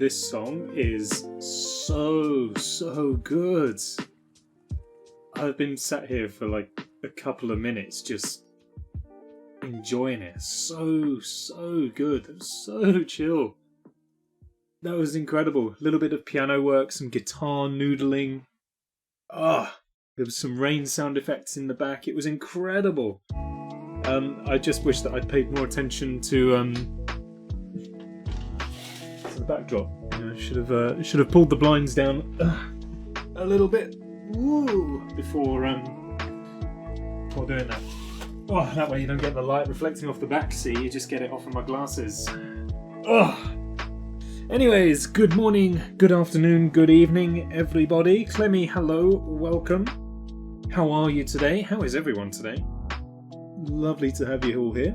this song is so good. I've been sat here for like a couple of minutes just enjoying it. So good. It was so chill. That was incredible. A little bit of piano work, some guitar noodling. There was some rain sound effects in the back. It was incredible. I just wish that I'd paid more attention to the backdrop. You know, should have pulled the blinds down a little bit before doing that. Oh, that way you don't get the light reflecting off the back. See, you just get it off of my glasses. Anyways, good morning, good afternoon, good evening, everybody. Clemmy, hello, welcome. How are you today? How is everyone today? Lovely to have you all here.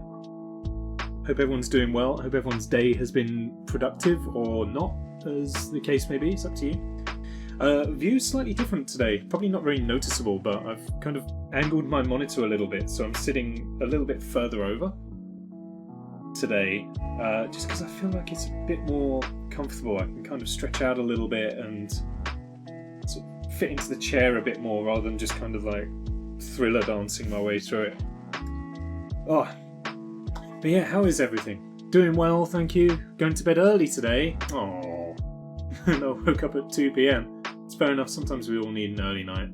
Hope everyone's doing well. Hope everyone's day has been productive or not, as the case may be. It's up to you. View's slightly different today. Probably not very noticeable, but I've kind of angled my monitor a little bit, so I'm sitting a little bit further over today, just because I feel like it's a bit more comfortable. I can kind of stretch out a little bit and sort of fit into the chair a bit more rather than just kind of like thriller dancing my way through it. But yeah, how is everything? Doing well, thank you. Going to bed early today. Oh, and I woke up at 2 p.m. It's fair enough, sometimes we all need an early night.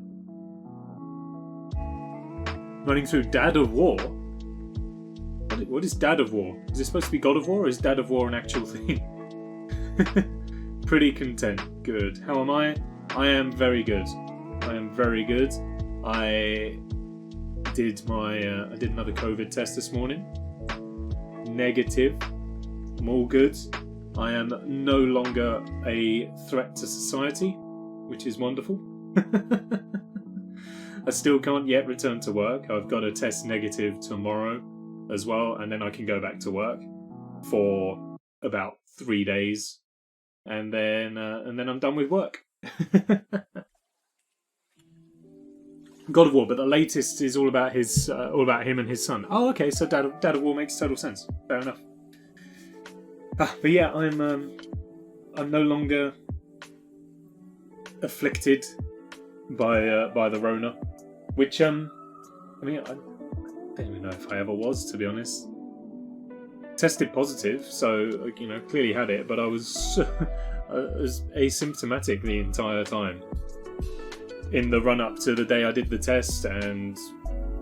Running through Dad of War? What is Dad of War? Is it supposed to be God of War, or is Dad of War an actual thing? Pretty content. Good. How am I? I am very good. I am very good. I did another COVID test this morning. Negative. I'm all good. I am no longer a threat to society, which is wonderful. I still can't yet return to work. I've got to test negative tomorrow as well, and then I can go back to work for about 3 days, and then I'm done with work. God of War, but the latest is all about him and his son. Oh, okay, so Dad of War makes total sense. Fair enough. But yeah, I'm no longer afflicted by the Rona, which I mean, I don't even know if I ever was, to be honest. Tested positive, so you know, clearly had it, but I was asymptomatic the entire time. In the run-up to the day I did the test, and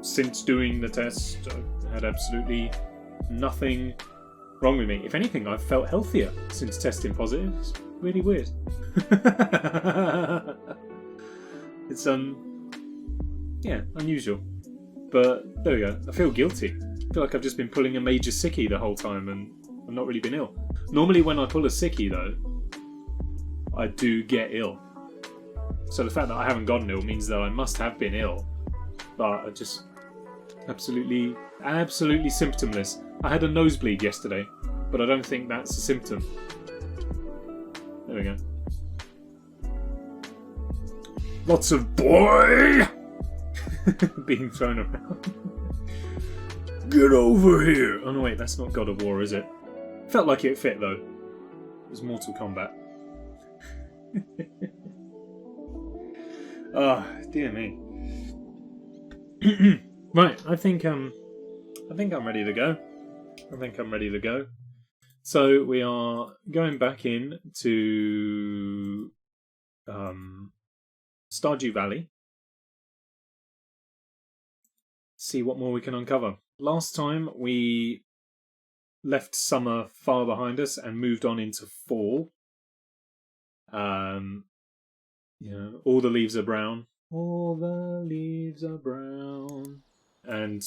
since doing the test, I had absolutely nothing wrong with me. If anything, I've felt healthier since testing positive. It's really weird. It's unusual. But there we go. I feel guilty. I feel like I've just been pulling a major sickie the whole time, and I've not really been ill. Normally when I pull a sickie, though, I do get ill. So the fact that I haven't gotten ill means that I must have been ill. But I just absolutely symptomless. I had a nosebleed yesterday, but I don't think that's a symptom. There we go. Lots of boy being thrown around. Get over here! Oh no, wait, that's not God of War, is it? Felt like it fit though. It was Mortal Kombat. Dear me. Right, I think I'm ready to go. So we are going back in to Stardew Valley. See what more we can uncover. Last time we left summer far behind us and moved on into fall. You know, all the leaves are brown. All the leaves are brown. And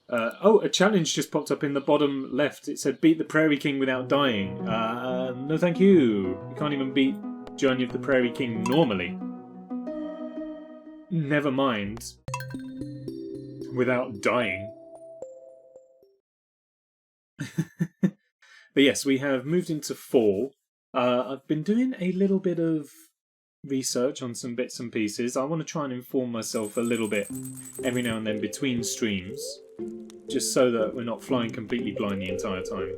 a challenge just popped up in the bottom left. It said beat the Prairie King without dying. No thank you. You can't even beat Journey of the Prairie King normally. Never mind without dying. But yes, we have moved into fall. I've been doing a little bit of research on some bits and pieces. I want to try and inform myself a little bit every now and then between streams, just so that we're not flying completely blind the entire time.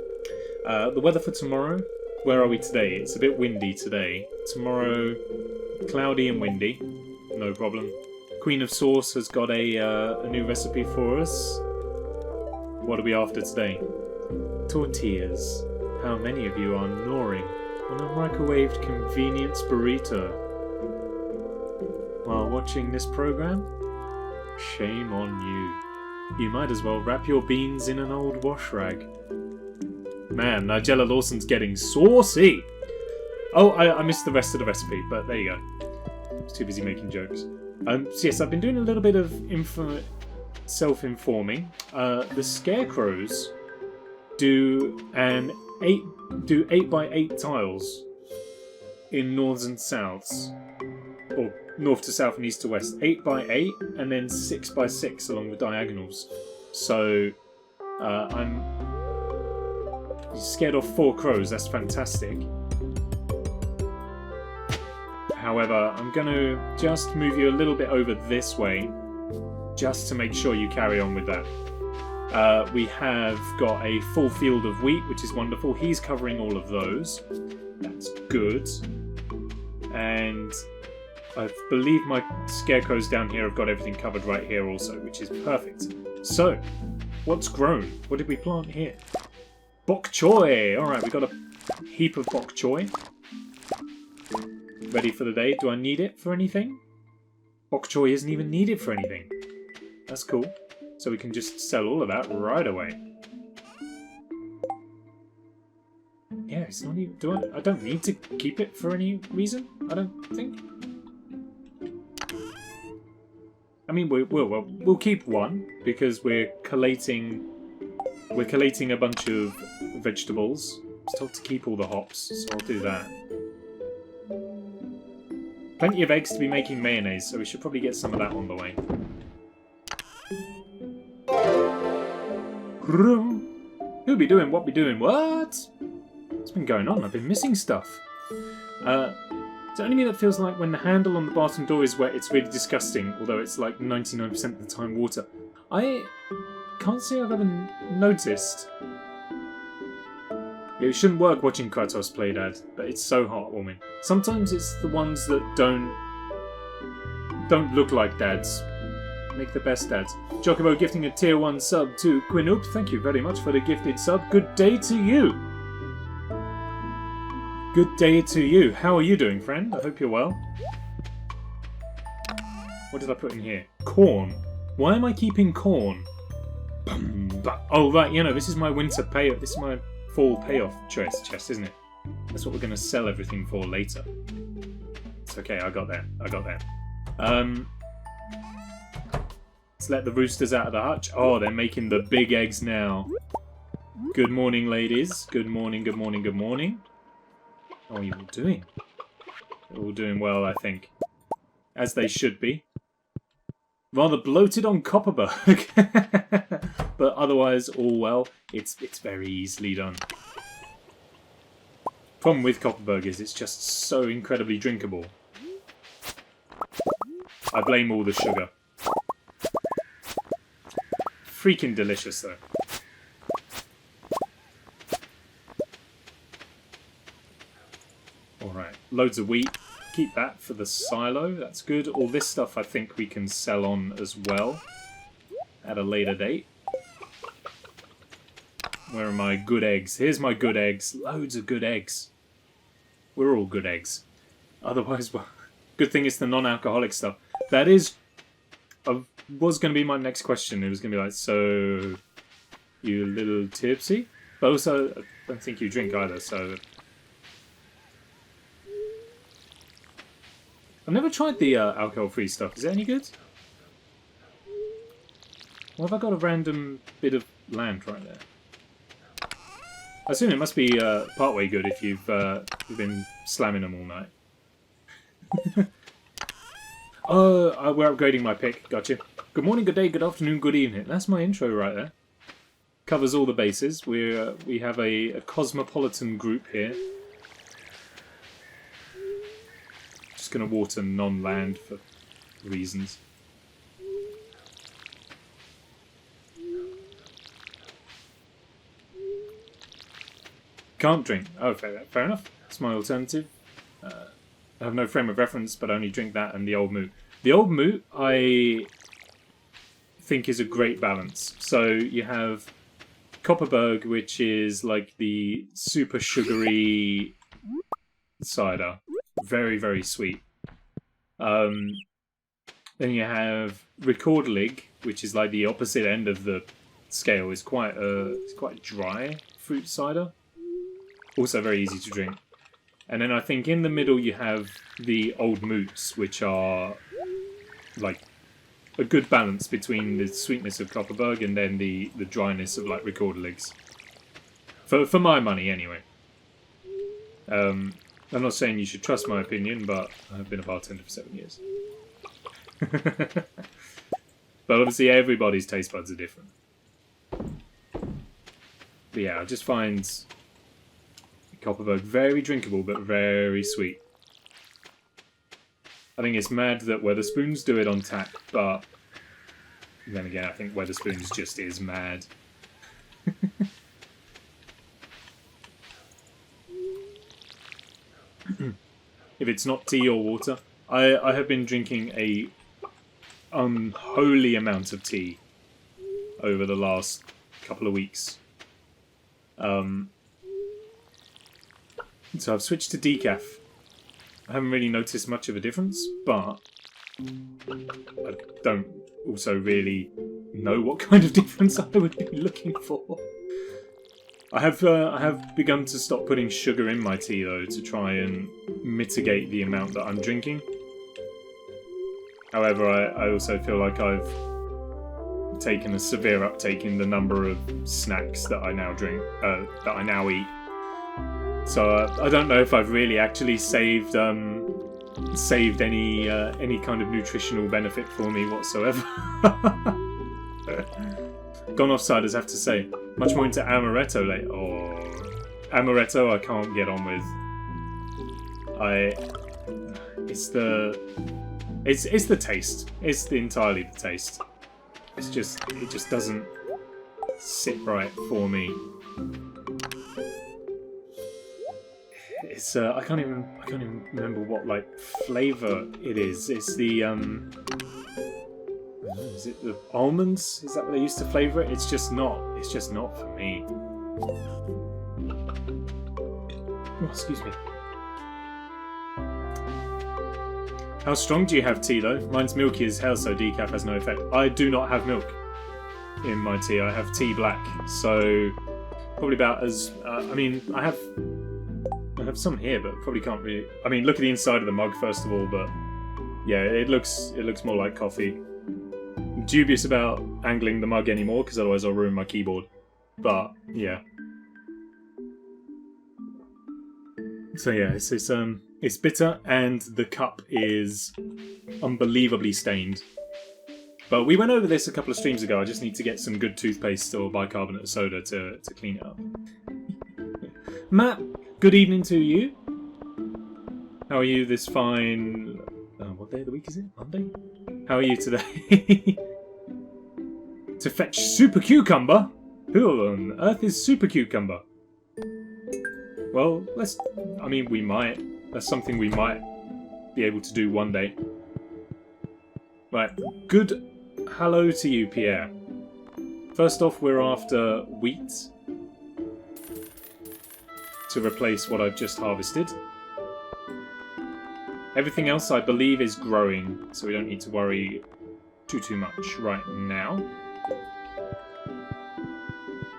The weather for tomorrow, Where are we today? It's a bit windy today. Tomorrow, cloudy and windy. No problem. Queen of Sauce has got a new recipe for us. What are we after today? Tortillas. How many of you are gnawing on a microwaved convenience burrito while watching this program? Shame on you. You might as well wrap your beans in an old wash rag. Man, Nigella Lawson's getting saucy! Oh, I missed the rest of the recipe, but there you go. I was too busy making jokes. So yes, I've been doing a little bit of self-informing. The scarecrows do 8 by 8 tiles in norths and souths, or north to south and east to west. 8 by 8 and then 6 by 6 along the diagonals. So I'm scared off 4 crows. That's fantastic. However, I'm going to just move you a little bit over this way, just to make sure you carry on with that. We have got a full field of wheat, which is wonderful. He's covering all of those. That's good. And I believe my scarecrows down here have got everything covered right here also, which is perfect. So, what's grown? What did we plant here? Bok Choy! Alright, we got a heap of Bok Choy. Ready for the day. Do I need it for anything? Bok Choy isn't even needed for anything. That's cool. So we can just sell all of that right away. Yeah, it's not even... I don't need to keep it for any reason, I don't think. I mean, we'll keep one, because we're collating a bunch of vegetables. I was told to keep all the hops, so I'll do that. Plenty of eggs to be making mayonnaise, so we should probably get some of that on the way. Who'll be doing what be doing? What? What's been going on? I've been missing stuff. Is it only me that feels like when the handle on the bathroom door is wet, it's really disgusting, although it's like 99% of the time water? I can't say I've ever noticed. It shouldn't work watching Kratos play Dad, but it's so heartwarming. Sometimes it's the ones that don't look like dads. Make the best dads. Chocobo gifting a tier 1 sub to Quinoop. Thank you very much for the gifted sub. Good day to you. Good day to you. How are you doing, friend? I hope you're well. What did I put in here? Corn. Why am I keeping corn? Oh, right, you know, this is my winter payoff. This is my fall payoff chest, isn't it? That's what we're going to sell everything for later. It's okay, I got there. Let's let the roosters out of the hutch. Oh, they're making the big eggs now. Good morning, ladies. Good morning, good morning, good morning. How are you all doing? You're all doing well, I think. As they should be. Rather bloated on Copperberg. But otherwise, all well. It's very easily done. Problem with Copperberg is it's just so incredibly drinkable. I blame all the sugar. Freaking delicious, though. Alright, loads of wheat. Keep that for the silo. That's good. All this stuff I think we can sell on as well at a later date. Where are my good eggs? Here's my good eggs. Loads of good eggs. We're all good eggs. Otherwise, well, good thing it's the non-alcoholic stuff. That is... was going to be my next question. It was going to be like, so... You a little tipsy? But also, I don't think you drink either, so... I've never tried the alcohol-free stuff. Is it any good? Well, have I got a random bit of land right there? I assume it must be partway good if you've been slamming them all night. Oh, we're upgrading my pick. Gotcha. Good morning, good day, good afternoon, good evening. That's my intro right there. Covers all the bases. We have a cosmopolitan group here. Just going to water non-land for reasons. Can't drink. Oh, fair enough. That's my alternative. I have no frame of reference, but I only drink that and the old moot. The old moot, I think, is a great balance. So you have Copperberg, which is like the super sugary cider. Very, very sweet. Then you have Recorderlig, which is like the opposite end of the scale. It's quite dry fruit cider. Also very easy to drink. And then I think in the middle you have the old moots, which are like a good balance between the sweetness of Copperberg and then the dryness of like Recorderligs. For my money, anyway. I'm not saying you should trust my opinion, but I've been a bartender for 7 years. But obviously everybody's taste buds are different. But yeah, I just find Copperberg very drinkable, but very sweet. I think it's mad that Wetherspoons do it on tap, but then again, I think Wetherspoons just is mad. If it's not tea or water, I have been drinking a unholy amount of tea over the last couple of weeks. So I've switched to decaf. I haven't really noticed much of a difference, but I don't also really know what kind of difference I would be looking for. I have begun to stop putting sugar in my tea though, to try and mitigate the amount that I'm drinking. However, I also feel like I've taken a severe uptake in the number of snacks that I now drink, that I now eat. So I don't know if I've really actually saved any kind of nutritional benefit for me whatsoever. Gone offsiders, have to say. Much more into amaretto lately. Oh, amaretto I can't get on with. It's the taste. It's entirely the taste. It just doesn't sit right for me. It's I can't even remember what like flavour it is. It's the is it the almonds? Is that what they used to flavour it? It's just not for me. Oh, excuse me. How strong do you have tea though? Mine's milky as hell, so decaf has no effect. I do not have milk in my tea. I have tea black, so probably about as. I mean, I have some here, but probably can't really. I mean, look at the inside of the mug first of all, but yeah, it looks more like coffee. I'm dubious about angling the mug anymore because otherwise I'll ruin my keyboard. But yeah. So yeah, it's bitter and the cup is unbelievably stained. But we went over this a couple of streams ago. I just need to get some good toothpaste or bicarbonate of soda to clean it up. Matt, good evening to you. How are you this fine... what day of the week is it? Monday? How are you today? To fetch Super Cucumber? Who on earth is Super Cucumber? Well, we might. That's something we might be able to do one day. Right, good hello to you, Pierre. First off, we're after wheat to replace what I've just harvested. Everything else, I believe, is growing, so we don't need to worry too much right now.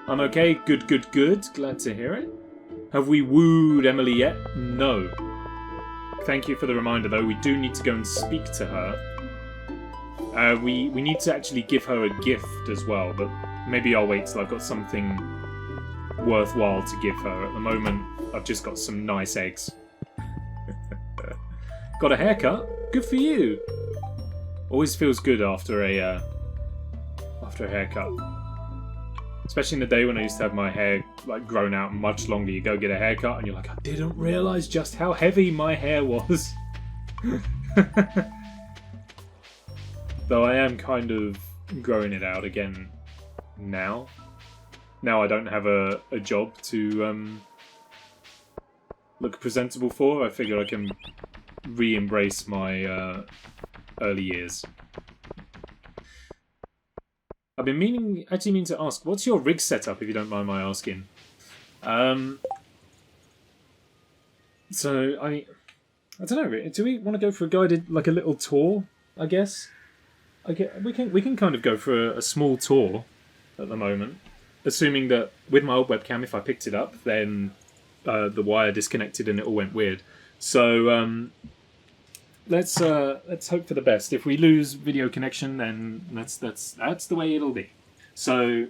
I'm okay. Good. Glad to hear it. Have we wooed Emily yet? No. Thank you for the reminder, though. We do need to go and speak to her. We need to actually give her a gift as well, but maybe I'll wait till I've got something worthwhile to give her. At the moment, I've just got some nice eggs. Got a haircut? Good for you. Always feels good after a haircut. Especially in the day when I used to have my hair like grown out much longer. You go get a haircut and you're like, I didn't realise just how heavy my hair was. Though I am kind of growing it out again now. Now I don't have a job to look presentable for, I figure I can re-embrace my early years. I've been meaning to ask, what's your rig setup, if you don't mind my asking? So I don't know. Do we want to go for a guided, like a little tour? I guess. We can kind of go for a small tour at the moment, assuming that with my old webcam, if I picked it up, then the wire disconnected and it all went weird. So let's hope for the best. If we lose video connection, then that's the way it'll be. So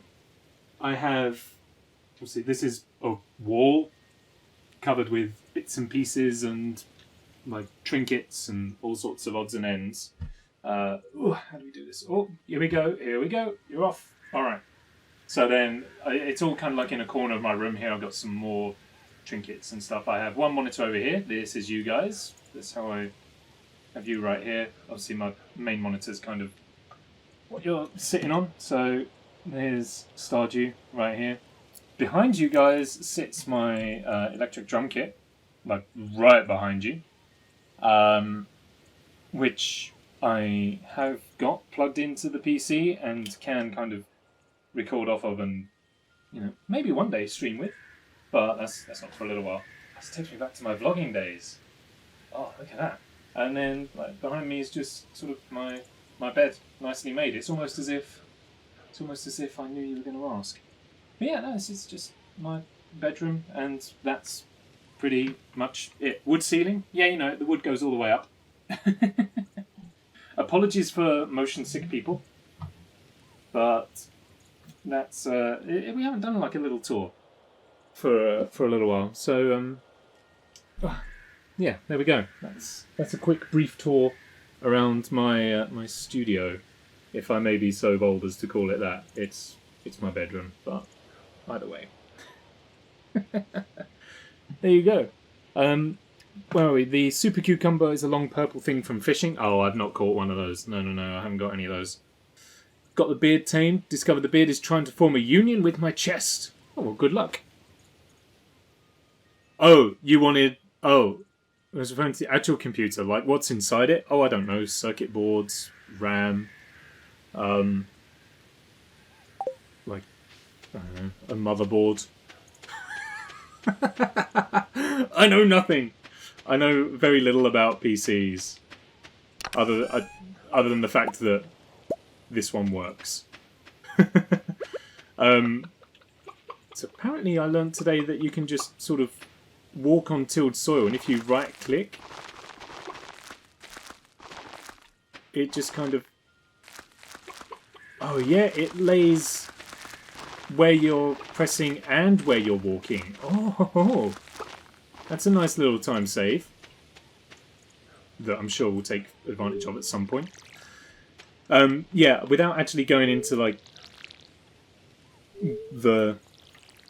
I have, obviously, this is a wall covered with bits and pieces and like trinkets and all sorts of odds and ends. How do we do this? Oh, here we go. You're off. All right. So then it's all kind of like in a corner of my room here. I've got some more trinkets and stuff. I have one monitor over here. This is you guys. That's how I have you right here. Obviously my main monitor is kind of what you're sitting on. So there's Stardew right here. Behind you guys sits my electric drum kit, like right behind you, which I have got plugged into the PC and can kind of record off of and, maybe one day stream with, but that's not for a little while. This takes me back to my vlogging days. Oh, look at that. And then behind me is just sort of my bed, nicely made. It's almost as if I knew you were going to ask. But yeah, no, this is just my bedroom, and that's pretty much it. Wood ceiling? Yeah, the wood goes all the way up. Apologies for motion sick people, but that's we haven't done like a little tour for a little while. So yeah, there we go. That's a quick brief tour around my my studio, if I may be so bold as to call it that. It's my bedroom, but either way. There you go. Where are we? The super cucumber is a long purple thing from fishing. Oh, I've not caught one of those. No, I haven't got any of those. Got the beard tamed. Discovered the beard is trying to form a union with my chest. Oh, well, good luck. Oh, you wanted... Oh, I was referring to the actual computer. Like, what's inside it? Oh, I don't know. Circuit boards, RAM, like, I don't know, a motherboard. I know nothing. I know very little about PCs, other than the fact that this one works. So apparently I learned today that you can just sort of walk on tilled soil, and if you right-click, it just kind of... Oh yeah, it lays where you're pressing and where you're walking. Oh, that's a nice little time save that I'm sure we'll take advantage of at some point. Yeah, without actually going into like the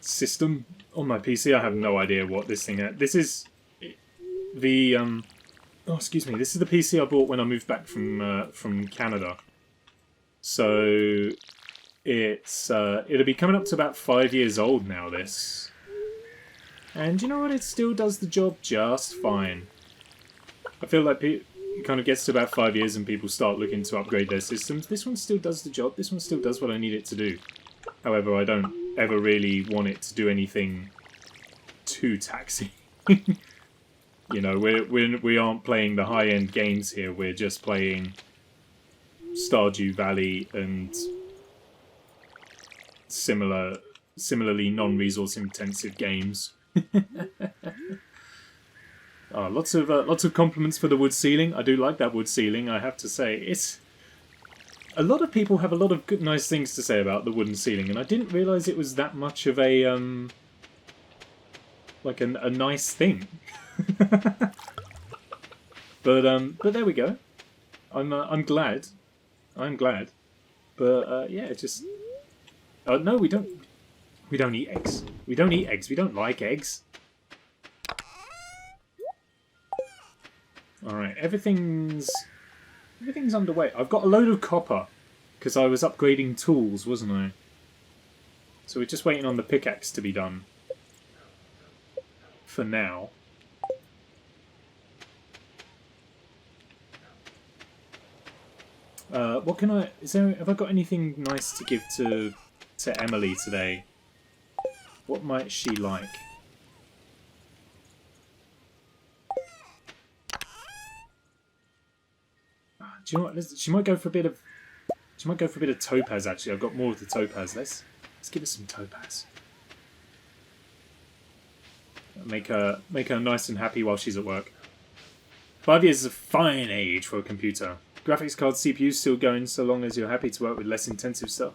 system on my PC, I have no idea what this thing is. This is the oh, excuse me. This is the PC I bought when I moved back from Canada. So it's it'll be coming up to about 5 years old now, this. And you know what? It still does the job just fine. I feel like it kind of gets to about 5 years and people start looking to upgrade their systems. This one still does the job. This one still does what I need it to do. However, I don't ever really want it to do anything too taxing. You know, we aren't playing the high-end games here. We're just playing Stardew Valley and similarly non-resource intensive games. Oh, lots of compliments for the wood ceiling. I do like that wood ceiling, I have to say. It's a lot of people have a lot of good, nice things to say about the wooden ceiling, and I didn't realise it was that much of a like a nice thing. But there we go. I'm glad. I'm glad. But yeah, just no, we don't eat eggs. We don't eat eggs. We don't like eggs. All right, everything's underway. I've got a load of copper because I was upgrading tools, wasn't I? So we're just waiting on the pickaxe to be done for now. What can I... Have I got anything nice to give to Emily today? What might she like? Do you know what? She might go for a bit of... She might go for a bit of topaz, actually. I've got more of the topaz. Let's give her some topaz. Make her nice and happy while she's at work. 5 years is a fine age for a computer. Graphics card CPU's still going so long as you're happy to work with less intensive stuff.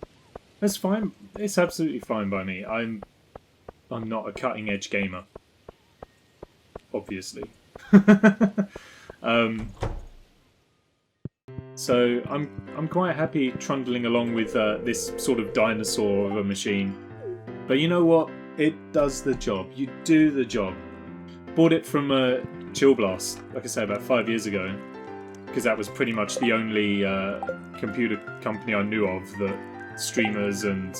That's fine. It's absolutely fine by me. I'm not a cutting edge gamer. Obviously. So I'm quite happy trundling along with this sort of dinosaur of a machine. But you know what? It does the job. You do the job. Bought it from Chill Blast, like I say, about 5 years ago, because that was pretty much the only computer company I knew of that streamers and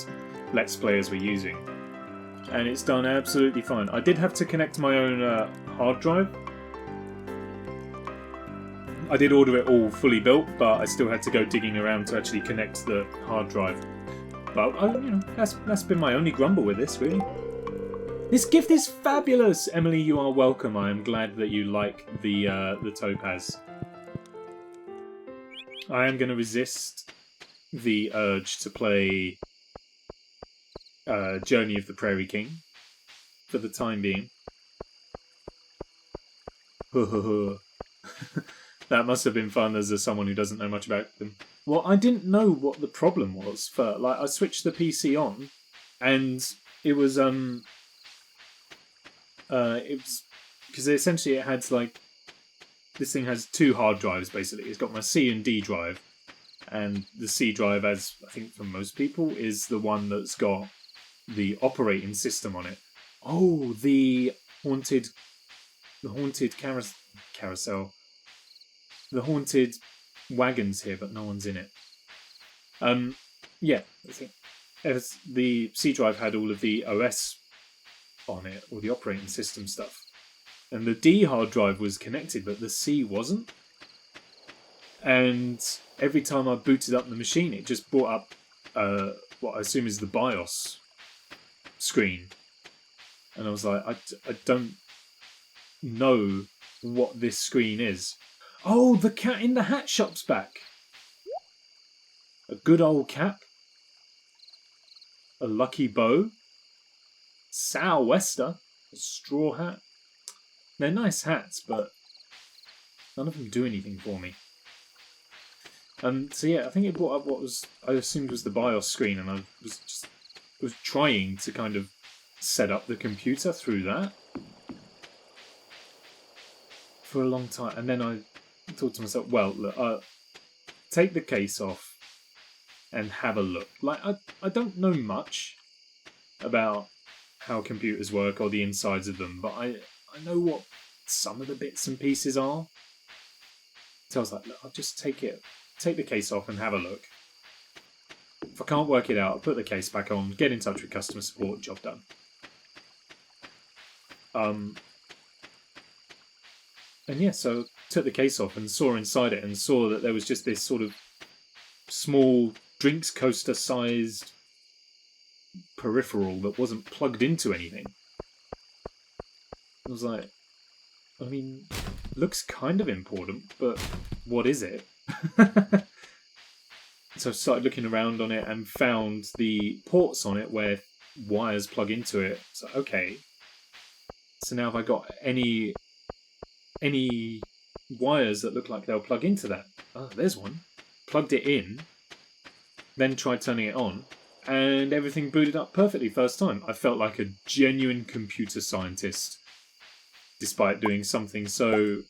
Let's Players were using. And it's done absolutely fine. I did have to connect my own hard drive. I did order it all fully built, but I still had to go digging around to actually connect the hard drive. But you know, that's been my only grumble with this, really. This gift is fabulous, Emily. You are welcome. I am glad that you like the topaz. I am going to resist the urge to play Journey of the Prairie King for the time being. That must have been fun as someone who doesn't know much about them. Well, I didn't know what the problem was. I switched the PC on, and it was because essentially it had this thing has two hard drives basically. It's got my C and D drive, and the C drive, as I think for most people, is the one that's got the operating system on it. Oh, the haunted carousel. The haunted wagon's here, but no one's in it. Yeah, I think the C drive had all of the OS on it, all the operating system stuff, and the D hard drive was connected, but the C wasn't. And every time I booted up the machine, it just brought up what I assume is the BIOS screen, and I was like, I don't know what this screen is. Oh, the cat in the hat shop's back. A good old cap. A lucky bow. Sou'wester. A straw hat. They're nice hats, but none of them do anything for me. So yeah, I think it brought up what I assumed was the BIOS screen, and I was trying to kind of set up the computer through that for a long time, and then I thought to myself, well, look, take the case off and have a look. I don't know much about how computers work or the insides of them, but I know what some of the bits and pieces are. So I was like, look, I'll just take the case off and have a look. If I can't work it out, I'll put the case back on, get in touch with customer support, job done. And yeah, so took the case off and saw inside it and saw that there was just this sort of small drinks coaster sized peripheral that wasn't plugged into anything. I was like, I mean, looks kind of important, but what is it? So I started looking around on it and found the ports on it where wires plug into it. So okay, so now have I got any wires that look like they'll plug into that? Oh, there's one. Plugged it in, then tried turning it on, and everything booted up perfectly first time. I felt like a genuine computer scientist, despite doing something so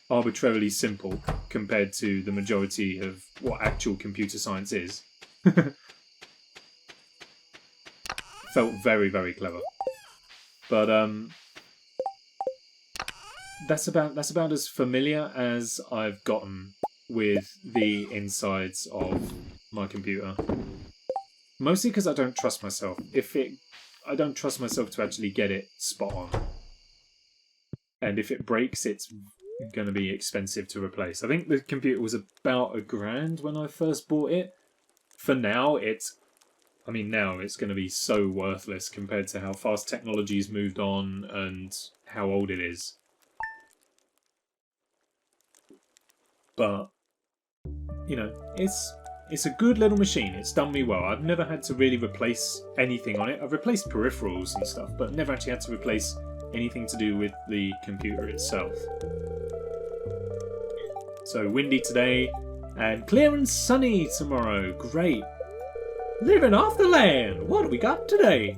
arbitrarily simple compared to the majority of what actual computer science is. Felt very, very clever. But that's about as familiar as I've gotten with the insides of my computer. Mostly because I don't trust myself. I don't trust myself to actually get it spot on. And if it breaks, it's going to be expensive to replace. I think the computer was about £1,000 when I first bought it. For now, now it's going to be so worthless compared to how fast technology's moved on and how old it is. But, you know, it's a good little machine. It's done me well. I've never had to really replace anything on it. I've replaced peripherals and stuff, but never actually had to replace anything to do with the computer itself. So windy today, and clear and sunny tomorrow. Great. Living off the land. What do we got today?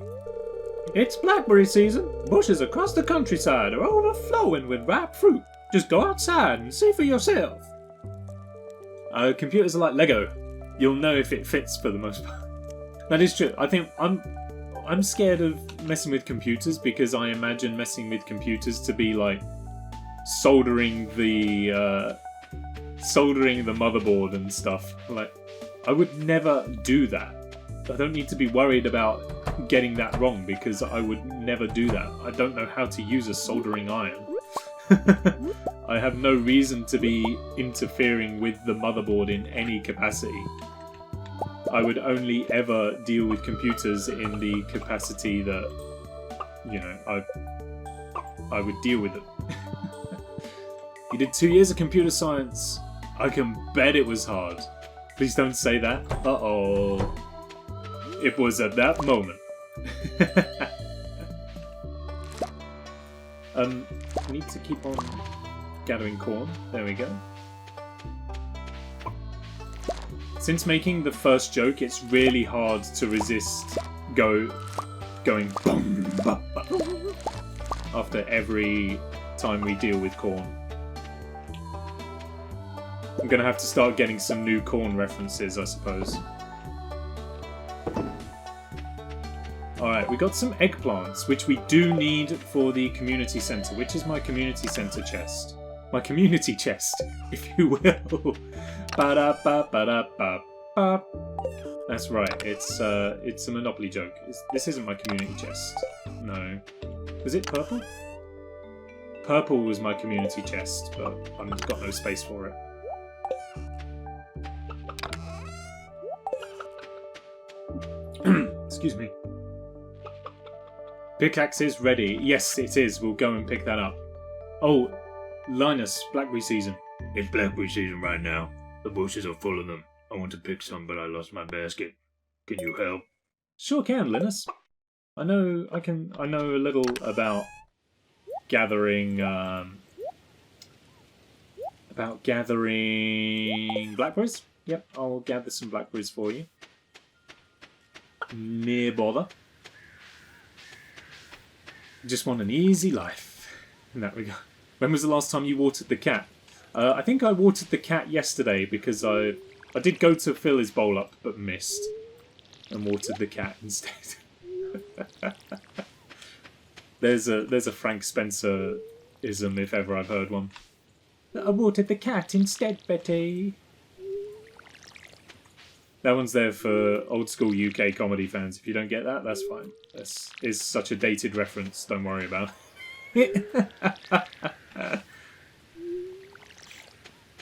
It's blackberry season. Bushes across the countryside are overflowing with ripe fruit. Just go outside and see for yourself. Computers are like Lego. You'll know if it fits for the most part. That is true. I think I'm scared of messing with computers because I imagine messing with computers to be like soldering the motherboard and stuff. Like, I would never do that. I don't need to be worried about getting that wrong because I would never do that. I don't know how to use a soldering iron. I have no reason to be interfering with the motherboard in any capacity. I would only ever deal with computers in the capacity that, you know, I would deal with them. You did 2 years of computer science. I can bet it was hard. Please don't say that. Uh-oh. It was at that moment. We need to keep on gathering corn. There we go. Since making the first joke, it's really hard to resist going boom, ba, ba, after every time we deal with corn. I'm going to have to start getting some new corn references, I suppose. Alright, we got some eggplants, which we do need for the community centre, which is my community centre chest. My community chest, if you will. Ba-da-ba-ba-da-ba-ba. That's right, it's a Monopoly joke. This isn't my community chest. No. Was it purple? Purple was my community chest, but I've got no space for it. Excuse me. Pickaxe is ready. Yes, it is. We'll go and pick that up. Oh, Linus, blackberry season. It's blackberry season right now. The bushes are full of them. I want to pick some, but I lost my basket. Can you help? Sure can, Linus. I know a little about gathering blackberries. Yep, I'll gather some blackberries for you. Near bother. Just want an easy life. In that regard. When was the last time you watered the cat? I think I watered the cat yesterday because I did go to fill his bowl up but missed and watered the cat instead. There's a Frank Spencer-ism if ever I've heard one. I watered the cat instead, Betty. That one's there for old school UK comedy fans. If you don't get that, that's fine. This is such a dated reference, don't worry about it.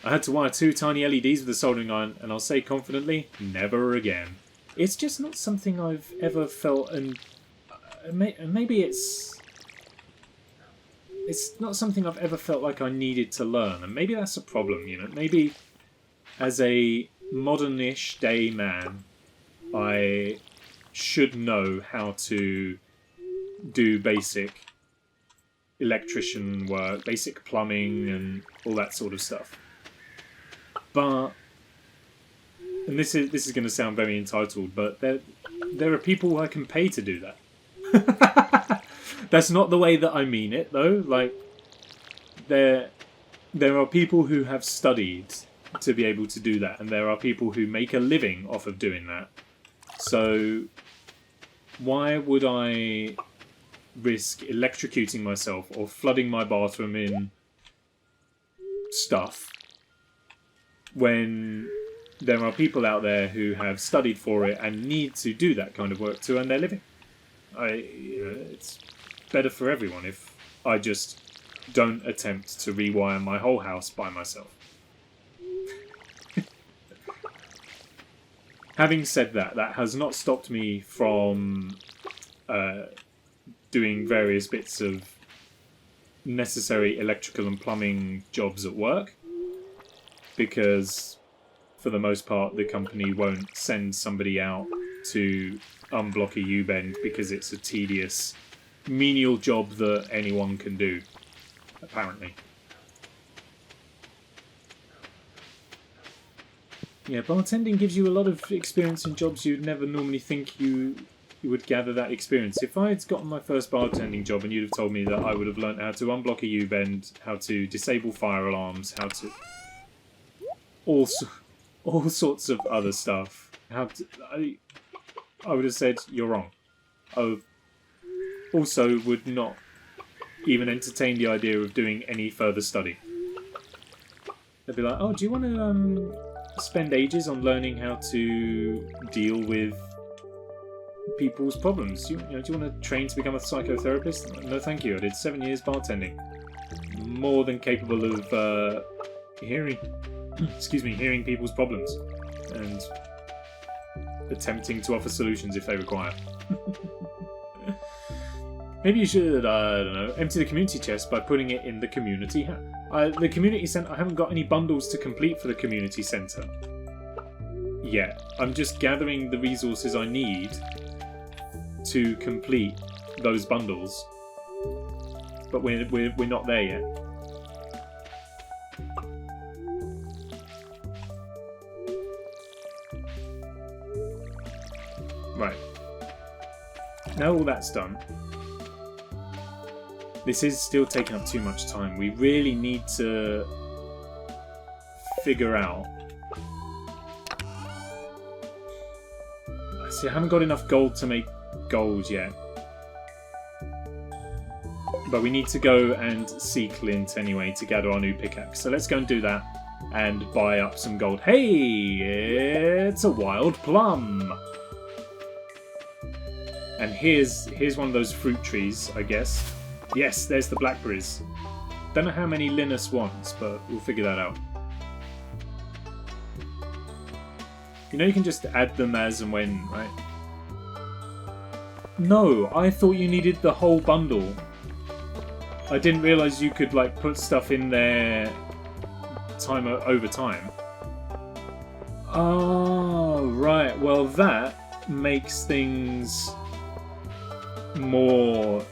I had to wire 2 tiny LEDs with a soldering iron, and I'll say confidently, never again. It's just not something I've ever felt, and maybe it's not something I've ever felt like I needed to learn, and maybe that's a problem, you know. Maybe as a modern-ish day man, I should know how to do basic electrician work, basic plumbing, and all that sort of stuff. But, and this is going to sound very entitled, but there are people who I can pay to do that. That's not the way that I mean it, though. Like, there are people who have studied to be able to do that, and there are people who make a living off of doing that. So why would I risk electrocuting myself or flooding my bathroom in stuff when there are people out there who have studied for it and need to do that kind of work to earn their living? It's better for everyone if I just don't attempt to rewire my whole house by myself. Having said that, that has not stopped me from doing various bits of necessary electrical and plumbing jobs at work, because for the most part the company won't send somebody out to unblock a U-bend because it's a tedious, menial job that anyone can do, apparently. Yeah, bartending gives you a lot of experience in jobs you'd never normally think you would gather that experience. If I had gotten my first bartending job and you'd have told me that I would have learnt how to unblock a U-bend, how to disable fire alarms, how to... all sorts of other stuff. I would have said, you're wrong. I also would not even entertain the idea of doing any further study. They'd be like, oh, do you want to spend ages on learning how to deal with people's problems? Do you want to train to become a psychotherapist? No, thank you. I did 7 years bartending. More than capable of hearing people's problems and attempting to offer solutions if they require. Maybe you should, I don't know, empty the community chest by putting it in the community. The community centre, I haven't got any bundles to complete for the community centre yet. I'm just gathering the resources I need to complete those bundles, but we're not there yet. Right. Now all that's done, this is still taking up too much time. We really need to figure out... See, I haven't got enough gold to make gold yet. But we need to go and seek Lint anyway to gather our new pickaxe. So let's go and do that and buy up some gold. Hey, it's a wild plum! And here's one of those fruit trees, I guess. Yes, there's the blackberries. Don't know how many Linus wants, but we'll figure that out. You know you can just add them as and when, right? No, I thought you needed the whole bundle. I didn't realise you could like put stuff in there over time. Oh, right. Well, that makes things more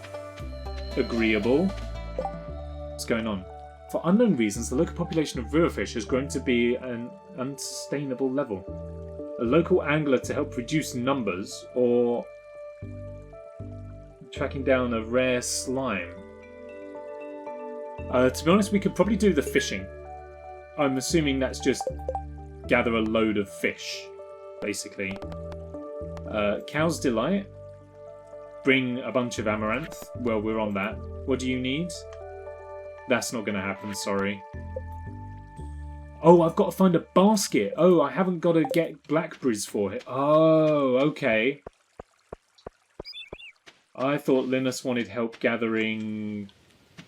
agreeable. What's going on? For unknown reasons, the local population of riverfish has grown to be an unsustainable level. A local angler to help reduce numbers, or tracking down a rare slime. To be honest, we could probably do the fishing. I'm assuming that's just gather a load of fish, basically. Cow's Delight. Bring a bunch of amaranth. Well, we're on that. What do you need? That's not going to happen, sorry. Oh, I've got to find a basket. Oh, I haven't got to get blackberries for it. Oh, okay. I thought Linus wanted help gathering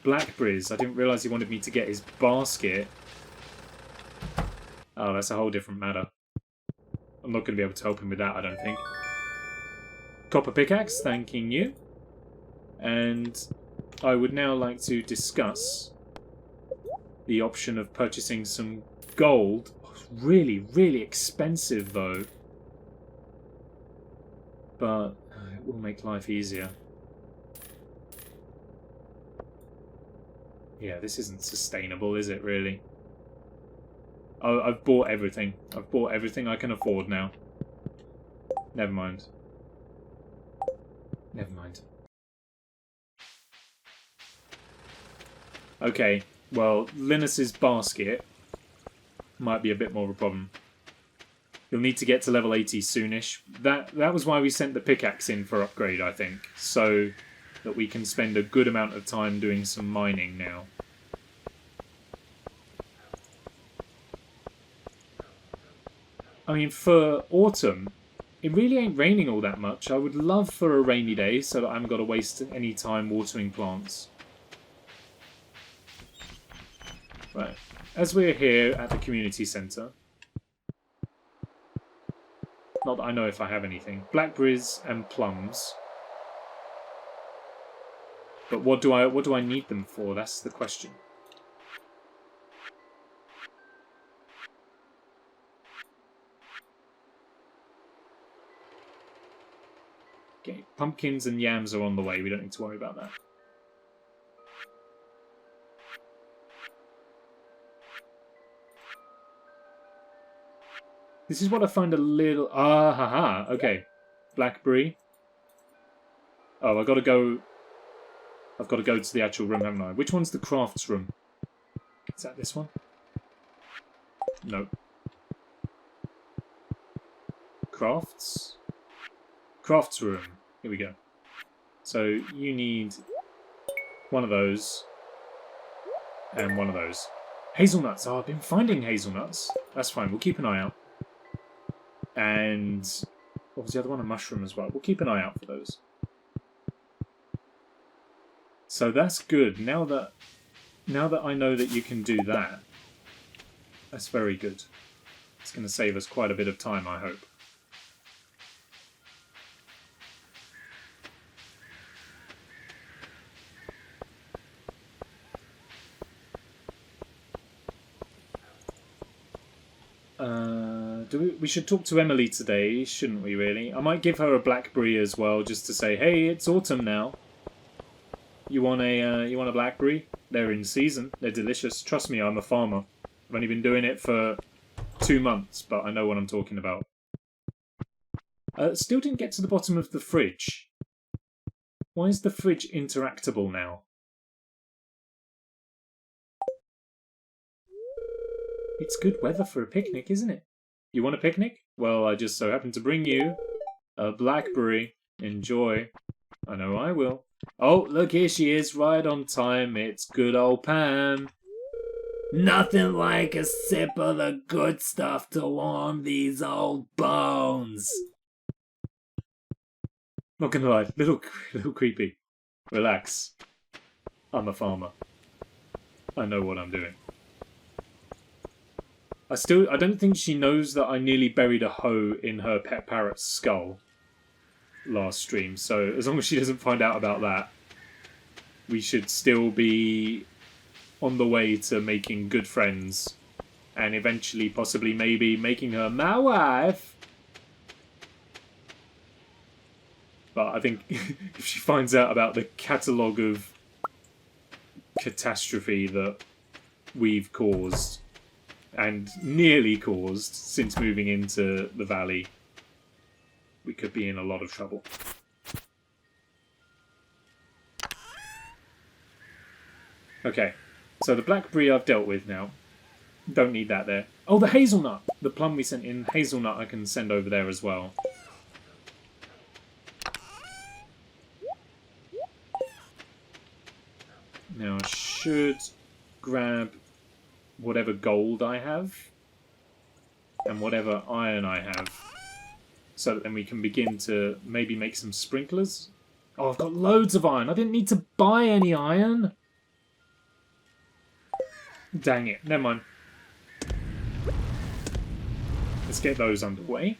blackberries. I didn't realise he wanted me to get his basket. Oh, that's a whole different matter. I'm not going to be able to help him with that, I don't think. Copper pickaxe, thanking you. And I would now like to discuss the option of purchasing some gold. Really, really expensive though. But it will make life easier. Yeah, this isn't sustainable, is it really? Oh, I've bought everything. I've bought everything I can afford now. Never mind. Never mind. Okay, well, Linus's basket might be a bit more of a problem. You'll need to get to level 80 soonish. That was why we sent the pickaxe in for upgrade, I think. So that we can spend a good amount of time doing some mining now. I mean, for autumn, it really ain't raining all that much. I would love for a rainy day so that I haven't got to waste any time watering plants. Right. As we're here at the community centre, not that I know if I have anything. Blackberries and plums. But what do I need them for? That's the question. Okay, pumpkins and yams are on the way. We don't need to worry about that. This is what I find a little... Ah, haha. Okay. Blackberry. Oh, I've got to go to the actual room, haven't I? Which one's the crafts room? Is that this one? No. Crafts? Crafts room. Here we go. So you need one of those and one of those. Hazelnuts. Oh, I've been finding hazelnuts. That's fine. We'll keep an eye out. And what was the other one? A mushroom as well. We'll keep an eye out for those. So that's good. Now that I know that you can do that, that's very good. It's going to save us quite a bit of time, I hope. We should talk to Emily today, shouldn't we, really? I might give her a blackberry as well, just to say, hey, it's autumn now. You want a blackberry? They're in season. They're delicious. Trust me, I'm a farmer. I've only been doing it for 2 months, but I know what I'm talking about. Still didn't get to the bottom of the fridge. Why is the fridge interactable now? It's good weather for a picnic, isn't it? You want a picnic? Well, I just so happen to bring you a blackberry. Enjoy. I know I will. Oh, look, here she is, right on time. It's good old Pam. Nothing like a sip of the good stuff to warm these old bones. Not gonna lie, little creepy. Relax. I'm a farmer. I know what I'm doing. I don't think she knows that I nearly buried a hoe in her pet parrot's skull last stream, so as long as she doesn't find out about that, we should still be on the way to making good friends and eventually possibly maybe making her my wife. But I think if she finds out about the catalogue of catastrophe that we've caused and nearly caused since moving into the valley, we could be in a lot of trouble. Okay, so the blackberry I've dealt with now. Don't need that there. Oh, the hazelnut! The plum we sent in, hazelnut I can send over there as well. Now I should grab whatever gold I have and whatever iron I have, so that then we can begin to maybe make some sprinklers. Oh, I've got loads of iron. I didn't need to buy any iron. Dang it. Never mind. Let's get those underway.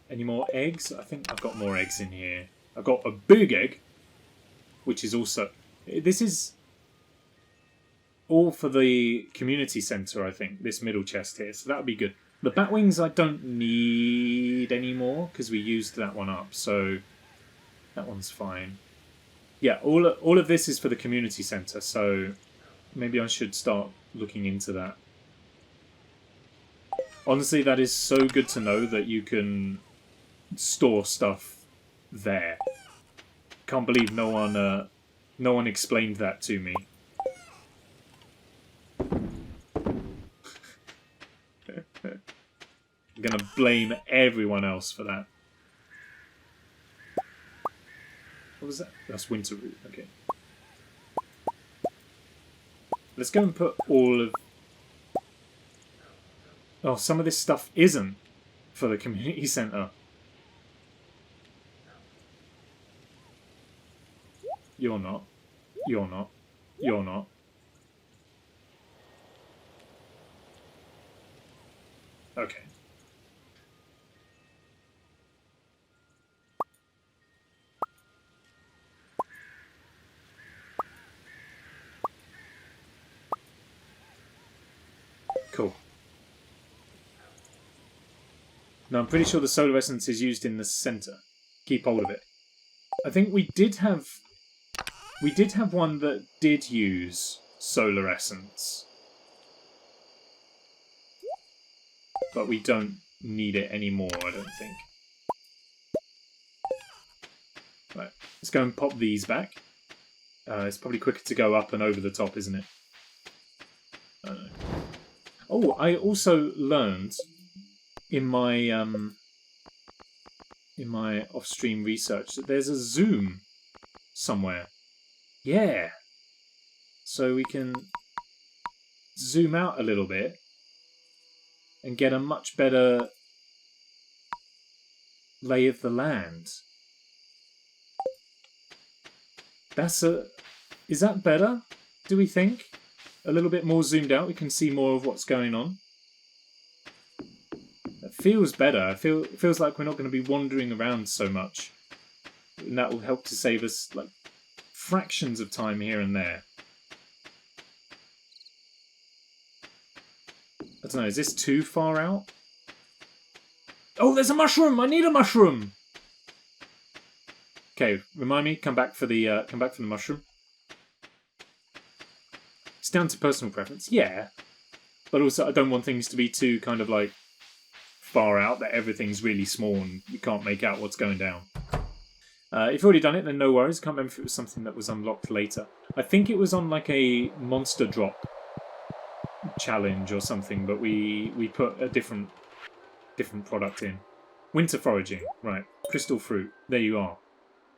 Any more eggs? I think I've got more eggs in here. I've got a big egg, which is also... This is all for the community centre, I think, this middle chest here, so that would be good. The bat wings I don't need anymore, because we used that one up, so that one's fine. Yeah, all of this is for the community centre, so maybe I should start looking into that. Honestly, that is so good to know that you can store stuff there. Can't believe no one explained that to me. I'm gonna blame everyone else for that. What was that? That's winter root. Okay. Let's go and put all of Oh, some of this stuff isn't for the community centre. You're not. You're not. You're not. Okay. Cool. Now I'm pretty sure the solar essence is used in the centre. Keep hold of it. I think we did have one that did use solar essence. But we don't need it anymore, I don't think. Right, let's go and pop these back. It's probably quicker to go up and over the top, isn't it? Oh, I also learned in my off-stream research that there's a zoom somewhere. Yeah. So we can zoom out a little bit and get a much better lay of the land. Is that better? Do we think? A little bit more zoomed out, we can see more of what's going on. It feels better. It feels like we're not going to be wandering around so much. And that will help to save us like fractions of time here and there. I don't know, is this too far out? Oh, there's a mushroom! I need a mushroom! Okay, remind me, come back for the mushroom. It's down to personal preference, yeah. But also I don't want things to be too kind of like far out that everything's really small and you can't make out what's going down. If you've already done it, then no worries. Can't remember if it was something that was unlocked later. I think it was on like a monster drop challenge or something, but we put a different product in. Winter foraging, right. Crystal fruit, there you are.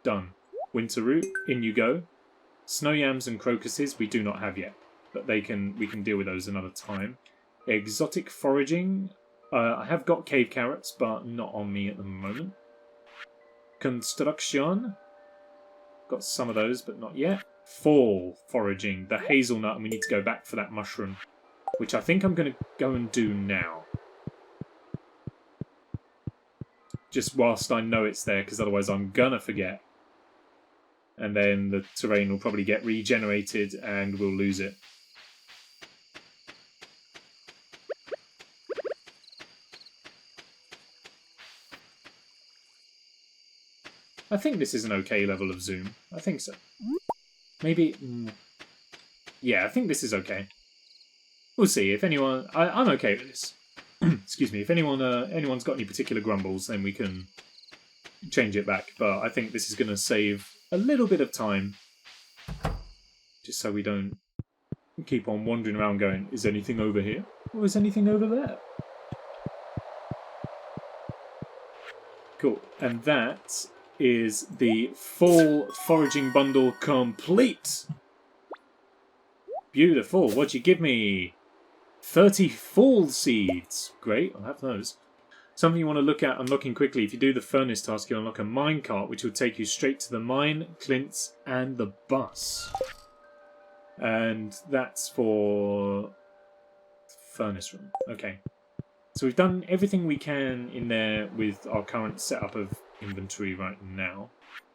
Done. Winter root, in you go. Snow yams and crocuses we do not have yet, but we can deal with those another time. Exotic foraging, I have got cave carrots, but not on me at the moment. Construction, got some of those, but not yet. Fall foraging, the hazelnut, and we need to go back for that mushroom, which I think I'm going to go and do now. Just whilst I know it's there, because otherwise I'm gonna forget. And then the terrain will probably get regenerated and we'll lose it. I think this is an okay level of zoom. I think so. Maybe... yeah, I think this is okay. We'll see. If anyone... I'm okay with this. Excuse me. If anyone's got any particular grumbles, then we can change it back. But I think this is going to save a little bit of time. Just so we don't keep on wandering around going, is anything over here? Or is anything over there? Cool. And that is the full foraging bundle complete. Beautiful. What'd you give me? 30 fall seeds. Great, I'll have those. Something you want to look at unlocking quickly. If you do the furnace task, you'll unlock a minecart, which will take you straight to the mine, Clint's, and the bus. And that's for furnace room. Okay. So we've done everything we can in there with our current setup of inventory right now.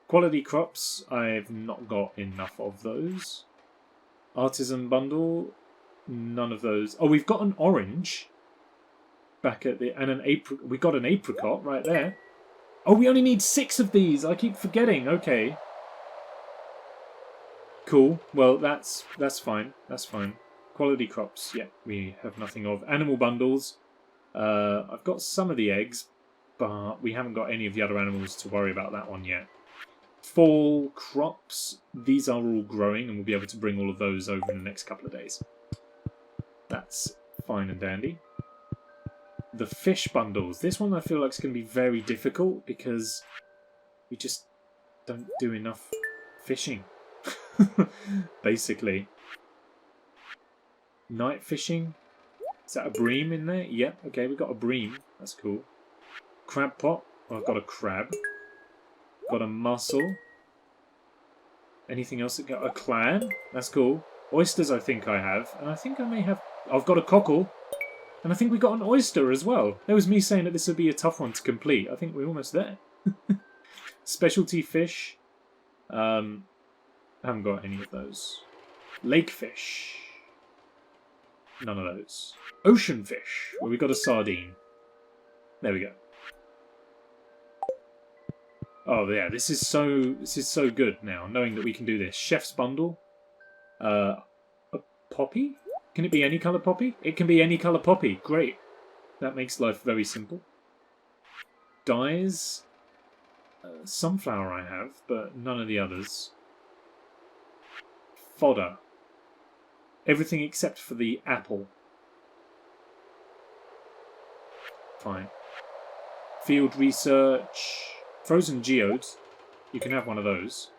Quality crops, I've not got enough of those. Artisan bundle, none of those. Oh, we've got an orange back at the... and an apricot. We got an apricot right there. Oh, we only need 6 of these. I keep forgetting. Okay. Cool. Well, that's fine. That's fine. Quality crops, yeah, we have nothing of. Animal bundles. I've got some of the eggs, but we haven't got any of the other animals to worry about that one yet. Fall crops. These are all growing, and we'll be able to bring all of those over in the next couple of days. That's fine and dandy. The fish bundles. This one I feel like is going to be very difficult because we just don't do enough fishing. Basically. Night fishing. Is that a bream in there? Yep, okay, we've got a bream. That's cool. Crab pot. Oh, I've got a crab. Got a mussel. Anything else? A clam? That's cool. Oysters I think I have. And I think I may have... I've got a cockle. And I think we got an oyster as well. That was me saying that this would be a tough one to complete. I think we're almost there. Specialty fish. I haven't got any of those. Lake fish. None of those. Ocean fish. Well, we got a sardine. There we go. Oh yeah, this is so good now, knowing that we can do this. Chef's bundle. A poppy? Can it be any colour poppy? It can be any colour poppy. Great. That makes life very simple. Dyes. Sunflower I have, but none of the others. Fodder. Everything except for the apple. Fine. Field research. Frozen geodes. You can have one of those.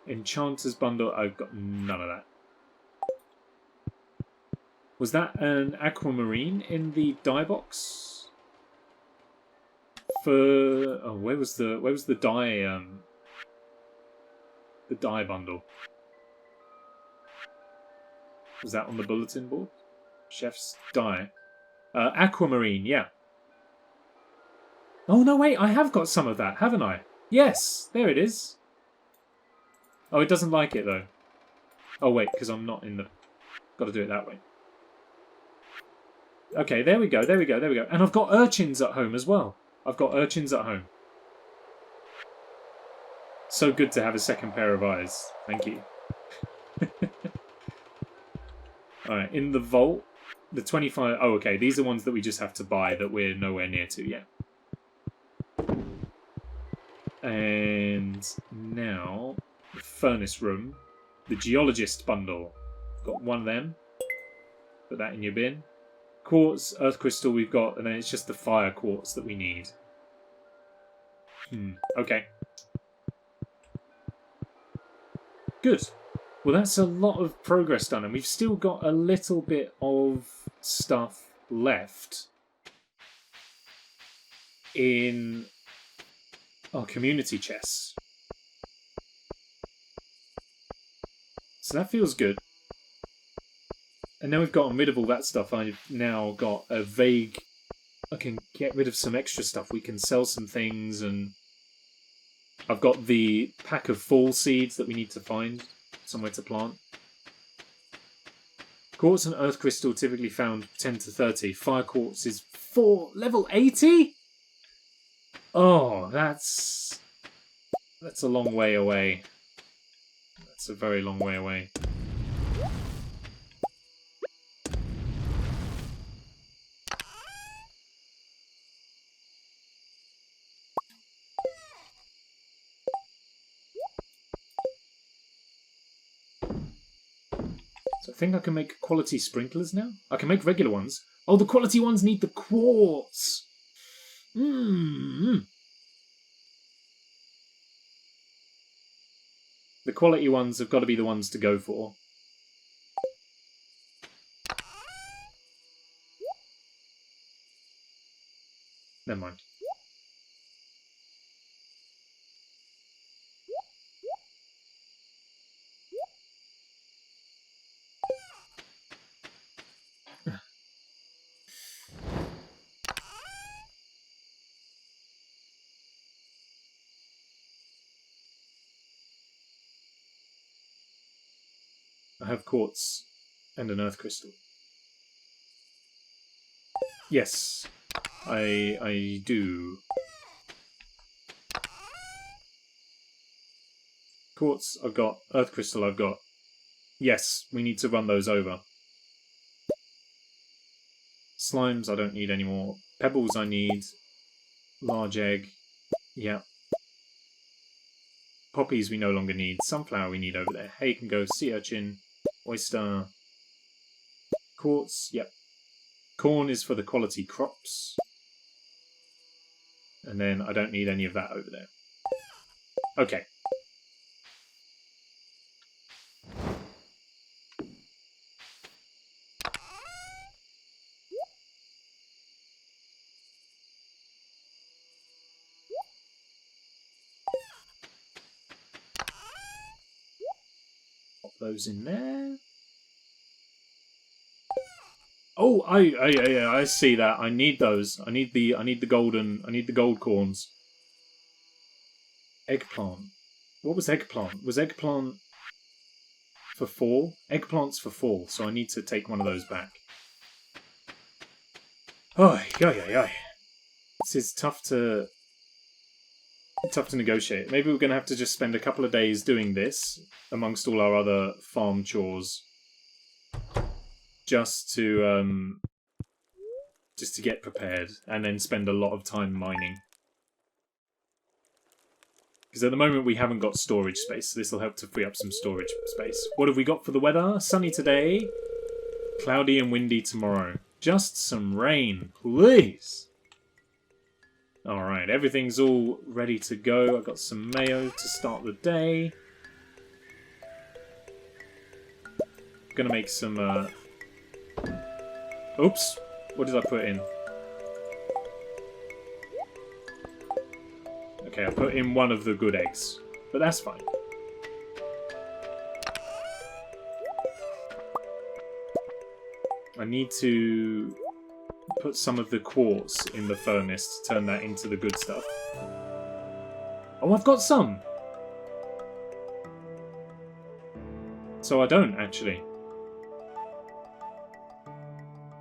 Enchanter's bundle. I've got none of that. Was that an aquamarine in the dye box? For where was the dye bundle? Was that on the bulletin board? Chef's dye. Aquamarine, yeah. Oh no, wait, I have got some of that, haven't I? Yes, there it is. Oh, it doesn't like it though. Oh wait, because I'm not in the... Got to do it that way. Okay, there we go, there we go, there we go. And I've got urchins at home as well. I've got urchins at home. So good to have a second pair of eyes. Thank you. Alright, in the vault, the 25... Oh, okay, these are ones that we just have to buy that we're nowhere near to yet. And now, the furnace room. The geologist bundle. Got one of them. Put that in your bin. Quartz, earth crystal we've got, and then it's just the fire quartz that we need. Okay. Good. Well, that's a lot of progress done, and we've still got a little bit of stuff left in our community chests. So that feels good. And now we've gotten rid of all that stuff, I've now got a vague... I can get rid of some extra stuff. We can sell some things, and I've got the pack of fall seeds that we need to find somewhere to plant. Quartz and earth crystal typically found 10 to 30. Fire quartz is level 80? Oh, that's a long way away. That's a very long way away. So I think I can make quality sprinklers now. I can make regular ones. Oh, the quality ones need the quartz. The quality ones have got to be the ones to go for. Never mind. I have quartz and an earth crystal. Yes, I do. Quartz I've got, earth crystal I've got. Yes, we need to run those over. Slimes I don't need anymore. Pebbles I need. Large egg. Yeah. Poppies we no longer need. Sunflower we need over there. Hay can go. Sea urchin. Oyster. Quartz. Yep. Corn is for the quality crops. And then I don't need any of that over there. Okay. those in there. Oh, I see that. I need those. I need the gold corns. Eggplant. What was eggplant? Was eggplant for 4? Eggplant's for 4, so I need to take one of those back. Oh, yeah. This is tough to negotiate. Maybe we're going to have to just spend a couple of days doing this amongst all our other farm chores, just to get prepared, and then spend a lot of time mining. Because at the moment we haven't got storage space, so this will help to free up some storage space. What have we got for the weather? Sunny today, cloudy and windy tomorrow. Just some rain, please. Alright, everything's all ready to go. I've got some mayo to start the day. Gonna make some, Oops! What did I put in? Okay, I put in one of the good eggs. But that's fine. I need to put some of the quartz in the furnace to turn that into the good stuff. Oh, I've got some! So I don't, actually.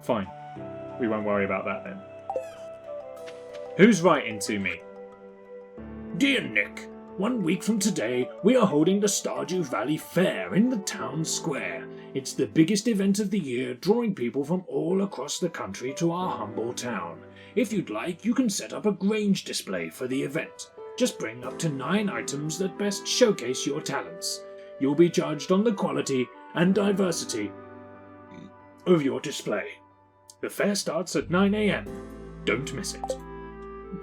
Fine. We won't worry about that then. Who's writing to me? Dear Nick, 1 week from today, we are holding the Stardew Valley Fair in the town square. It's the biggest event of the year, drawing people from all across the country to our humble town. If you'd like, you can set up a Grange display for the event. Just bring up to 9 items that best showcase your talents. You'll be judged on the quality and diversity of your display. The fair starts at 9 AM. Don't miss it.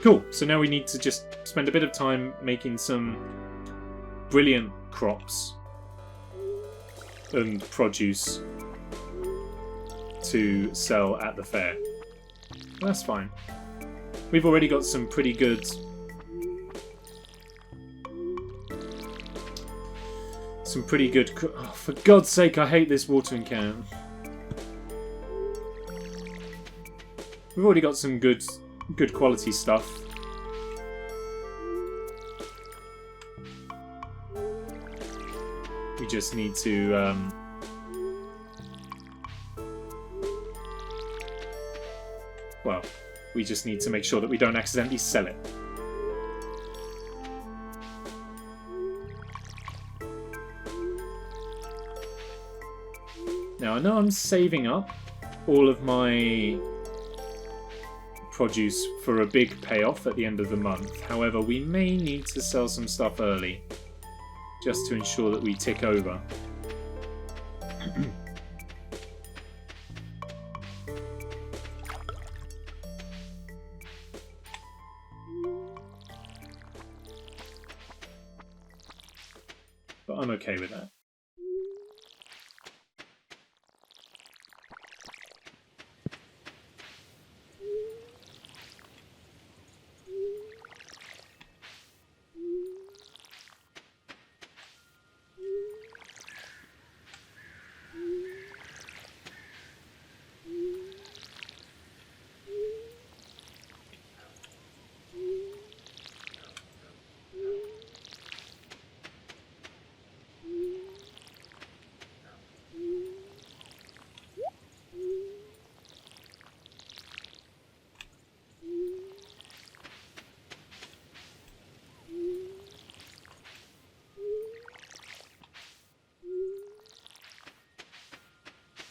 Cool, so now we need to just spend a bit of time making some brilliant crops and produce to sell at the fair. That's fine. We've already got some pretty good... Oh, for God's sake, I hate this watering can. We've already got some good quality stuff. We just need to well, we just need to make sure that we don't accidentally sell it. Now I know I'm saving up all of my produce for a big payoff at the end of the month. However, we may need to sell some stuff early just to ensure that we tick over. But I'm okay with that.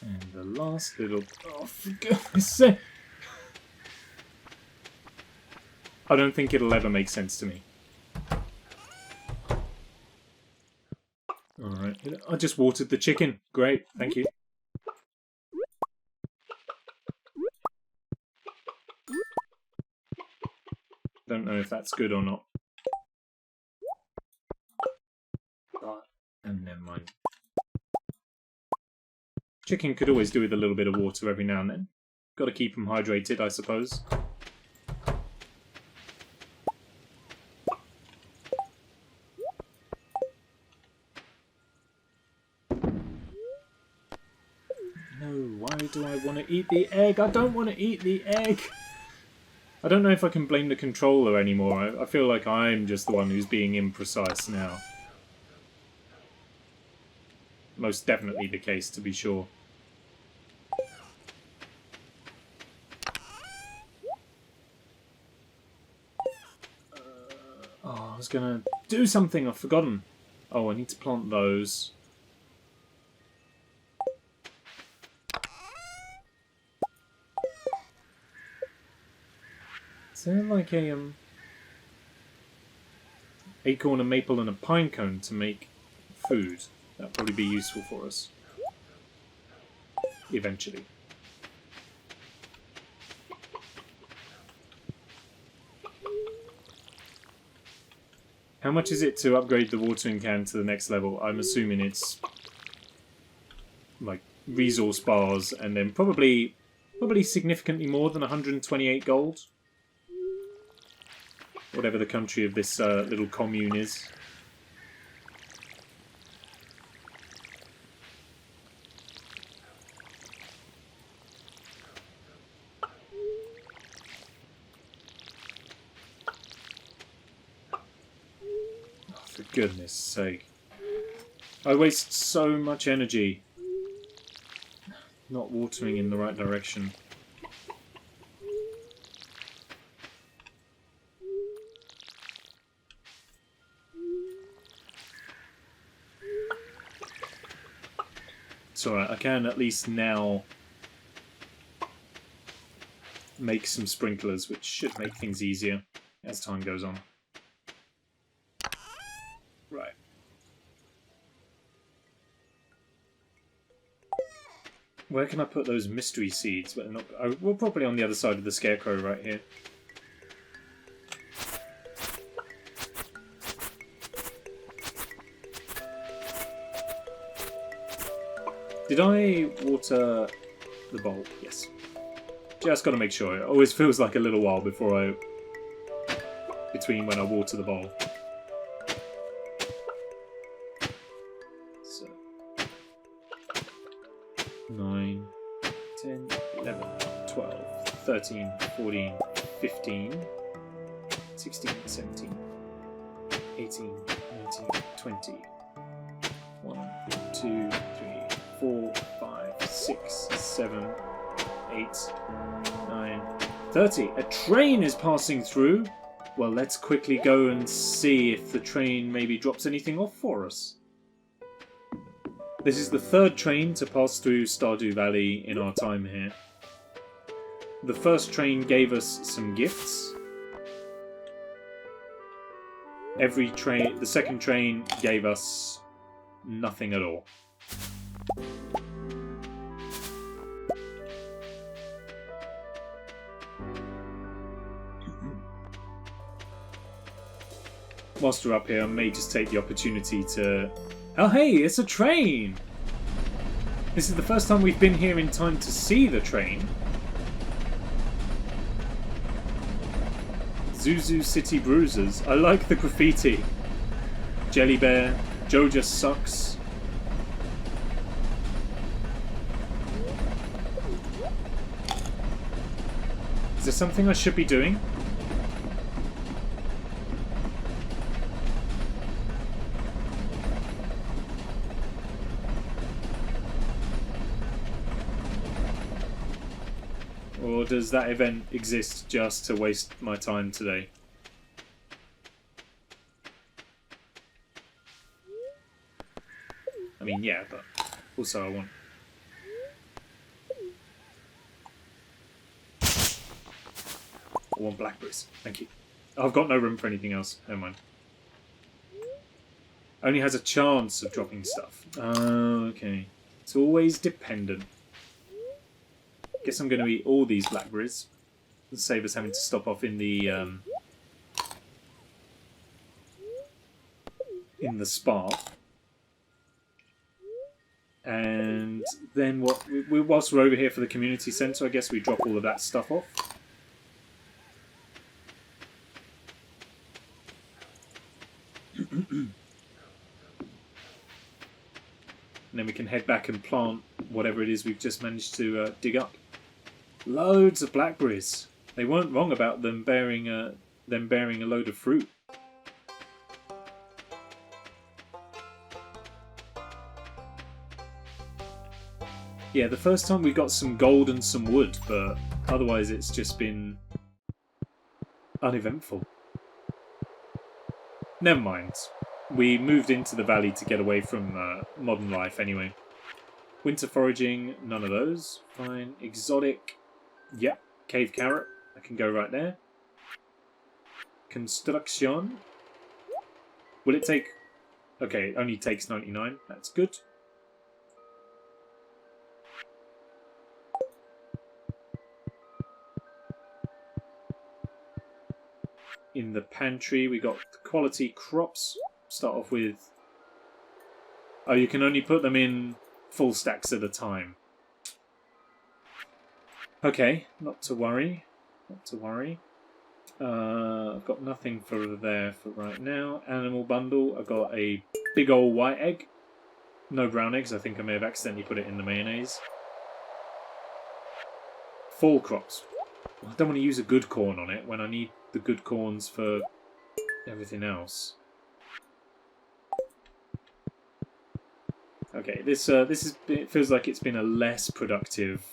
And the last little... Oh, for goodness sake! I don't think it'll ever make sense to me. Alright, I just watered the chicken. Great, thank you. Don't know if that's good or not. And never mind. Chicken could always do with a little bit of water every now and then. Got to keep them hydrated, I suppose. do I want to eat the egg? I don't want to eat the egg. I don't know if I can blame the controller anymore. I feel like I'm just the one who's being imprecise now. Most definitely the case, to be sure. Oh, I was gonna do something, I've forgotten. Oh, I need to plant those. Is there like a acorn, a maple and a pine cone to make food? That'd probably be useful for us. Eventually. How much is it to upgrade the watering can to the next level? I'm assuming it's like resource bars and then probably significantly more than 128 gold. Whatever the country of this little commune is. For goodness sake. I waste so much energy not watering in the right direction. It's alright, I can at least now make some sprinklers, which should make things easier as time goes on. Right. Where can I put those mystery seeds? But not, oh, we're probably on the other side of the scarecrow right here. Did I water the bowl? Yes. Just got to make sure. It always feels like a little while between when I water the bowl. So 9, 10, 11, 12, 13, 14, 15, 16, 17, 18, 19, 20. 1, 2, 3, 4, 5, 6, 7, 8, 9, 30. A train is passing through. Well, let's quickly go and see if the train maybe drops anything off for us. This is the third train to pass through Stardew Valley in our time here. The first train gave us some gifts. The second train gave us nothing at all. Whilst we're up here, I may just take the opportunity to... Oh hey, it's a train! This is the first time we've been here in time to see the train. Zuzu City Bruisers. I like the graffiti. Jelly Bear. Joe just sucks. Is there something I should be doing? Or does that event exist just to waste my time today? I mean, yeah, but also I want blackberries. Thank you. I've got no room for anything else. Never mind. Only has a chance of dropping stuff. Oh, okay. It's always dependent. Guess I'm going to eat all these blackberries. And save us having to stop off in the spa. And then whilst we're over here for the community centre, I guess we drop all of that stuff off. And then we can head back and plant whatever it is we've just managed to dig up. Loads of blackberries. They weren't wrong about them bearing a load of fruit. Yeah, the first time we got some gold and some wood, but otherwise it's just been uneventful. Never mind. We moved into the valley to get away from modern life anyway. Winter foraging, none of those. Fine. Exotic. Yep. Cave carrot. I can go right there. Construction. Will it take... Okay, it only takes 99. That's good. In the pantry, we got quality crops. Start off with... Oh, you can only put them in full stacks at a time. Okay, not to worry. Not to worry. I've got nothing for there for right now. Animal bundle. I've got a big old white egg. No brown eggs. I think I may have accidentally put it in the mayonnaise. Fall crops. I don't want to use a good corn on it when I need the good corns for everything else. Okay, it feels like it's been a less productive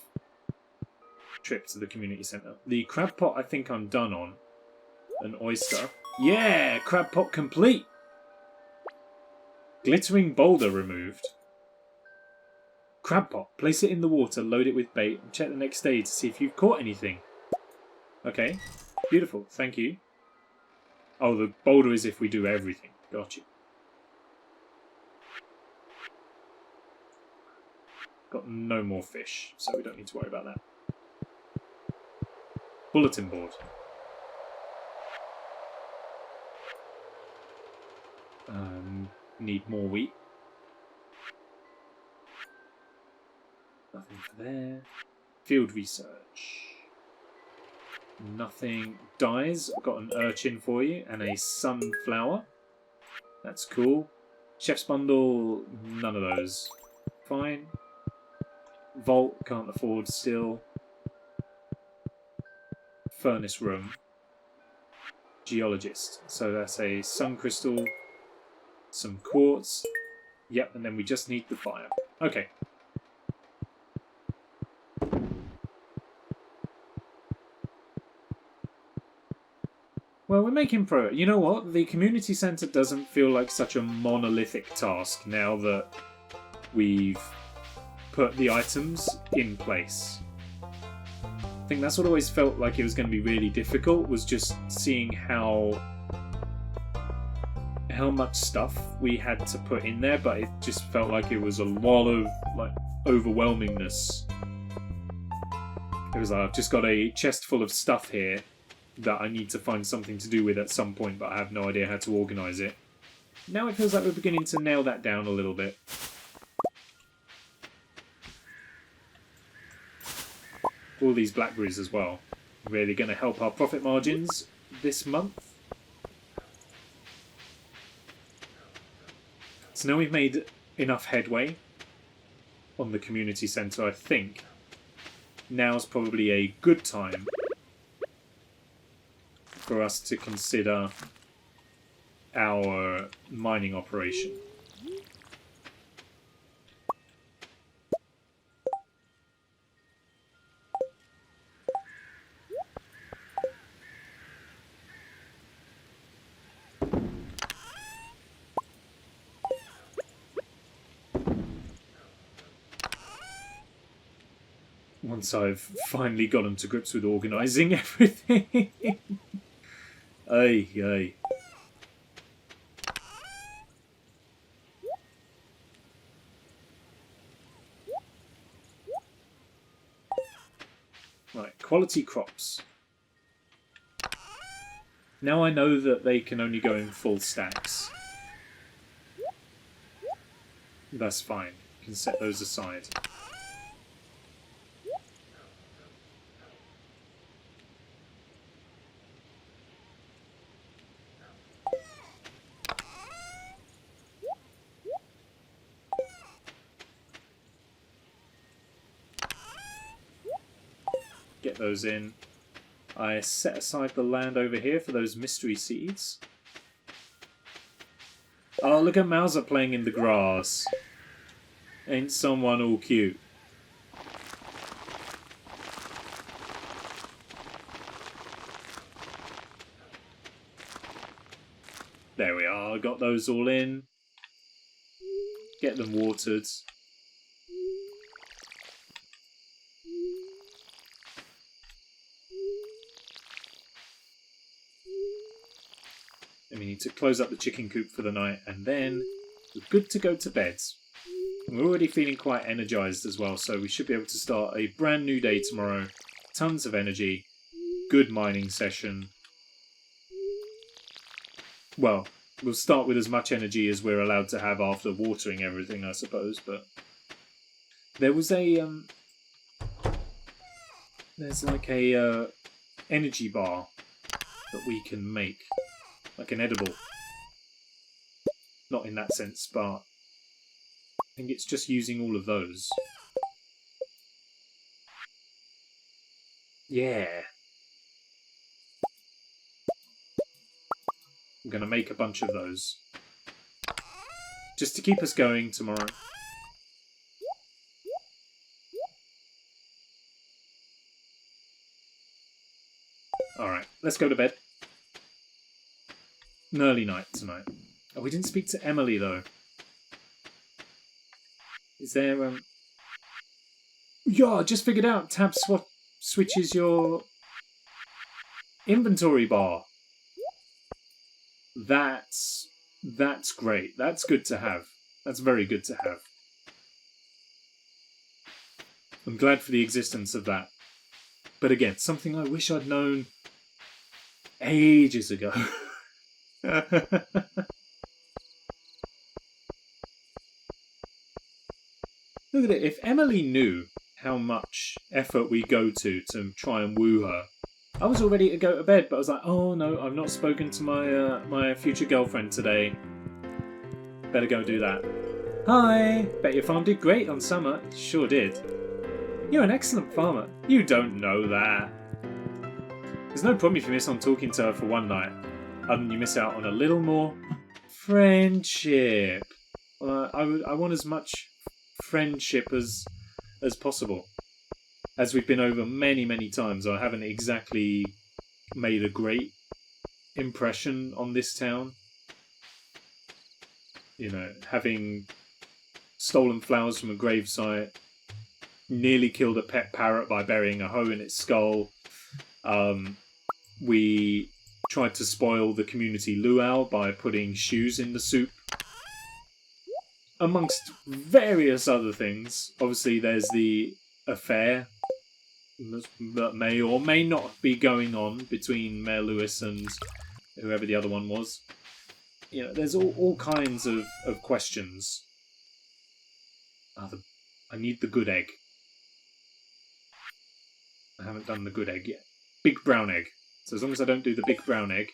trip to the community centre. The crab pot I think I'm done on. An oyster. Yeah, crab pot complete. Glittering boulder removed. Crab pot. Place it in the water, load it with bait, and check the next day to see if you've caught anything. Okay, beautiful. Thank you. Oh, the boulder is if we do everything. Got you. Got no more fish, so we don't need to worry about that. Bulletin board. Need more wheat. Nothing for there. Field research. Nothing. Dyes. I've got an urchin for you and a sunflower. That's cool. Chef's bundle. None of those. Fine. Vault. Can't afford still. Furnace room. Geologist. So that's a sun crystal. Some quartz. Yep, and then we just need the fire. Okay. Well, we're making progress. You know what? The community centre doesn't feel like such a monolithic task now that we've put the items in place. I think that's what always felt like it was going to be really difficult, was just seeing how much stuff we had to put in there, but it just felt like it was a lot of like overwhelmingness. It was like, I've just got a chest full of stuff here that I need to find something to do with at some point, but I have no idea how to organise it. Now it feels like we're beginning to nail that down a little bit. All these blackberries as well. Really going to help our profit margins this month. So now we've made enough headway on the community centre, I think. Now's probably a good time for us to consider our mining operation. Once I've finally gotten to grips with organising everything. Ay, ay. Right, quality crops. Now I know that they can only go in full stacks. That's fine. You can set those aside. those in. I set aside the land over here for those mystery seeds. Oh, look at Mauser playing in the grass. Ain't someone all cute? There we are, got those all in. Get them watered. And we need to close up the chicken coop for the night, and then we're good to go to bed. We're already feeling quite energized as well, so we should be able to start a brand new day tomorrow. Tons of energy, good mining session. Well, we'll start with as much energy as we're allowed to have after watering everything, I suppose, but there was a there's like a energy bar that we can make, like an edible. Not in that sense, but I think it's just using all of those. Yeah. I'm going to make a bunch of those. Just to keep us going tomorrow. Alright, let's go to bed. An early night tonight. Oh, we didn't speak to Emily, though. Is there, Yeah, I just figured out tab switches your inventory bar. That's great. That's good to have. That's very good to have. I'm glad for the existence of that. But again, something I wish I'd known ages ago. Look at it. If Emily knew how much effort we go to try and woo her, I was all ready to go to bed, but I was like, oh no, I've not spoken to my future girlfriend today. Better go do that. Hi! Bet your farm did great on summer. Sure did. You're an excellent farmer. You don't know that. There's no problem if you miss on talking to her for one night, other than you miss out on a little more friendship. I want as much friendship as possible. As we've been over many, many times, I haven't exactly made a great impression on this town. You know, having stolen flowers from a gravesite, nearly killed a pet parrot by burying a hoe in its skull. We tried to spoil the community luau by putting shoes in the soup. Amongst various other things. Obviously, there's the affair that may or may not be going on between Mayor Lewis and whoever the other one was. You know, there's all kinds of questions. I need the good egg. I haven't done the good egg yet. Big brown egg. So as long as I don't do the big brown egg,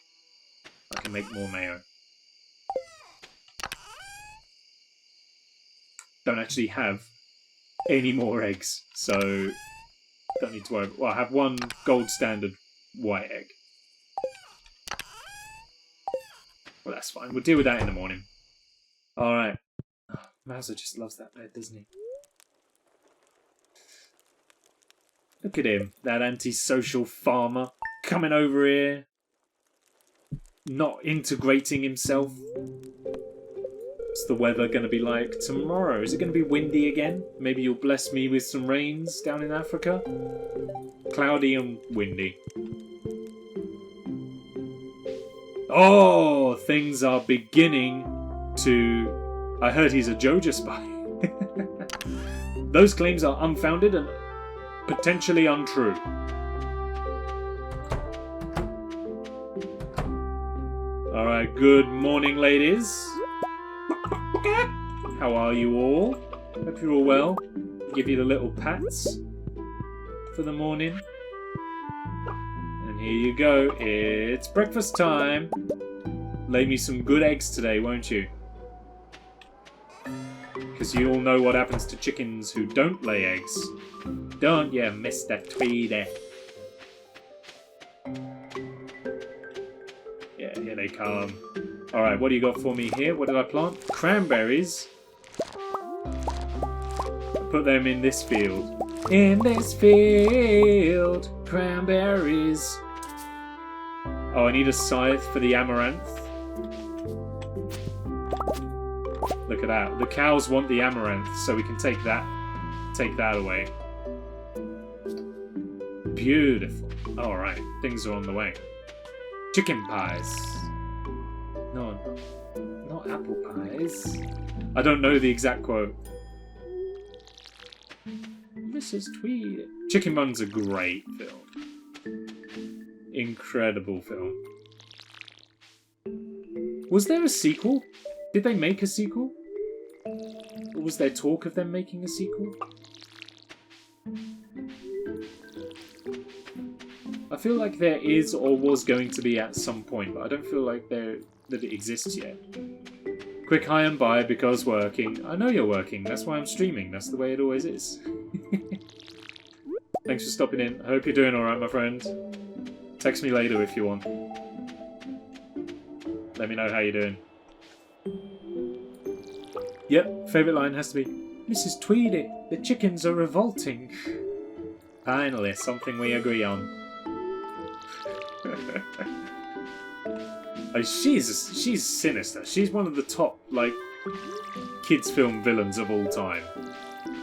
I can make more mayo. Don't actually have any more eggs, so don't need to worry. Well, I have one gold standard white egg. Well, that's fine. We'll deal with that in the morning. Alright. Oh, Mauser just loves that bed, doesn't he? Look at him, that antisocial farmer, coming over here, not integrating himself. What's the weather going to be like tomorrow? Is it going to be windy again? Maybe you'll bless me with some rains down in Africa? Cloudy and windy. Oh, things are beginning to... I heard he's a Joja spy. Those claims are unfounded and potentially untrue. Alright, good morning, ladies. How are you all? Hope you're all well. Give you the little pats for the morning. And here you go. It's breakfast time. Lay me some good eggs today, won't you? Because you all know what happens to chickens who don't lay eggs. Don't you, Mr. Tweedy? they come. Alright, what do you got for me here? What did I plant? Cranberries. Put them in this field. In this field, cranberries. Oh, I need a scythe for the amaranth. Look at that. The cows want the amaranth, so we can take that away. Beautiful. Alright, things are on the way. Chicken pies. No, not apple pies. I don't know the exact quote. Mrs. Tweed. Chicken Run's a great film. Incredible film. Was there a sequel? Did they make a sequel? Or was there talk of them making a sequel? I feel like there is or was going to be at some point, but I don't feel like that it exists yet. Quick hi and bye because working. I know you're working, that's why I'm streaming. That's the way it always is. Thanks for stopping in. I hope you're doing alright, my friend. Text me later if you want. Let me know how you're doing. Yep, favourite line has to be, Mrs. Tweedy, the chickens are revolting. Finally, something we agree on. She's sinister. She's one of the top, like, kids' film villains of all time.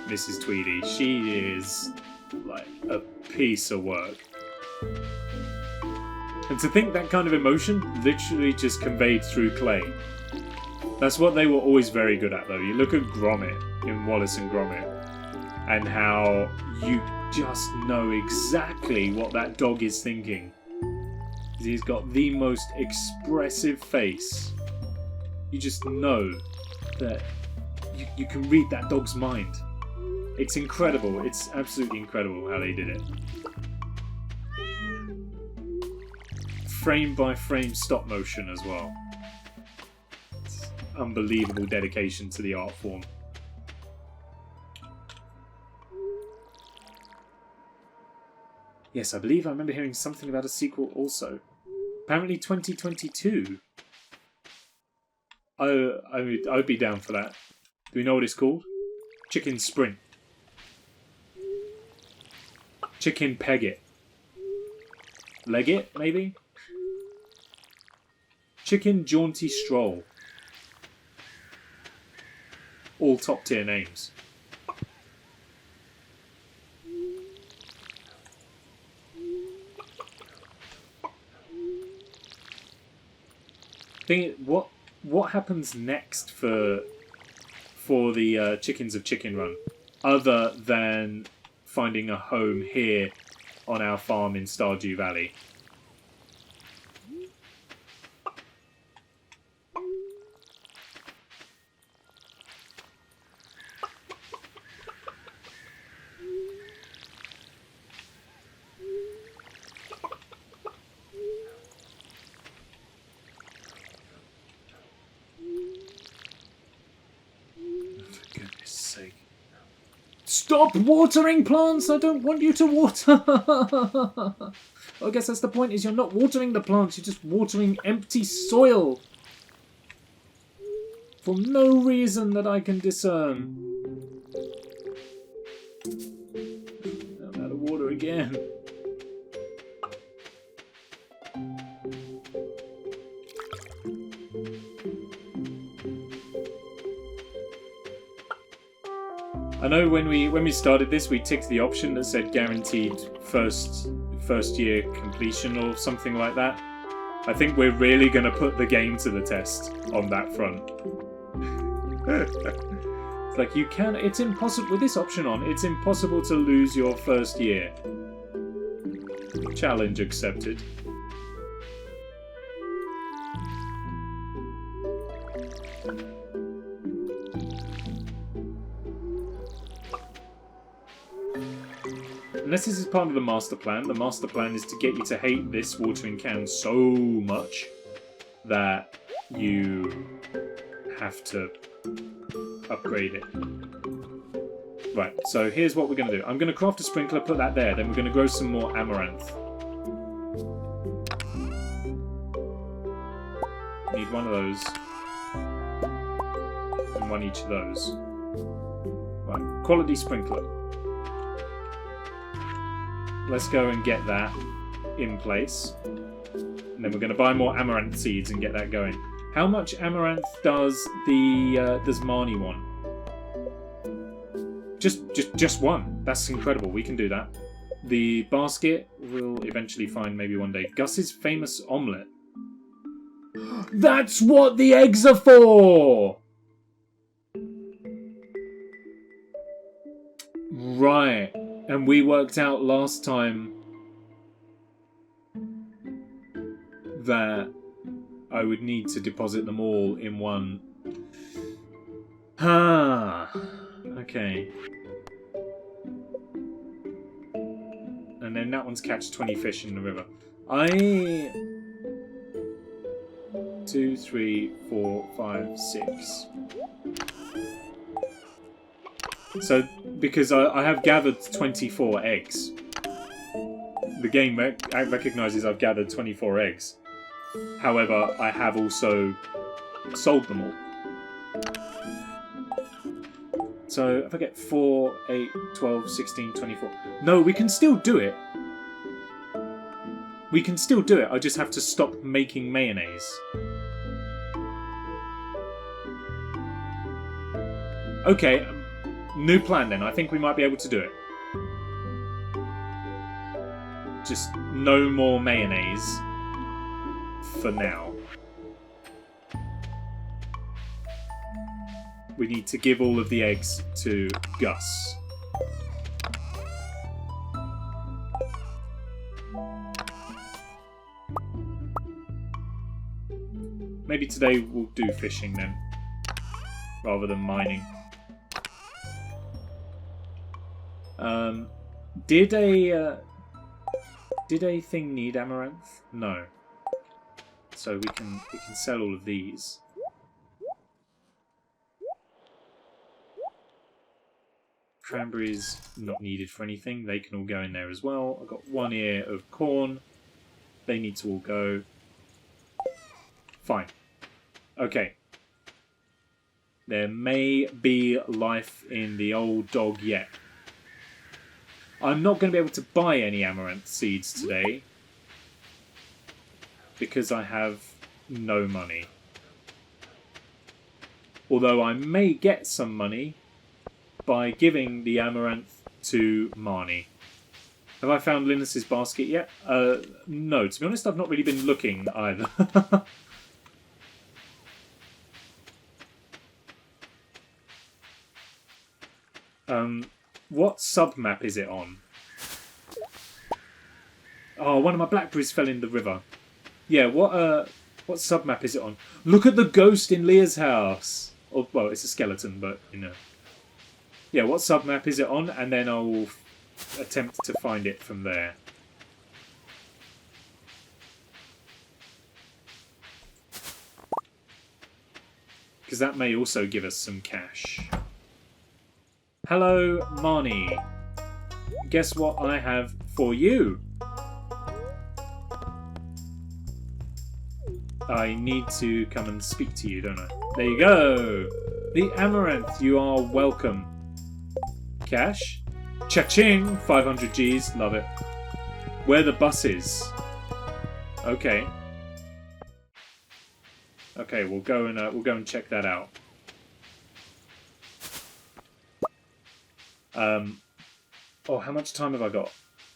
Mrs. Tweedy. She is, like, a piece of work. And to think that kind of emotion literally just conveyed through clay. That's what they were always very good at, though. You look at Gromit in Wallace and Gromit, and how you just know exactly what that dog is thinking. He's got the most expressive face. You just know that you can read that dog's mind. It's incredible. It's absolutely incredible how they did it. Frame by frame stop motion as well. It's unbelievable dedication to the art form. Yes, I believe I remember hearing something about a sequel also. Apparently 2022. I would be down for that. Do we know what it's called? Chicken Sprint. Chicken Peg It. Leg It, maybe? Chicken Jaunty Stroll. All top tier names. What happens next for the chickens of Chicken Run, other than finding a home here on our farm in Stardew Valley? Stop watering plants! I don't want you to water! I guess that's the point, is you're not watering the plants, you're just watering empty soil. For no reason that I can discern. I'm out of water again. I know when we started this, we ticked the option that said guaranteed first year completion or something like that. I think we're really going to put the game to the test on that front. It's like it's impossible with this option on. It's impossible to lose your first year. Challenge accepted. Unless this is part of the master plan is to get you to hate this watering can so much that you have to upgrade it. Right, so here's what we're going to do. I'm going to craft a sprinkler, put that there, then we're going to grow some more amaranth. one of those. And one each of those. Right, quality sprinkler. Let's go and get that in place. And then we're going to buy more amaranth seeds and get that going. How much amaranth does the does Marnie want? Just one. That's incredible. We can do that. The basket we'll eventually find maybe one day. Gus's famous omelette. That's what the eggs are for! Right. And we worked out last time that I would need to deposit them all in one. Ah. Okay. And then that one's catch 20 fish in the river. 2, 3, 4, 5, 6. So, because I have gathered 24 eggs. The game recognises I've gathered 24 eggs. However, I have also sold them all. So, if I get 4, 8, 12, 16, 24... No, we can still do it. We can still do it, I just have to stop making mayonnaise. Okay, new plan then. I think we might be able to do it. Just no more mayonnaise for now. We need to give all of the eggs to Gus. Maybe today we'll do fishing then, rather than mining. Did a thing need amaranth? No. So we can sell all of these. Cranberries not needed for anything. They can all go in there as well. I've got 1 ear of corn. They need to all go. Fine. Okay. There may be life in the old dog yet. I'm not going to be able to buy any amaranth seeds today because I have no money. Although I may get some money by giving the amaranth to Marnie. Have I found Linus's basket yet? No, to be honest, I've not really been looking either. What sub-map is it on? Oh, one of my blackberries fell in the river. Yeah, what sub-map is it on? Look at the ghost in Leah's house! Or, well, it's a skeleton, but, you know. Yeah, what sub-map is it on? And then I'll attempt to find it from there. Because that may also give us some cash. Hello, Marnie. Guess what I have for you? I need to come and speak to you, don't I? There you go. The amaranth, you are welcome. Cash? Cha-ching! 500 Gs, love it. Where are the buses? Okay. Okay, we'll go and check that out. Oh, how much time have I got?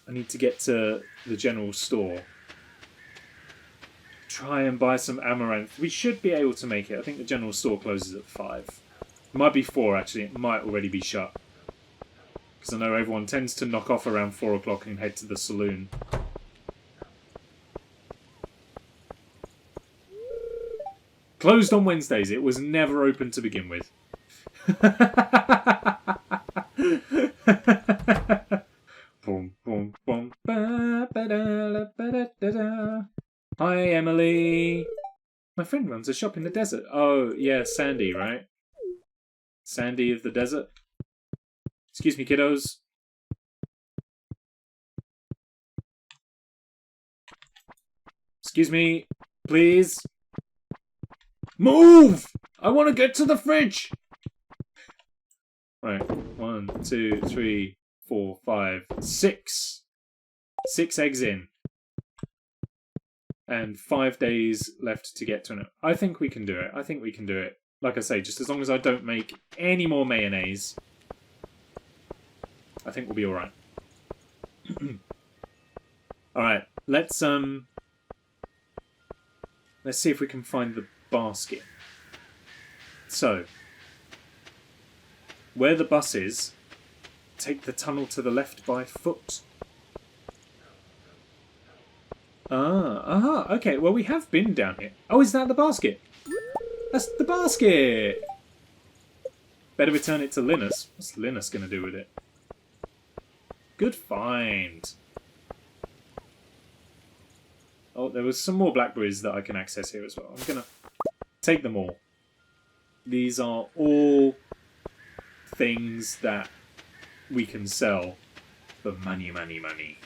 I need to get to the general store. Try and buy some amaranth. We should be able to make it. I think the general store closes at 5. It might be 4, actually. It might already be shut. Because I know everyone tends to knock off around 4 o'clock and head to the saloon. Closed on Wednesdays. It was never open to begin with. Boom, boom, boom. Hi, Emily. My friend runs a shop in the desert. Oh, yeah, Sandy, right? Sandy of the desert. Excuse me, kiddos. Excuse me, please. Move! I want to get to the fridge! Right, 1, 2, 3, 4, 5, 6. 6 eggs in. And 5 days left to get to an... I think we can do it. I think we can do it. Like I say, just as long as I don't make any more mayonnaise, I think we'll be alright. Alright, let's see if we can find the basket. So, where the bus is, take the tunnel to the left by foot. Okay, well we have been down here. Oh, is that the basket? That's the basket! Better return it to Linus. What's Linus going to do with it? Good find. Oh, there was some more blackberries that I can access here as well. I'm going to take them all. These are all things that we can sell for money, money, money.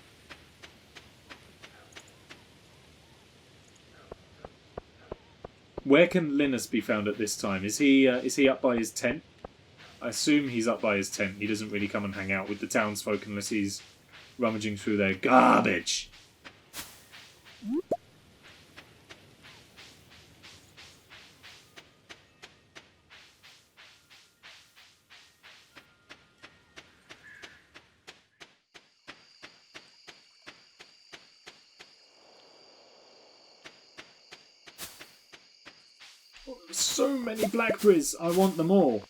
Where can Linus be found at this time? Is he up by his tent? I assume he's up by his tent. He doesn't really come and hang out with the townsfolk unless he's rummaging through their garbage. Oh, there's so many blackberries. I want them all.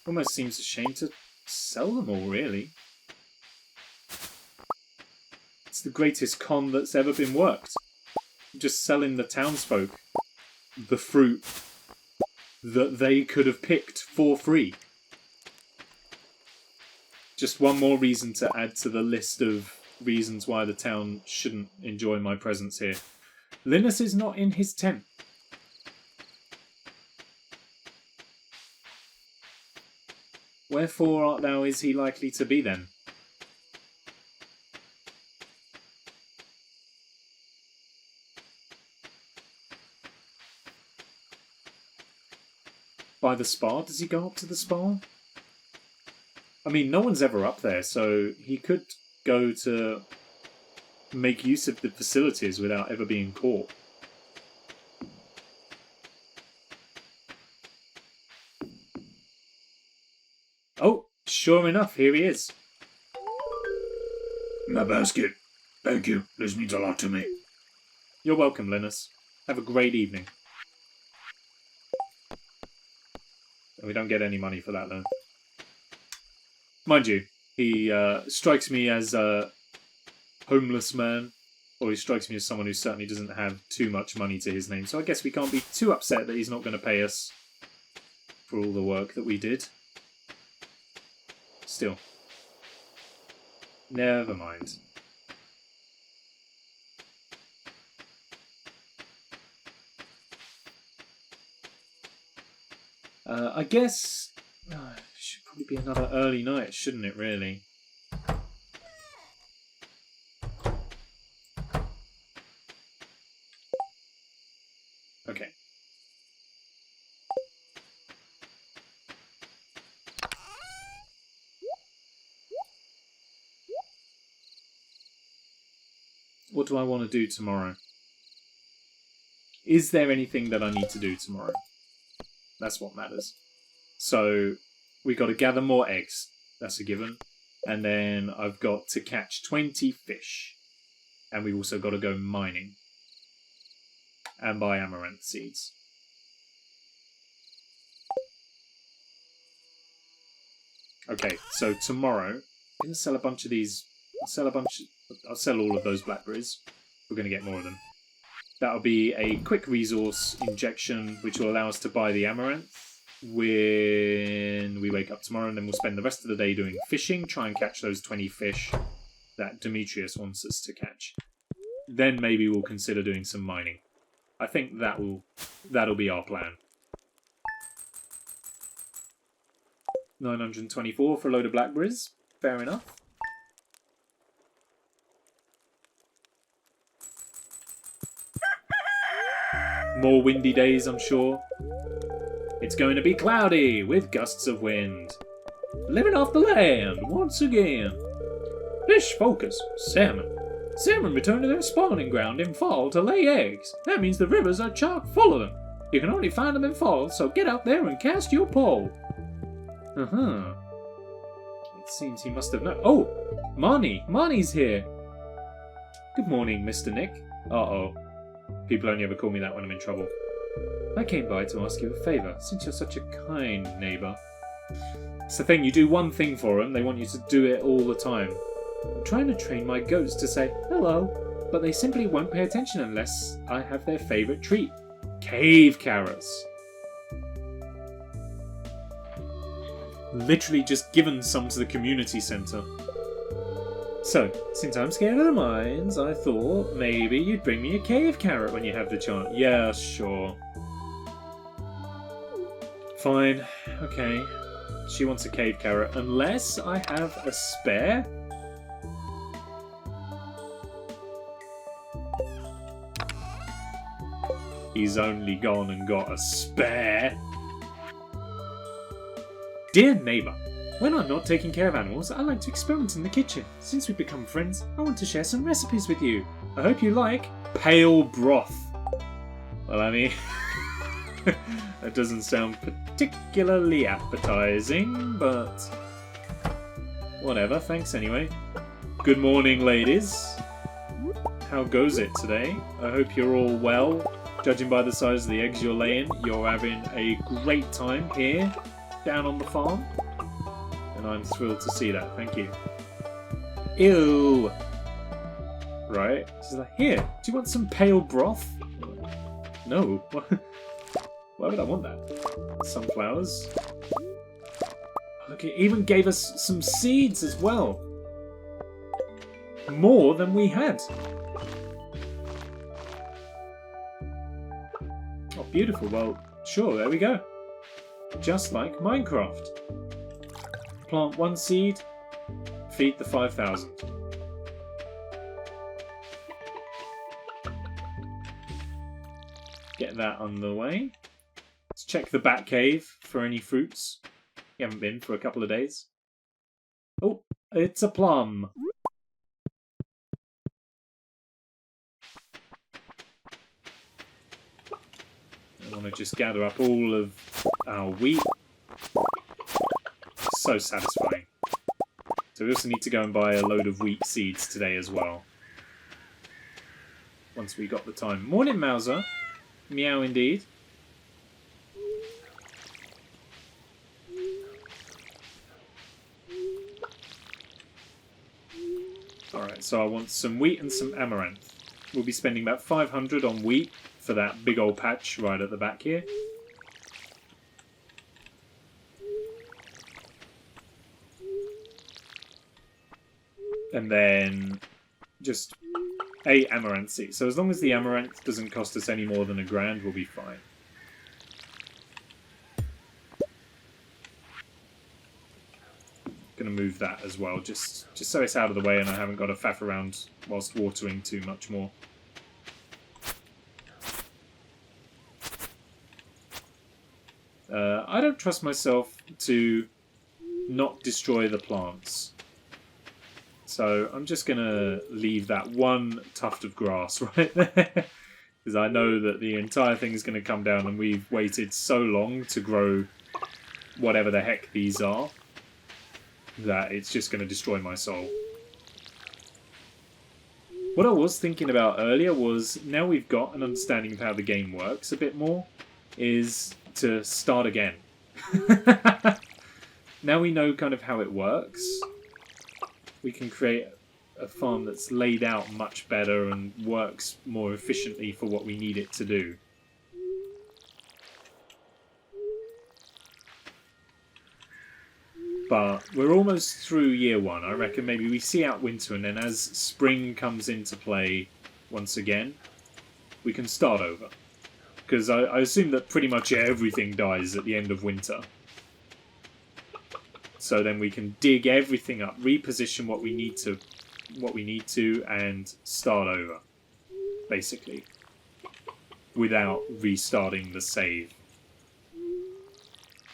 Almost seems a shame to sell them all, really. It's the greatest con that's ever been worked. Just selling the townsfolk the fruit that they could have picked for free. Just one more reason to add to the list of reasons why the town shouldn't enjoy my presence here. Linus is not in his tent. Wherefore art thou is he likely to be then? By the spa? Does he go up to the spa? I mean, no one's ever up there, so he could go to make use of the facilities without ever being caught. Oh, sure enough, here he is. My basket. Thank you. This means a lot to me. You're welcome, Linus. Have a great evening. We don't get any money for that, though. Mind you, he strikes me as a homeless man, or he strikes me as someone who certainly doesn't have too much money to his name, so I guess we can't be too upset that he's not going to pay us for all the work that we did. Still. Never mind. I guess... it should probably be another early night, shouldn't it, really? Okay. What do I want to do tomorrow? Is there anything that I need to do tomorrow? That's what matters. So, we got to gather more eggs. That's a given. And then I've got to catch 20 fish. And we've also got to go mining. And buy amaranth seeds. Okay, so tomorrow, I'm going to sell a bunch of these. I'll sell all of those blackberries. We're going to get more of them. That'll be a quick resource injection, which will allow us to buy the amaranth when we wake up tomorrow, and then we'll spend the rest of the day doing fishing, try and catch those 20 fish that Demetrius wants us to catch. Then maybe we'll consider doing some mining. I think that'll be our plan. 924 for a load of blackberries. Fair enough. More windy days, I'm sure. It's going to be cloudy with gusts of wind. Living off the land once again. Fish focus. Salmon. Salmon return to their spawning ground in fall to lay eggs. That means the rivers are chock full of them. You can only find them in fall, so get out there and cast your pole. Uh-huh. It seems he must have known. Oh! Marnie! Marnie's here! Good morning, Mr. Nick. Uh-oh. People only ever call me that when I'm in trouble. I came by to ask you a favour, since you're such a kind neighbour. It's the thing, you do one thing for them, they want you to do it all the time. I'm trying to train my goats to say hello, but they simply won't pay attention unless I have their favourite treat. Cave carrots. Literally just given some to the community centre. So, since I'm scared of the mines, I thought maybe you'd bring me a cave carrot when you have the chance. Yeah, sure. Fine. Okay. She wants a cave carrot. Unless I have a spare? He's only gone and got a spare. Dear neighbour, when I'm not taking care of animals, I like to experiment in the kitchen. Since we've become friends, I want to share some recipes with you. I hope you like pale broth. Well, I mean, that doesn't sound particularly appetizing, but whatever, thanks anyway. Good morning, ladies. How goes it today? I hope you're all well. Judging by the size of the eggs you're laying, you're having a great time here, down on the farm. And I'm thrilled to see that, thank you. Ew! Right, she's like, here, do you want some pale broth? No, why would I want that? Sunflowers. Look, it even gave us some seeds as well. More than we had. Oh, beautiful. Well, sure, there we go. Just like Minecraft. Plant one seed, feed the 5,000. Get that on the way. Let's check the bat cave for any fruits. You haven't been for a couple of days. Oh, it's a plum. I want to just gather up all of our wheat. So satisfying. So we also need to go and buy a load of wheat seeds today as well. Once we got the time. Morning, Mouser. Meow indeed. Alright, so I want some wheat and some amaranth. We'll be spending about 500 on wheat for that big old patch right at the back here. And then just a amaranth seed. So as long as the amaranth doesn't cost us any more than $1,000, we'll be fine. Gonna move that as well, just so it's out of the way and I haven't got to faff around whilst watering too much more. I don't trust myself to not destroy the plants. So I'm just going to leave that one tuft of grass right there. Because I know that the entire thing is going to come down and we've waited so long to grow whatever the heck these are. That it's just going to destroy my soul. What I was thinking about earlier was, now we've got an understanding of how the game works a bit more, is to start again. Now we know kind of how it works. We can create a farm that's laid out much better and works more efficiently for what we need it to do. But we're almost through year one. I reckon maybe we see out winter and then as spring comes into play once again, we can start over. Because I assume that pretty much everything dies at the end of winter. So then we can dig everything up, reposition what we need to, and start over, basically. without restarting the save.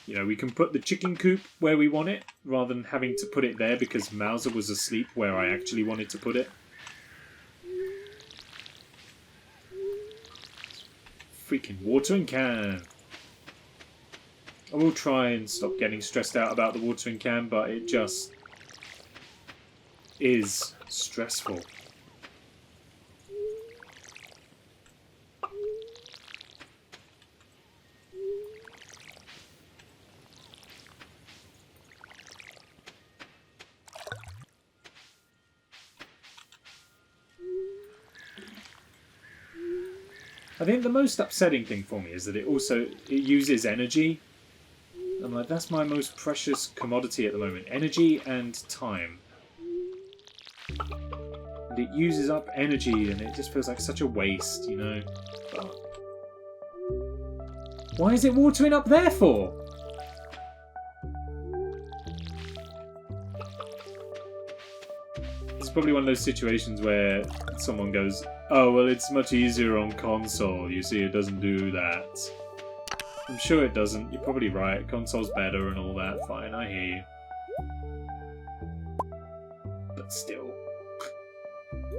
You know, we can put the chicken coop where we want it, rather than having to put it there because Mauser was asleep where I actually wanted to put it. Freaking watering can! I will try and stop getting stressed out about the watering can, but it just is stressful. I think the most upsetting thing for me is that it uses energy. I'm like, that's my most precious commodity at the moment. Energy and time. And it uses up energy and it just feels like such a waste, you know? But why is it watering up there for? It's probably one of those situations where someone goes, oh, well, it's much easier on console. You see, it doesn't do that. I'm sure it doesn't. You're probably right. Console's better and all that. Fine, I hear you. But still.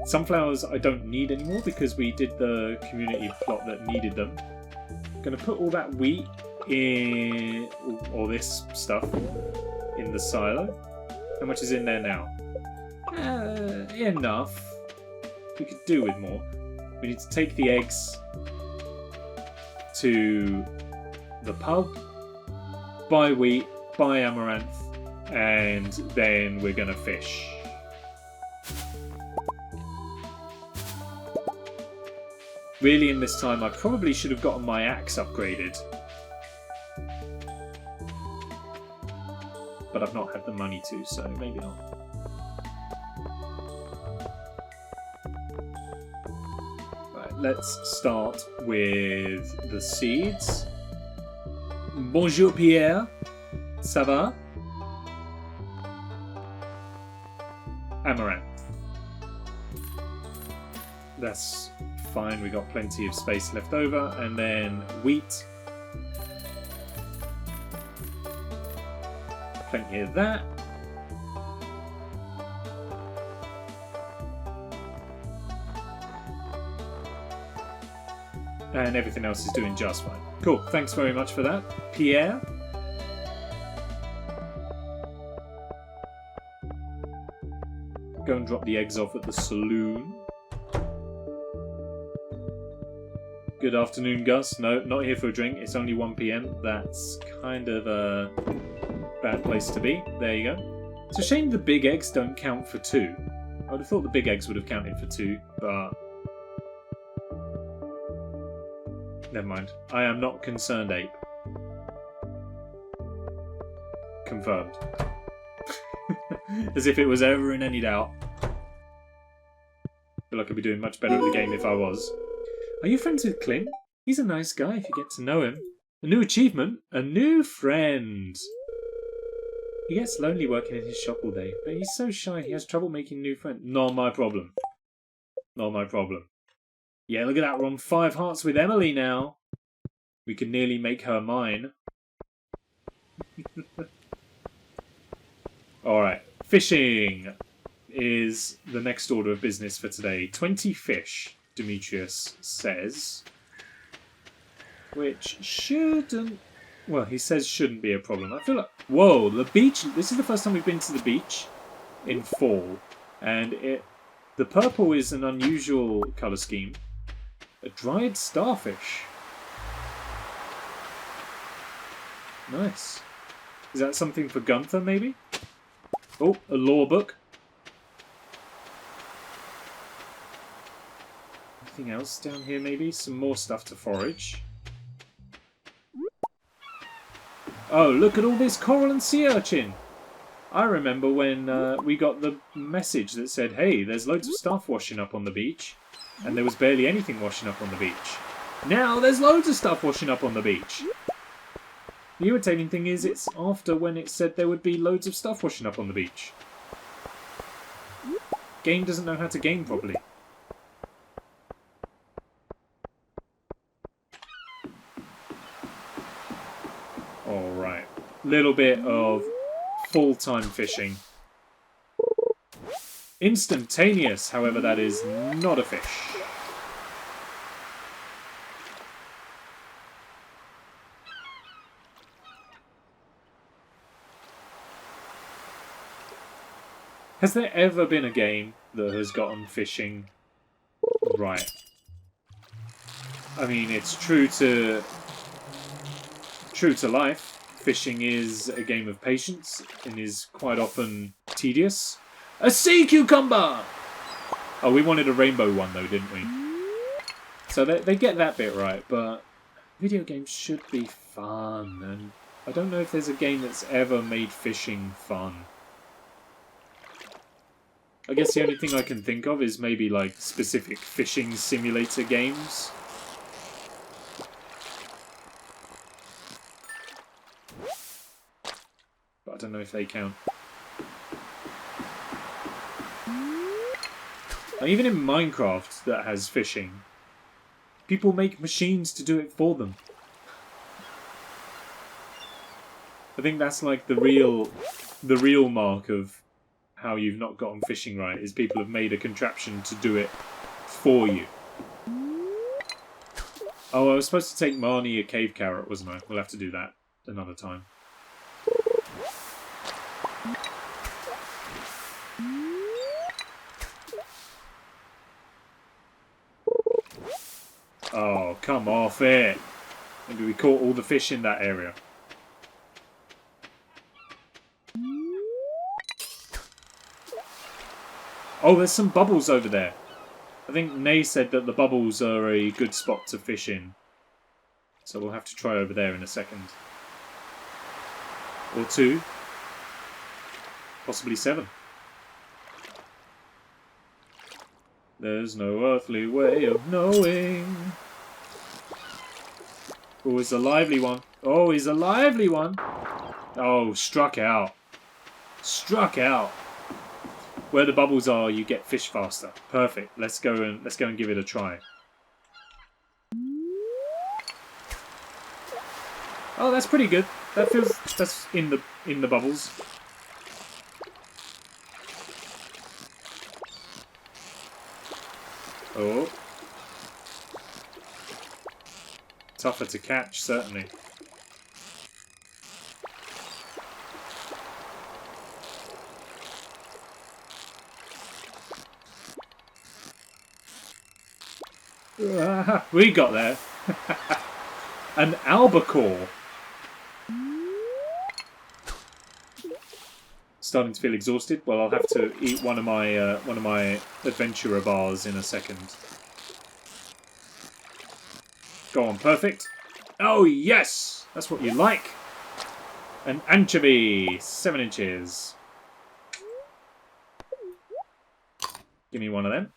Sunflowers I don't need anymore because we did the community plot that needed them. I'm going to put all that wheat in... all this stuff in the silo. How much is in there now? Enough. We could do with more. We need to take the eggs to the pub, buy wheat, buy amaranth, and then we're gonna fish. Really, in this time, I probably should have gotten my axe upgraded. But I've not had the money to, so maybe not. Let's start with the seeds. Bonjour Pierre. Ça va? Amaranth. That's fine, we got plenty of space left over. And then wheat. Plenty of that. And everything else is doing just fine. Cool, thanks very much for that. Pierre? Go and drop the eggs off at the saloon. Good afternoon, Gus. No, not here for a drink. It's only 1 PM. That's kind of a bad place to be. There you go. It's a shame the big eggs don't count for 2. I would have thought the big eggs would have counted for 2, but... never mind. I am not concerned, ape. Confirmed. As if it was ever in any doubt. Feel like I'd be doing much better at the game if I was. Are you friends with Clint? He's a nice guy if you get to know him. A new achievement? A new friend! He gets lonely working in his shop all day, but he's so shy he has trouble making new friends. Not my problem. Not my problem. Yeah, look at that, we're on 5 hearts with Emily now. We can nearly make her mine. Alright, fishing is the next order of business for today. 20 fish, Demetrius says. Which shouldn't... well, he says shouldn't be a problem. I feel like... whoa, the beach... this is the first time we've been to the beach in fall. And the purple is an unusual colour scheme. A dried starfish. Nice. Is that something for Gunther, maybe? Oh, a lore book. Anything else down here, maybe? Some more stuff to forage. Oh, look at all this coral and sea urchin! I remember when we got the message that said, hey, there's loads of stuff washing up on the beach. And there was barely anything washing up on the beach. Now there's loads of stuff washing up on the beach. The irritating thing is it's after when it said there would be loads of stuff washing up on the beach. Game doesn't know how to game properly. Alright. Little bit of full-time fishing. Instantaneous, however, that is not a fish. Has there ever been a game that has gotten fishing right? I mean, it's true to life. Fishing is a game of patience and is quite often tedious. A sea cucumber! Oh, we wanted a rainbow one though, didn't we? So they get that bit right, but video games should be fun, and I don't know if there's a game that's ever made fishing fun. I guess the only thing I can think of is maybe like specific fishing simulator games. But I don't know if they count. Like, even in Minecraft that has fishing, people make machines to do it for them. I think that's like the real mark of how you've not gotten fishing right, is people have made a contraption to do it for you. Oh, I was supposed to take Marnie a cave carrot, wasn't I? We'll have to do that another time. Oh, come off it! Maybe we caught all the fish in that area. Oh, there's some bubbles over there. I think Nay said that the bubbles are a good spot to fish in. So we'll have to try over there in a second. Or 2. Possibly 7. There's no earthly way of knowing. Oh, he's a lively one. Oh, he's a lively one. Oh, struck out. Struck out. Where the bubbles are, you get fish faster. Perfect. Let's go and give it a try. Oh, that's pretty good. That's in the bubbles. Oh. Tougher to catch, certainly. We got there. An albacore. Starting to feel exhausted. Well, I'll have to eat one of my adventurer bars in a second. Go on, perfect. Oh yes, that's what you like. An anchovy, 7 inches. Give me one of them.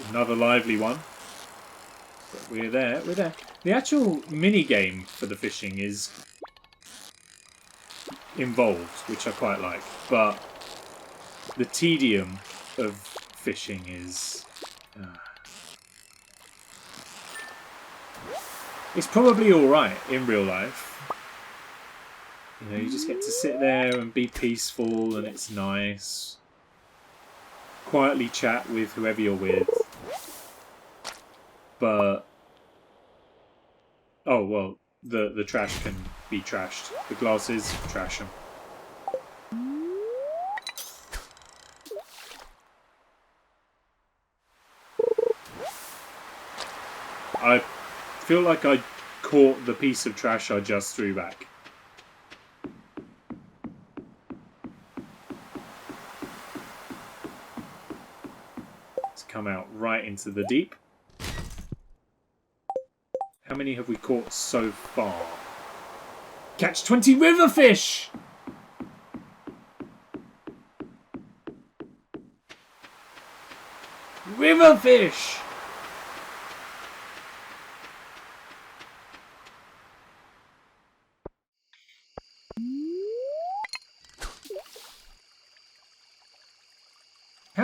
Another lively one. But we're there, we're there. The actual mini-game for the fishing is involved, which I quite like. But the tedium of fishing is... It's probably alright in real life. You know, you just get to sit there and be peaceful and it's nice. Quietly chat with whoever you're with. But... Oh, well, the trash can be trashed. The glasses, trash them. I feel like I caught the piece of trash I just threw back. It's come out right into the deep. How many have we caught so far? Catch 20 river fish! River fish!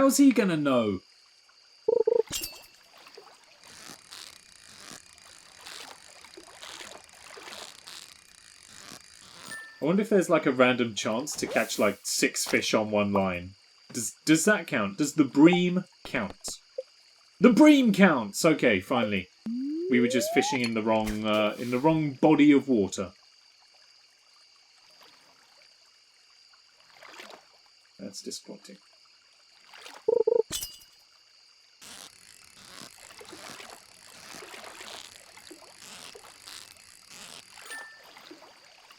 How's he gonna know? I wonder if there's like a random chance to catch like 6 fish on one line. Does that count? Does the bream count? The bream counts! Okay, finally. We were just fishing in the wrong body of water. That's disappointing.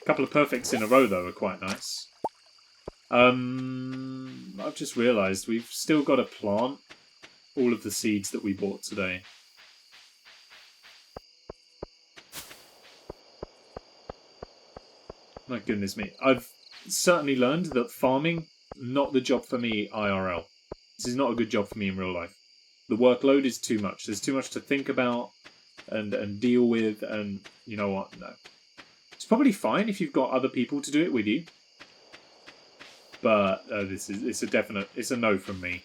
A couple of perfects in a row, though, are quite nice. I've just realised we've still got to plant all of the seeds that we bought today. My goodness me. I've certainly learned that farming, not the job for me IRL. This is not a good job for me in real life. The workload is too much. There's too much to think about and deal with, and you know what? No. It's probably fine if you've got other people to do it with you. But it's a no from me.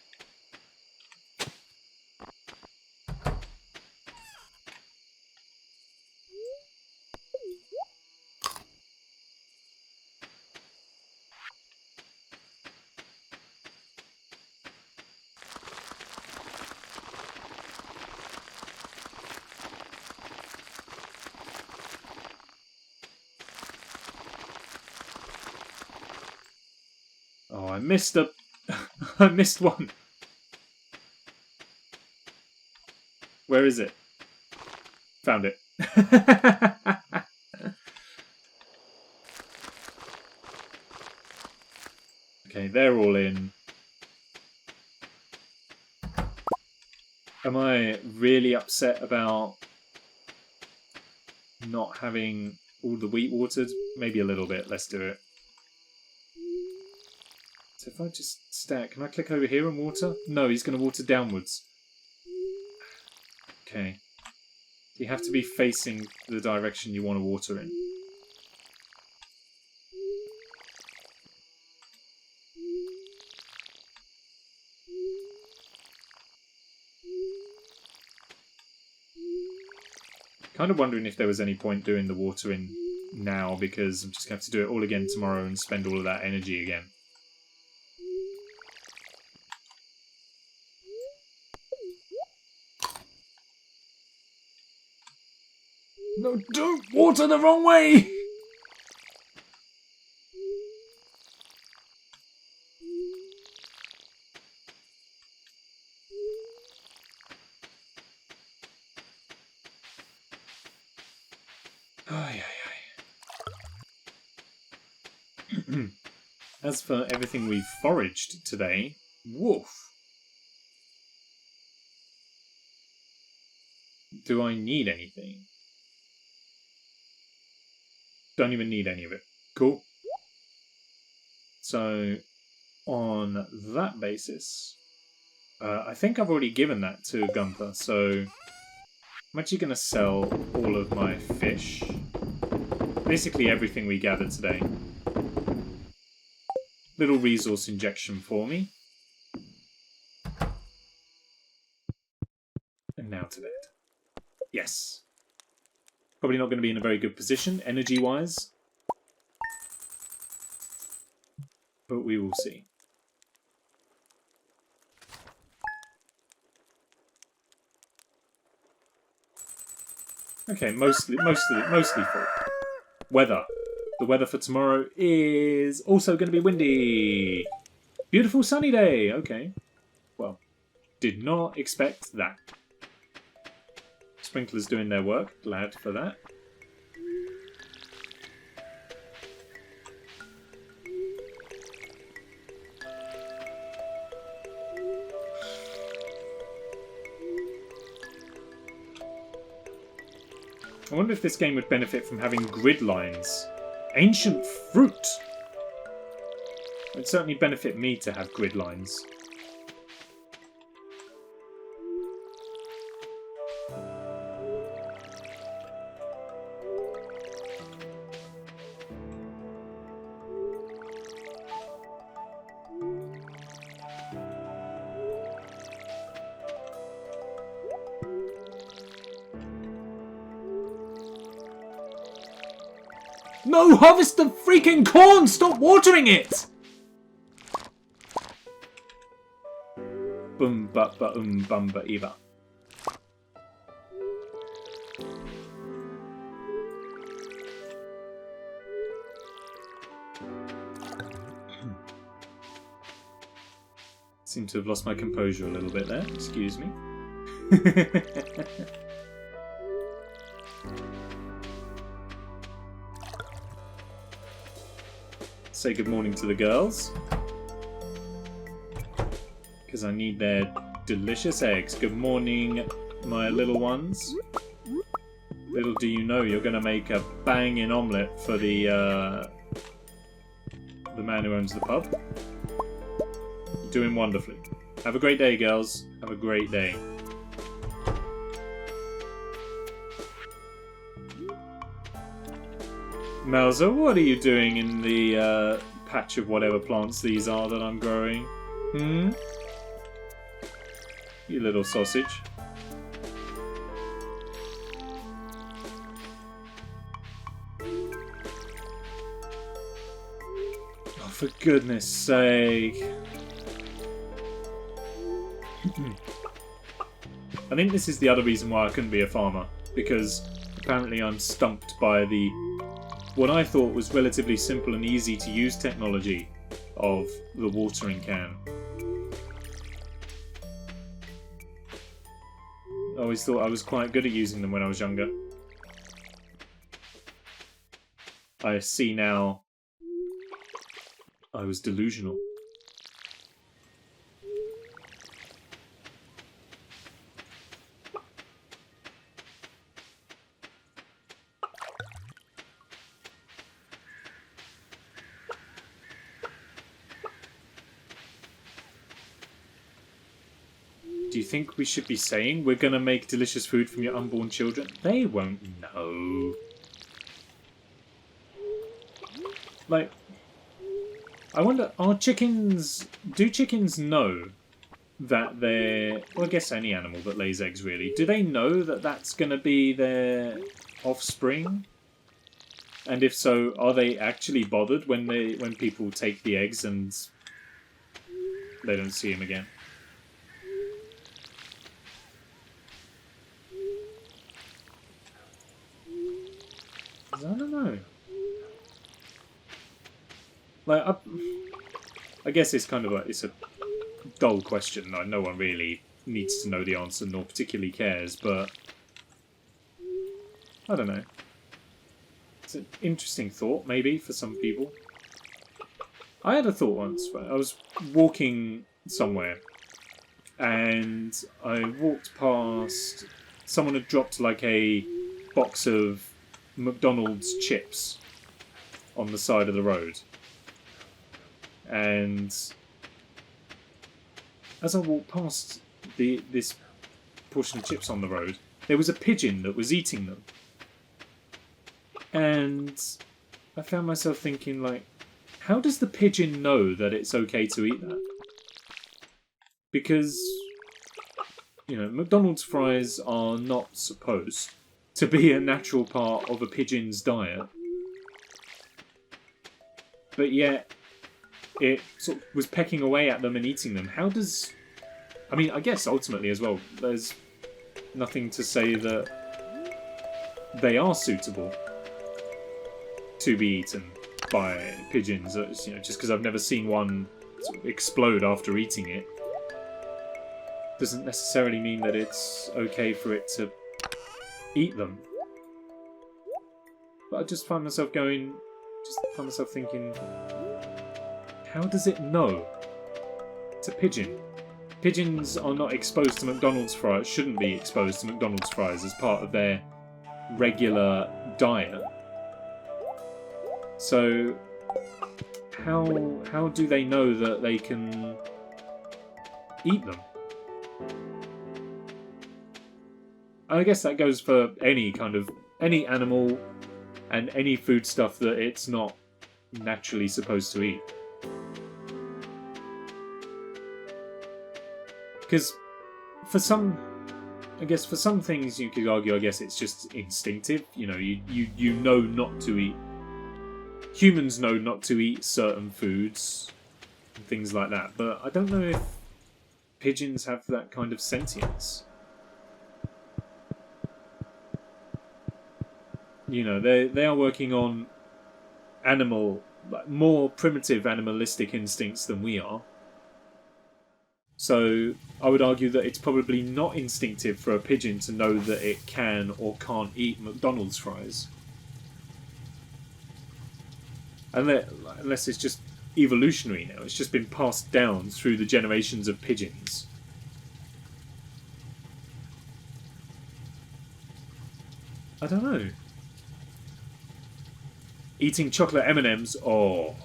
Oh, I missed I missed one. Where is it? Found it. Okay, they're all in. Am I really upset about not having all the wheat watered? Maybe a little bit. Let's do it. So if I just stack, can I click over here and water? No, he's going to water downwards. Okay. You have to be facing the direction you want to water in. Kind of wondering if there was any point doing the watering now, because I'm just going to have to do it all again tomorrow and spend all of that energy again. No, don't water the wrong way! As for everything we've foraged today, woof. Do I need anything? Don't even need any of it. Cool. So, on that basis, I think I've already given that to Gunther, so I'm actually going to sell all of my fish. Basically everything we gathered today. Little resource injection for me. And now to bed. Yes. Probably not going to be in a very good position, energy-wise. But we will see. Okay, mostly full. Weather. The weather for tomorrow is also going to be windy. Beautiful sunny day. Okay. Well, did not expect that. Sprinklers doing their work. Glad for that. I wonder if this game would benefit from having grid lines. Ancient fruit! It would certainly benefit me to have grid lines. No, harvest the freaking corn! Stop watering it! Boom, ba, ba, bum, ba, eva. Seem to have lost my composure a little bit there. Excuse me. Say good morning to the girls. Because I need their delicious eggs. Good morning, my little ones. Little do you know, you're going to make a banging omelette for the man who owns the pub. Doing wonderfully. Have a great day, girls. Have a great day. Melza, what are you doing in the patch of whatever plants these are that I'm growing? Hmm? You little sausage. Oh, for goodness sake. I think this is the other reason why I couldn't be a farmer, because apparently I'm stumped by the what I thought was relatively simple and easy to use technology of the watering can. I always thought I was quite good at using them when I was younger. I see now I was delusional. Do you think we should be saying we're going to make delicious food from your unborn children? They won't know. Like, I wonder, do chickens know that they're, well, I guess any animal that lays eggs really, do they know that that's going to be their offspring? And if so, are they actually bothered when people take the eggs and they don't see them again? I don't know. Like, I guess it's kind of it's a dull question. Like, no one really needs to know the answer, nor particularly cares. But I don't know. It's an interesting thought, maybe for some people. I had a thought once. I was walking somewhere, and I walked past. Someone had dropped like a box of McDonald's chips on the side of the road, and as I walked past this portion of chips on the road, there was a pigeon that was eating them, and I found myself thinking, like, how does the pigeon know that it's okay to eat that? Because, you know, McDonald's fries are not supposed to be a natural part of a pigeon's diet. But yet, it sort of was pecking away at them and eating them. How does... I mean, I guess ultimately as well, there's nothing to say that they are suitable to be eaten by pigeons. You know, just because I've never seen one sort of explode after eating it doesn't necessarily mean that it's okay for it to eat them. But I just find myself thinking, how does it know? It's a pigeon. Pigeons are not exposed to McDonald's fries, shouldn't be exposed to McDonald's fries as part of their regular diet. So, how do they know that they can eat them? I guess that goes for any animal and any food stuff that it's not naturally supposed to eat. Because for some things you could argue, I guess it's just instinctive. You know, you know not to eat humans know not to eat certain foods and things like that, but I don't know if pigeons have that kind of sentience. You know, they are working on more primitive animalistic instincts than we are. So I would argue that it's probably not instinctive for a pigeon to know that it can or can't eat McDonald's fries. Unless it's just evolutionary now. It's just been passed down through the generations of pigeons. I don't know. Eating chocolate M&Ms, oh,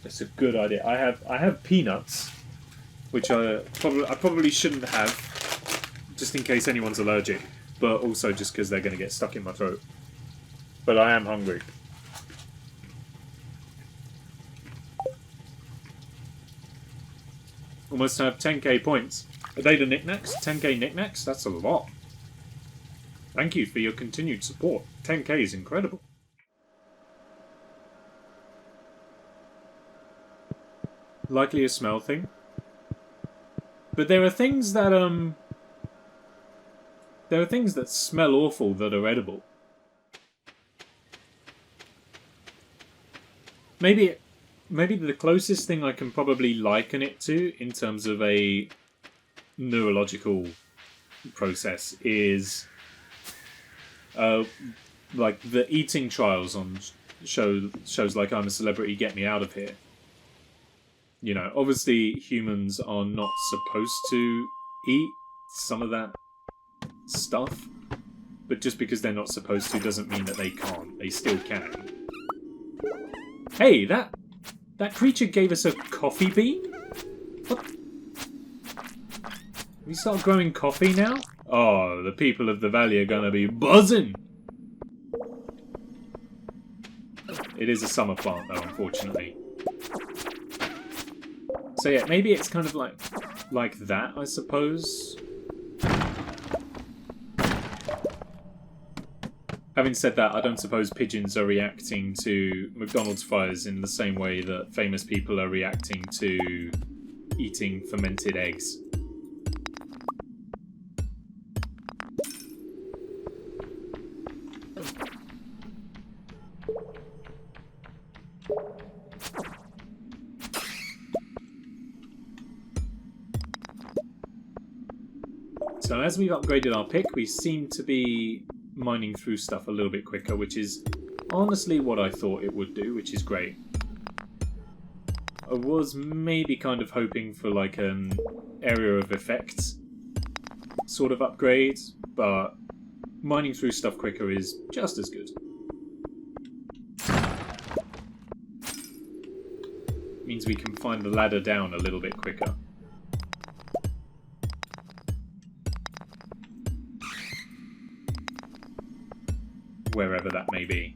that's a good idea. I have peanuts, which I probably shouldn't have, just in case anyone's allergic, but also just because they're going to get stuck in my throat. But I am hungry. Almost have 10k points. Are they the knickknacks? 10k knickknacks? That's a lot. Thank you for your continued support. 10k is incredible. Likely a smell thing. But there are things that smell awful that are edible. Maybe the closest thing I can probably liken it to in terms of a neurological process is like the eating trials on shows like I'm a Celebrity, Get Me Out of Here. You know, obviously humans are not supposed to eat some of that stuff, but just because they're not supposed to doesn't mean that they can't. They still can. Hey, that creature gave us a coffee bean? What? We start growing coffee now? Oh, the people of the valley are gonna be buzzing! It is a summer plant though, unfortunately. So yeah, maybe it's kind of like that, I suppose. Having said that, I don't suppose pigeons are reacting to McDonald's fries in the same way that famous people are reacting to eating fermented eggs. So as we've upgraded our pick, we seem to be mining through stuff a little bit quicker, which is honestly what I thought it would do, which is great. I was maybe kind of hoping for like an area of effects sort of upgrade, but mining through stuff quicker is just as good. Means we can find the ladder down a little bit quicker. Wherever that may be.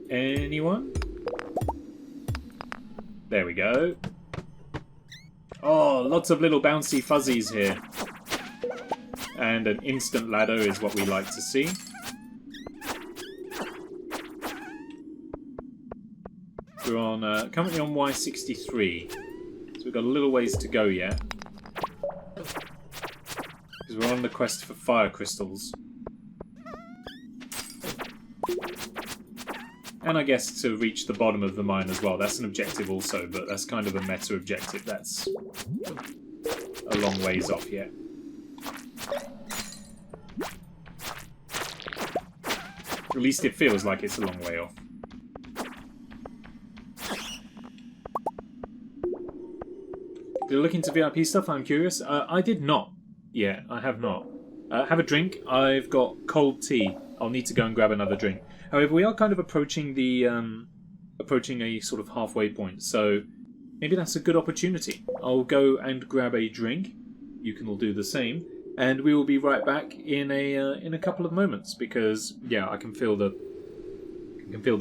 Anyone? There we go. Oh, lots of little bouncy fuzzies here. And an instant ladder is what we like to see. We're on currently on Y63, so we've got a little ways to go yet. Because we're on the quest for fire crystals. And I guess to reach the bottom of the mine as well. That's an objective also, but that's kind of a meta objective. That's a long ways off yet. At least it feels like it's a long way off. Did you look into VIP stuff? I'm curious. I did not. Yeah, I have not. Have a drink. I've got cold tea. I'll need to go and grab another drink. However, we are kind of approaching the approaching a sort of halfway point, so maybe that's a good opportunity. I'll go and grab a drink. You can all do the same, and we will be right back in a couple of moments because yeah, I can feel the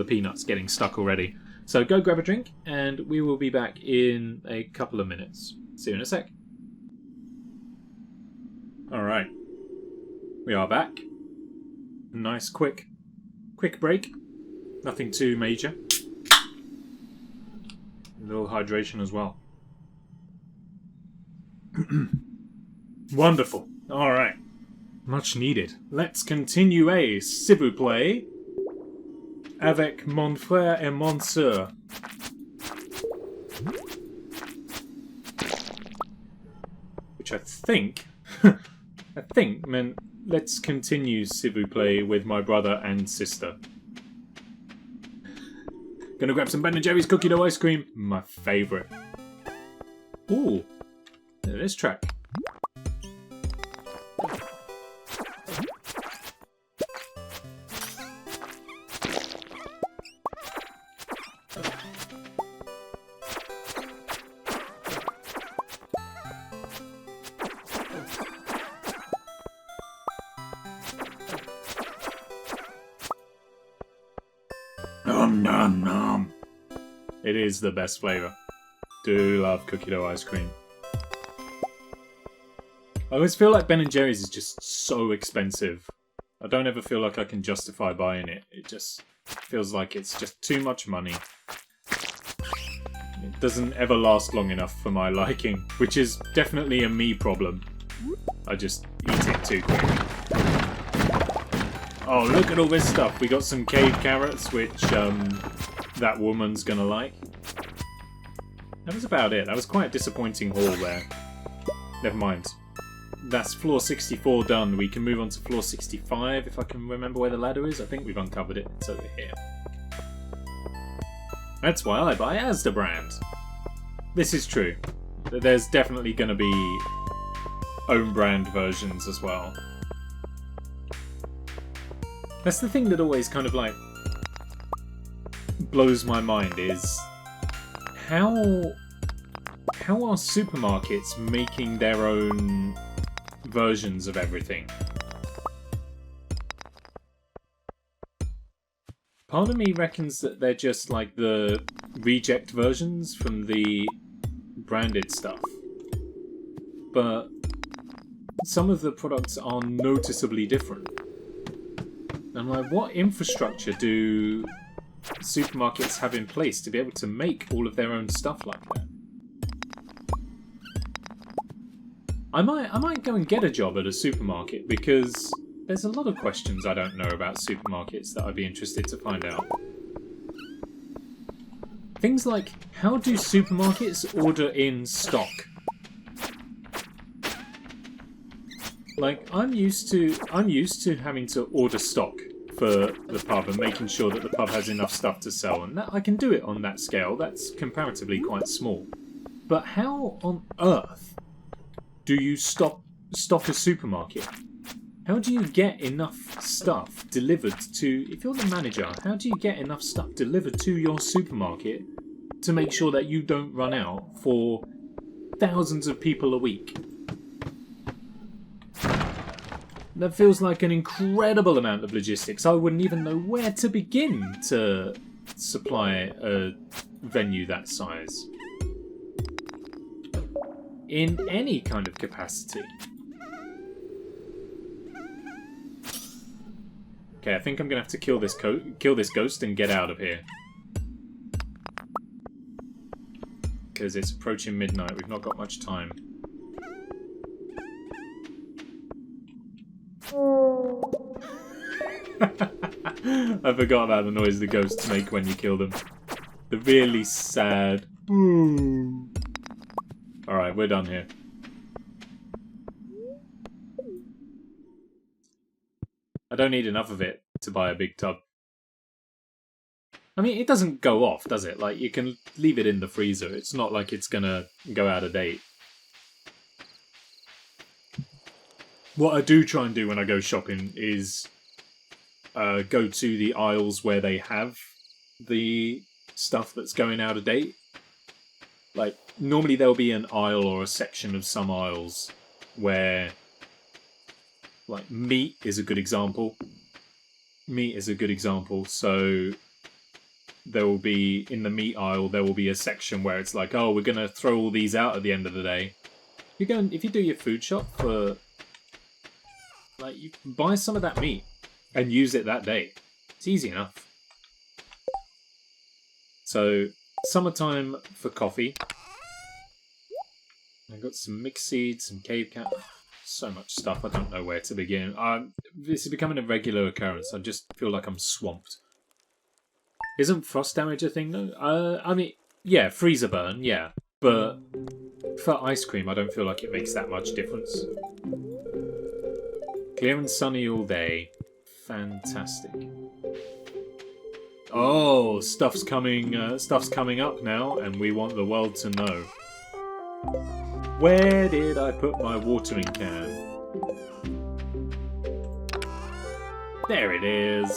peanuts getting stuck already. So go grab a drink, and we will be back in a couple of minutes. See you in a sec. All right. We are back. Nice, quick break. Nothing too major. A little hydration as well. Wonderful. Alright. Much needed. Let's continue, s'il vous plaît. Avec mon frère et mon sœur. Which I think... meant let's continue, s'il vous plaît, with my brother and sister. Gonna grab some Ben & Jerry's cookie dough ice cream. My favourite. Ooh. This track. Nom nom nom. It is the best flavour. Do love cookie dough ice cream. I always feel like Ben & Jerry's is just so expensive. I don't ever feel like I can justify buying it. It just feels like it's just too much money. It doesn't ever last long enough for my liking, which is definitely a me problem. I just eat it too quick. Oh, look at all this stuff. We got some cave carrots, which that woman's gonna like. That was about it. That was quite a disappointing haul there. Never mind. That's floor 64 done. We can move on to floor 65 if I can remember where the ladder is. I think we've uncovered it. It's over here. That's why I buy Asda brand. This is true. There's definitely going to be own brand versions as well. That's the thing that always kind of like blows my mind is how are supermarkets making their own versions of everything? Part of me reckons that they're just like the reject versions from the branded stuff. But some of the products are noticeably different. I'm like, what infrastructure do supermarkets have in place to be able to make all of their own stuff like that? I might go and get a job at a supermarket because there's a lot of questions I don't know about supermarkets that I'd be interested to find out. Things like, how do supermarkets order in stock? Like, I'm used to having to order stock for the pub and making sure that the pub has enough stuff to sell, and that I can do it on that scale. That's comparatively quite small. But how on earth do you stock a supermarket? How do you get enough stuff delivered to... If you're the manager, how do you get enough stuff delivered to your supermarket to make sure that you don't run out for thousands of people a week? That feels like an incredible amount of logistics. I wouldn't even know where to begin to supply a venue that size. In any kind of capacity. Okay, I think I'm gonna have to kill this ghost and get out of here. Because it's approaching midnight, we've not got much time. I forgot about the noise the ghosts make when you kill them. The really sad... Alright, we're done here. I don't need enough of it to buy a big tub. I mean, it doesn't go off, does it? Like, you can leave it in the freezer. It's not like it's gonna go out of date. What I do try and do when I go shopping is go to the aisles where they have the stuff that's going out of date. Like, normally there'll be an aisle or a section of some aisles where, like, meat is a good example. Meat is a good example, so there will be, in the meat aisle, there will be a section where it's like, oh, we're going to throw all these out at the end of the day. If you do your food shop for... Like, you can buy some of that meat and use it that day. It's easy enough. So, summertime for coffee. I've got some mixed seeds, some cave cat. So much stuff, I don't know where to begin. This is becoming a regular occurrence. I just feel like I'm swamped. Isn't frost damage a thing, though? I mean, yeah, freezer burn, yeah. But for ice cream, I don't feel like it makes that much difference. Clear and sunny all day. Fantastic. Oh, stuff's coming up now, and we want the world to know. Where did I put my watering can? There it is.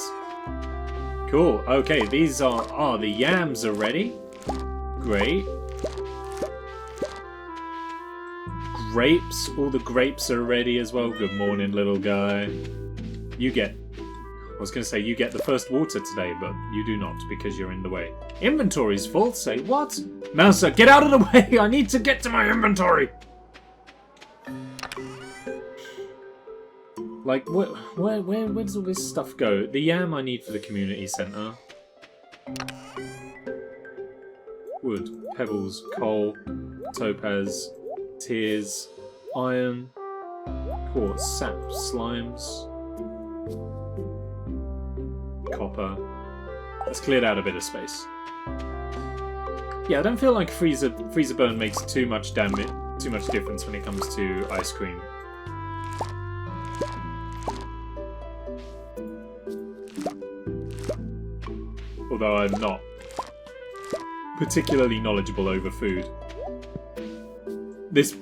Cool. Okay, these are the yams are ready. Great. Grapes. All the grapes are ready as well. Good morning, little guy. You get... I was going to say you get the first water today, but you do not because you're in the way. Inventory's full? Say what? Mouser, get out of the way! I need to get to my inventory! Like, where does all this stuff go? The yam I need for the community centre. Wood, pebbles, coal, topaz, tears, iron, quartz, sap, slimes, copper. Let's clear out a bit of space. Yeah, I don't feel like freezer burn makes too much damage, too much difference when it comes to ice cream. Although I'm not particularly knowledgeable over food. This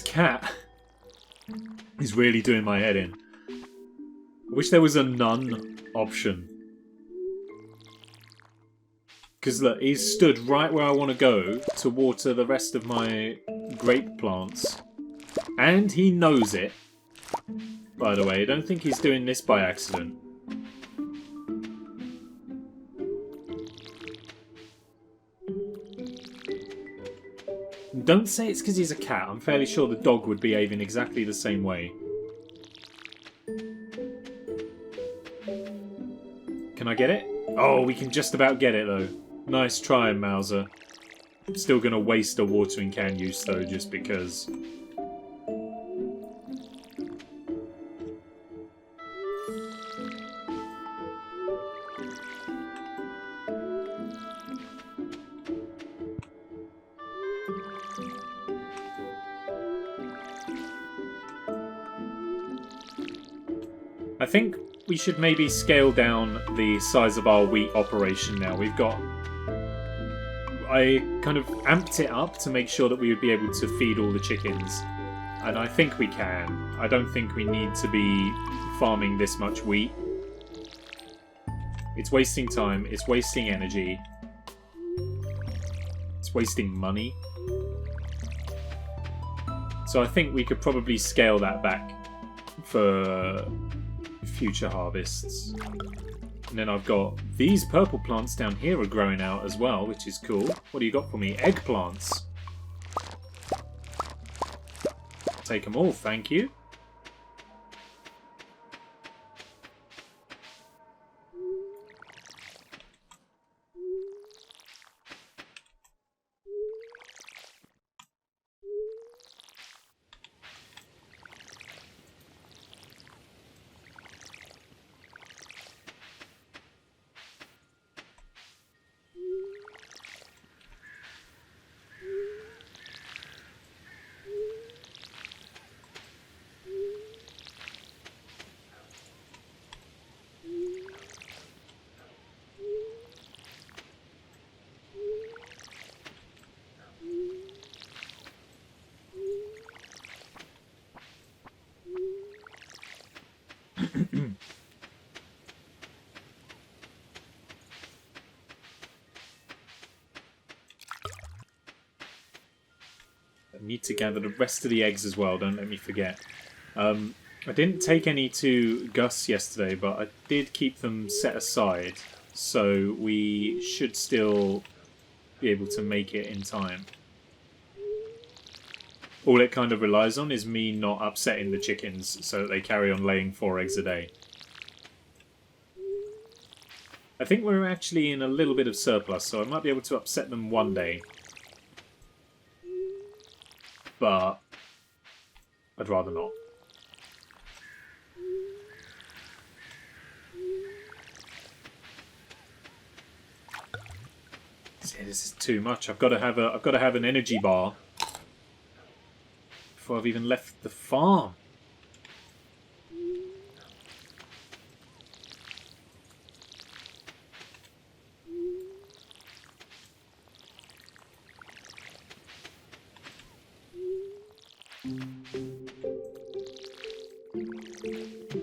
cat is really doing my head in. I wish there was a none option. Because look, he's stood right where I want to go to water the rest of my grape plants. And he knows it. By the way, I don't think he's doing this by accident. Don't say it's because he's a cat. I'm fairly sure the dog would behave in exactly the same way. Can I get it? Oh, we can just about get it, though. Nice try, Mouser. I'm still going to waste a watering can use, though, just because. I think we should maybe scale down the size of our wheat operation now. We've got... I kind of amped it up to make sure that we would be able to feed all the chickens. And I think we can. I don't think we need to be farming this much wheat. It's wasting time. It's wasting energy. It's wasting money. So I think we could probably scale that back for future harvests. And then I've got these purple plants down here are growing out as well, which is cool. What do you got for me? Eggplants. Take them all, thank you. I need to gather the rest of the eggs as well, don't let me forget. I didn't take any to Gus yesterday, but I did keep them set aside, so we should still be able to make it in time. all it kind of relies on is me not upsetting the chickens so that they carry on laying 4 eggs a day. I think we're actually in a little bit of surplus, so I might be able to upset them one day. But I'd rather not. See, this is too much. I've got to have an energy bar before I've even left the farm.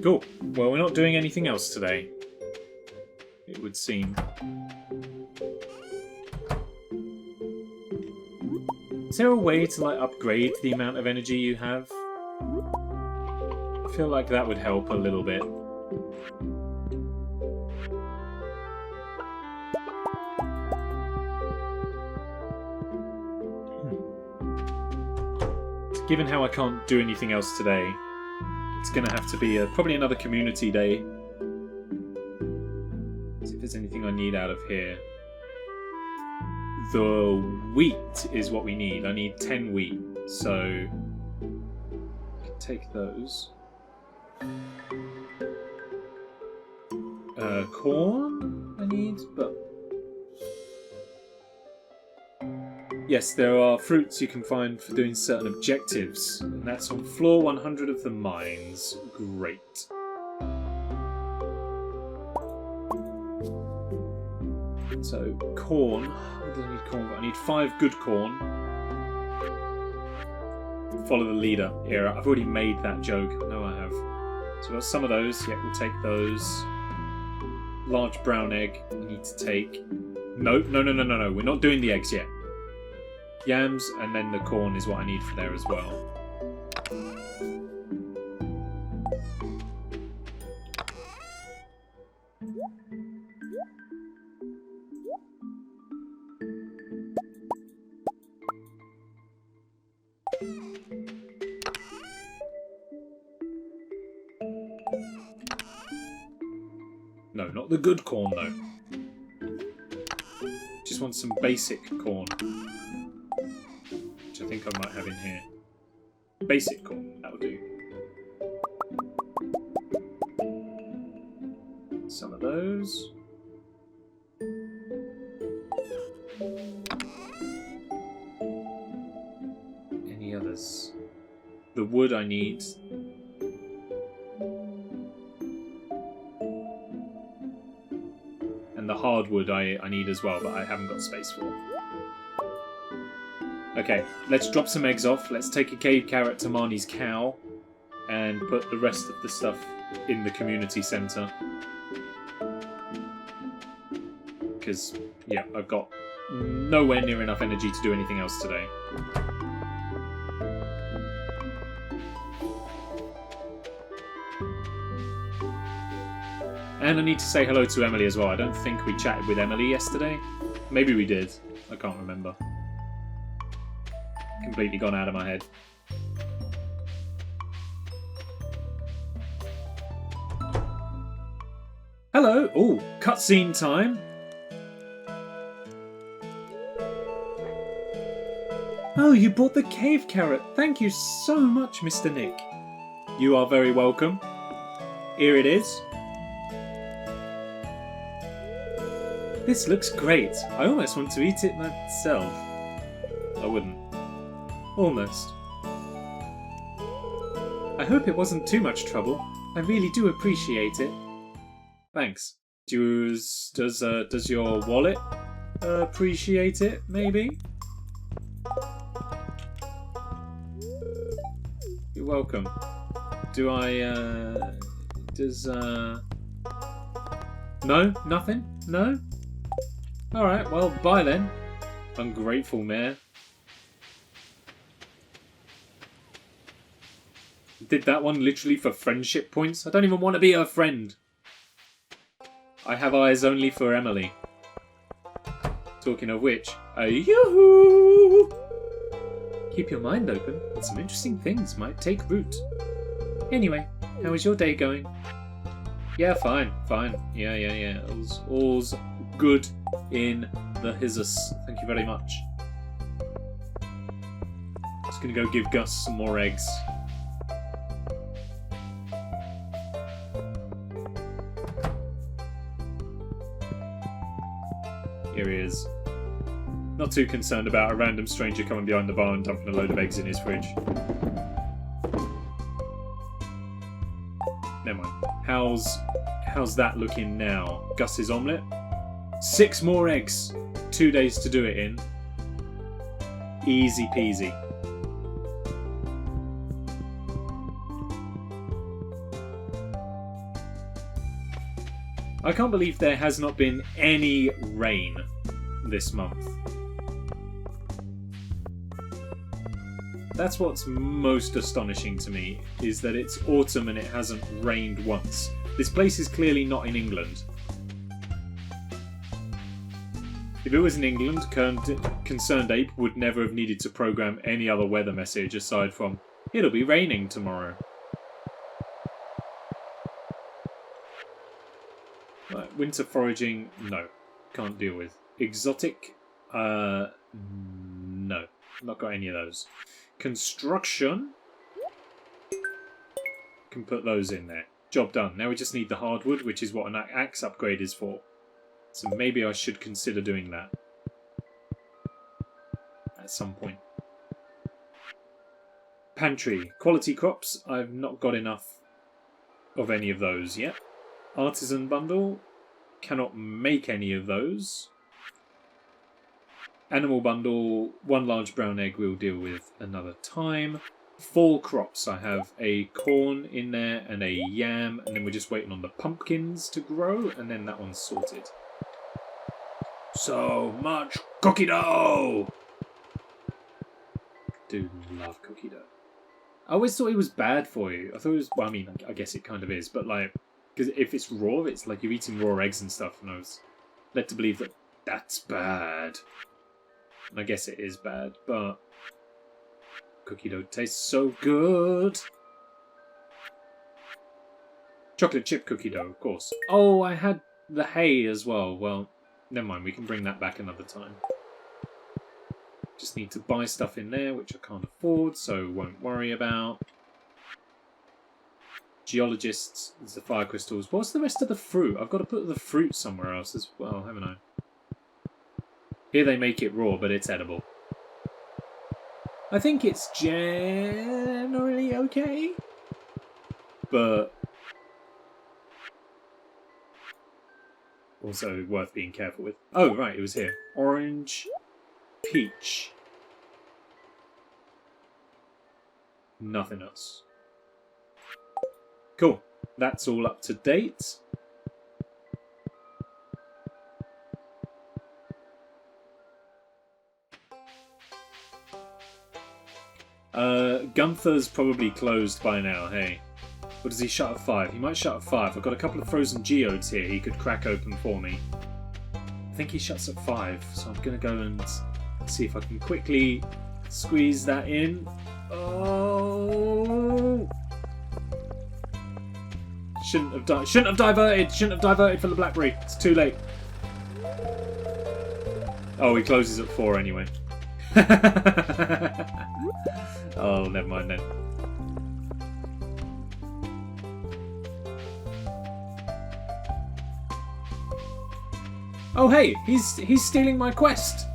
Cool. Well, we're not doing anything else today, it would seem. Is there a way to, like, upgrade the amount of energy you have? I feel like that would help a little bit. Given how I can't do anything else today, it's going to have to be probably another community day. See if there's anything I need out of here. The wheat is what we need. I need 10 wheat, so I can take those. Corn I need, but yes, there are fruits you can find for doing certain objectives, and that's on floor 100 of the mines. Great. So, corn. What do I need corn for? I need 5 good corn. Follow the leader. Here, I've already made that joke. I know I have. So, I've got some of those. Yeah, we'll take those. Large brown egg. We need to take... No. We're not doing the eggs yet. Yams, and then the corn is what I need for there as well. No, not the good corn though. Just want some basic corn. I think I might have in here. Basic corn, that'll do. Some of those. Any others? The wood I need. And the hardwood I need as well, but I haven't got space for. Okay, let's drop some eggs off. Let's take a cave carrot to Marnie's cow and put the rest of the stuff in the community centre. Because, yeah, I've got nowhere near enough energy to do anything else today. And I need to say hello to Emily as well. I don't think we chatted with Emily yesterday. Maybe we did. I can't remember. Completely gone out of my head. Hello! Oh, cutscene time! Oh, you bought the cave carrot! Thank you so much, Mr. Nick. You are very welcome. Here it is. This looks great. I almost want to eat it myself. I wouldn't. Almost. I hope it wasn't too much trouble. I really do appreciate it. Thanks. Does your wallet appreciate it, maybe? You're welcome. No? Nothing? No? Alright, well, bye then. Ungrateful mare. Did that one literally for friendship points? I don't even want to be her friend. I have eyes only for Emily. Talking of which, yoo-hoo! Keep your mind open, and some interesting things might take root. Anyway, how is your day going? Yeah, fine. Yeah. All's good in the hizzes. Thank you very much. Just gonna go give Gus some more eggs. Here he is. Not too concerned about a random stranger coming behind the bar and dumping a load of eggs in his fridge. Never mind. How's that looking now? Gus's omelette? 6 more eggs. 2 days to do it in. Easy peasy. I can't believe there has not been any rain this month. That's what's most astonishing to me, is that it's autumn and it hasn't rained once. This place is clearly not in England. If it was in England, Concerned Ape would never have needed to program any other weather message aside from, it'll be raining tomorrow. Right, winter foraging, no. Can't deal with. Exotic, no. Not got any of those. Construction, can put those in there. Job done. Now we just need the hardwood, which is what an axe upgrade is for. So maybe I should consider doing that at some point. Pantry. Quality crops. I've not got enough of any of those yet. Artisan bundle. Cannot make any of those. Animal bundle. 1 large brown egg we'll deal with another time. Fall crops. I have a corn in there and a yam, and then we're just waiting on the pumpkins to grow, and then that one's sorted. So much cookie dough! Do love cookie dough. I always thought it was bad for you. I thought it was, well, I mean, I guess it kind of is, but like, because if it's raw, it's like you're eating raw eggs and stuff, and I was led to believe that that's bad. And I guess it is bad, but cookie dough tastes so good. Chocolate chip cookie dough, of course. Oh, I had the hay as well. Well, never mind, we can bring that back another time. Just need to buy stuff in there, which I can't afford, so won't worry about. Geologists, there's the fire crystals. What's the rest of the fruit? I've got to put the fruit somewhere else as well, haven't I? Here they make it raw, but it's edible. I think it's generally okay, but also worth being careful with. Oh, right, it was here. Orange, peach. Nothing else. Cool. That's all up to date. Gunther's probably closed by now, hey. Or does he shut at 5? He might shut at 5. I've got a couple of frozen geodes here he could crack open for me. I think he shuts at 5, so I'm going to go and see if I can quickly squeeze that in. Oh! Shouldn't have diverted! Shouldn't have diverted for the blackberry. It's too late. Oh, he closes at 4 anyway. Oh, never mind then. Oh hey, he's stealing my quest.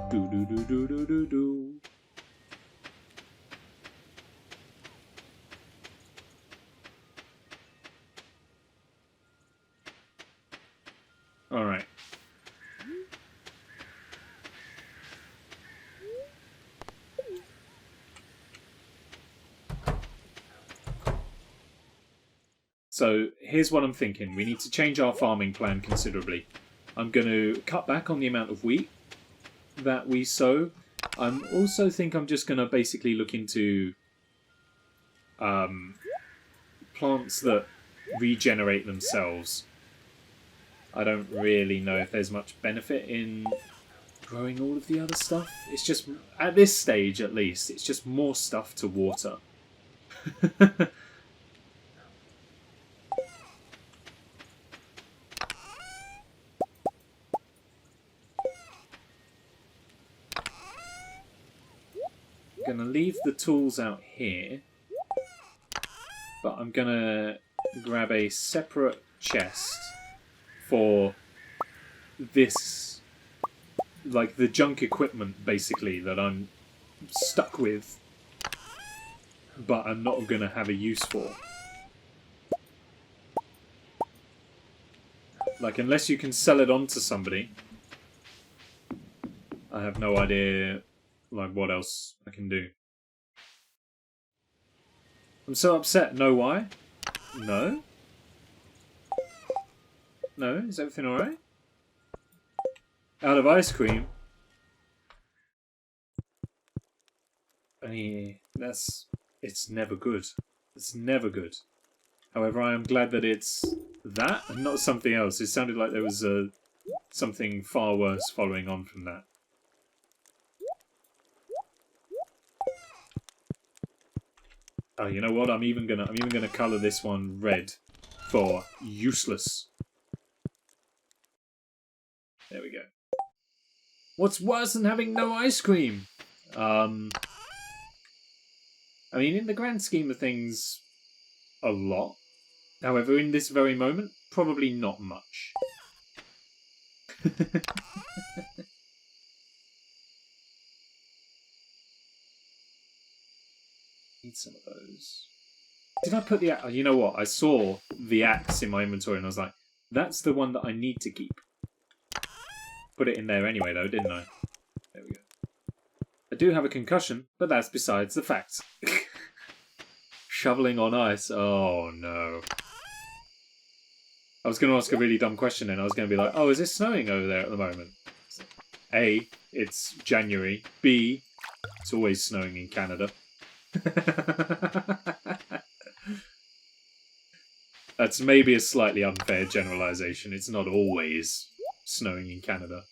Do do do do do do do. All right. So here's what I'm thinking. We need to change our farming plan considerably. I'm going to cut back on the amount of wheat that we sow. I also think I'm just going to basically look into plants that regenerate themselves. I don't really know if there's much benefit in growing all of the other stuff. It's just, at this stage at least, it's just more stuff to water. I'm going to leave the tools out here, but I'm going to grab a separate chest for this, like the junk equipment basically that I'm stuck with, but I'm not going to have a use for. Like, unless you can sell it on to somebody, I have no idea like what else I can do. I'm so upset. Know why? No? No? Is everything alright? Out of ice cream? It's never good. It's never good. However, I am glad that it's that and not something else. It sounded like there was something far worse following on from that. Oh, you know what? I'm even gonna colour this one red for useless. There we go. What's worse than having no ice cream? I mean, in the grand scheme of things, a lot. However, in this very moment, probably not much. Need some of those. Did I put the axe? Oh, you know what? I saw the axe in my inventory and I was like, that's the one that I need to keep. Put it in there anyway, though, didn't I? There we go. I do have a concussion, but that's besides the fact. Shoveling on ice. Oh, no. I was going to ask a really dumb question and I was going to be like, oh, is it snowing over there at the moment? A, it's January. B, it's always snowing in Canada. That's maybe a slightly unfair generalisation. It's not always snowing in Canada.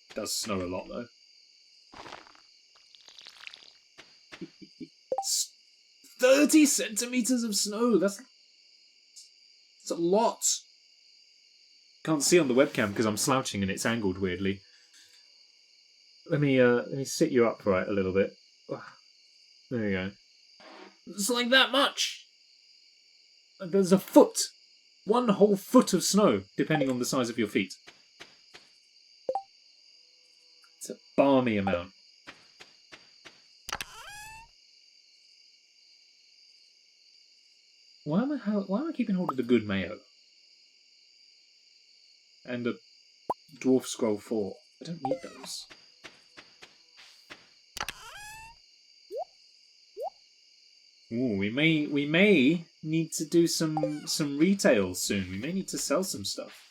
It does snow a lot, though. 30 centimetres of snow! That's a lot! Can't see on the webcam because I'm slouching and it's angled weirdly. Let me sit you upright a little bit. There you go. It's like that much! There's a foot! 1 whole foot of snow, depending on the size of your feet. It's a balmy amount. Why am I keeping hold of the good mayo? And a dwarf scroll 4. I don't need those. Ooh, we may need to do some retail soon. We may need to sell some stuff.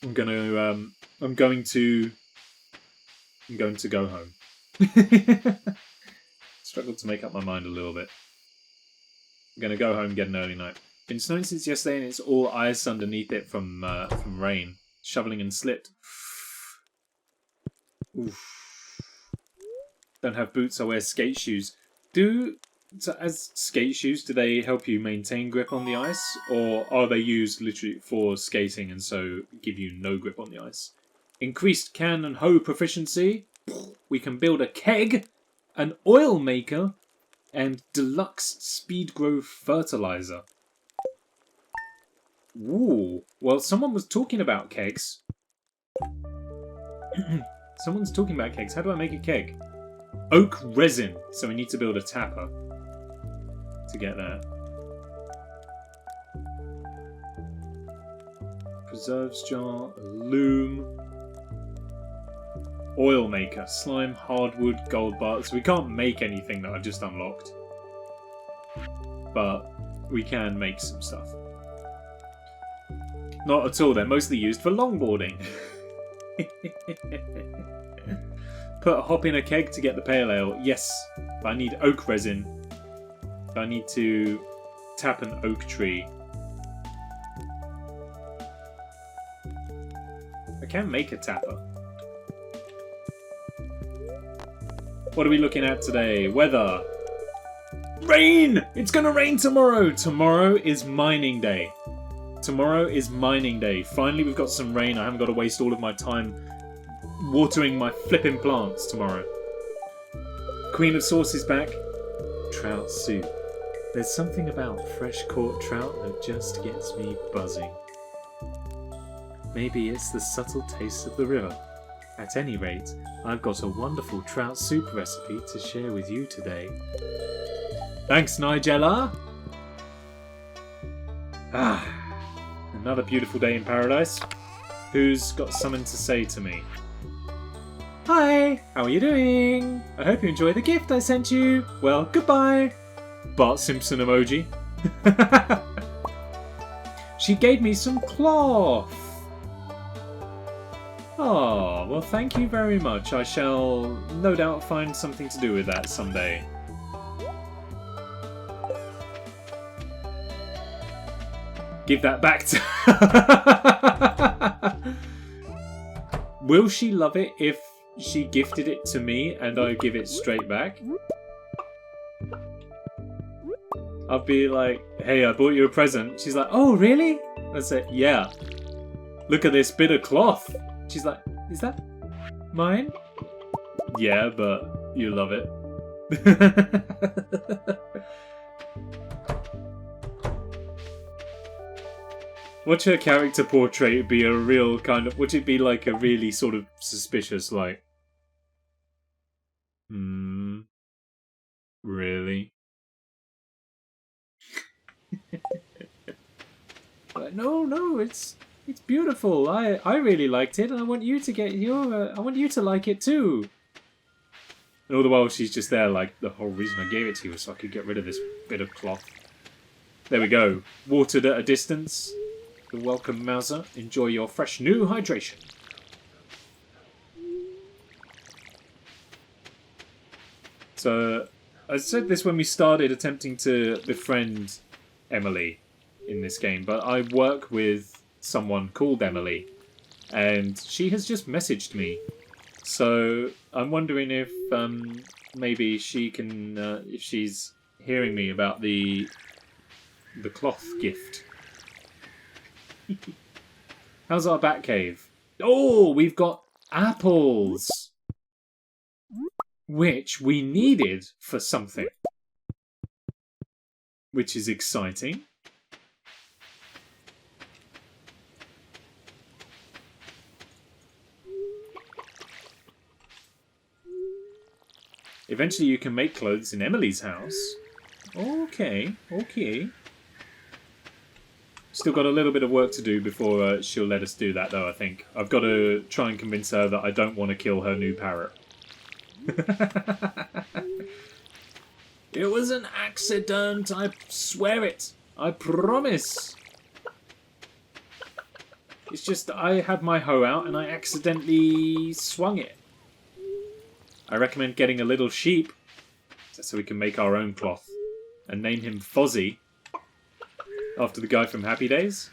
I'm going to go home. Struggled to make up my mind a little bit. I'm going to go home and get an early night. Been snowing since yesterday and it's all ice underneath it from rain. Shoveling and slipped. Oof. Don't have boots, I wear skate shoes. As skate shoes, do they help you maintain grip on the ice? Or are they used literally for skating and so give you no grip on the ice? Increased can and hoe proficiency. We can build a keg, an oil maker, and deluxe speed growth fertilizer. Ooh. Well, someone was talking about kegs. Someone's talking about kegs. How do I make a keg? Oak resin. So we need to build a tapper to get that. Preserves jar, loom, oil maker, slime, hardwood, gold bar. So we can't make anything that I've just unlocked. but we can make some stuff. Not at all, they're mostly used for longboarding. Put a hop in a keg to get the pale ale. Yes, but I need oak resin. I need to tap an oak tree. I can make a tapper. What are we looking at today? Weather. Rain! It's gonna rain tomorrow! Tomorrow is mining day. Tomorrow is mining day. Finally we've got some rain. I haven't got to waste all of my time watering my flipping plants tomorrow. Queen of Sauce is back. Trout soup. There's something about fresh caught trout that just gets me buzzing. Maybe it's the subtle taste of the river. At any rate, I've got a wonderful trout soup recipe to share with you today. Thanks, Nigella! Another beautiful day in paradise. Who's got something to say to me? Hi, how are you doing? I hope you enjoy the gift I sent you. Well, goodbye. Bart Simpson emoji. She gave me some cloth. Oh, well thank you very much. I shall no doubt find something to do with that someday. Give that back to Will she love it if she gifted it to me and I give it straight back? I'll be like, hey, I bought you a present. She's like, oh, really? I say, yeah. Look at this bit of cloth. She's like, is that mine? Yeah, but you love it. Watch her character portrait be a real kind of... Would it be like a really sort of suspicious, like... Really? But no, it's beautiful. I really liked it, and I want you to get your... I want you to like it too. And all the while she's just there, like, the whole reason I gave it to you was so I could get rid of this bit of cloth. There we go. Watered at a distance. You're welcome, Mauser. Enjoy your fresh new hydration. So, I said this when we started attempting to befriend Emily in this game, but I work with someone called Emily, and she has just messaged me. So, I'm wondering if maybe she can, if she's hearing me about the cloth gift. How's our bat cave? Oh, we've got apples, which we needed for something, which is exciting. Eventually you can make clothes in Emily's house. Okay. Still got a little bit of work to do before she'll let us do that, though, I think. I've got to try and convince her that I don't want to kill her new parrot. It was an accident, I swear it. I promise. It's just that I had my hoe out and I accidentally swung it. I recommend getting a little sheep so we can make our own cloth and name him Fozzie. After the guy from Happy Days?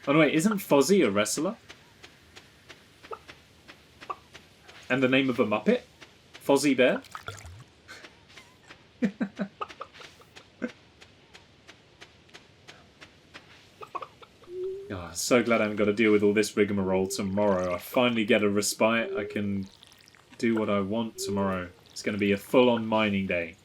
Oh no, wait, isn't Fozzie a wrestler? And the name of a Muppet? Fozzie Bear? Oh, so glad I haven't got to deal with all this rigmarole tomorrow. I finally get a respite. I can do what I want tomorrow. It's going to be a full-on mining day.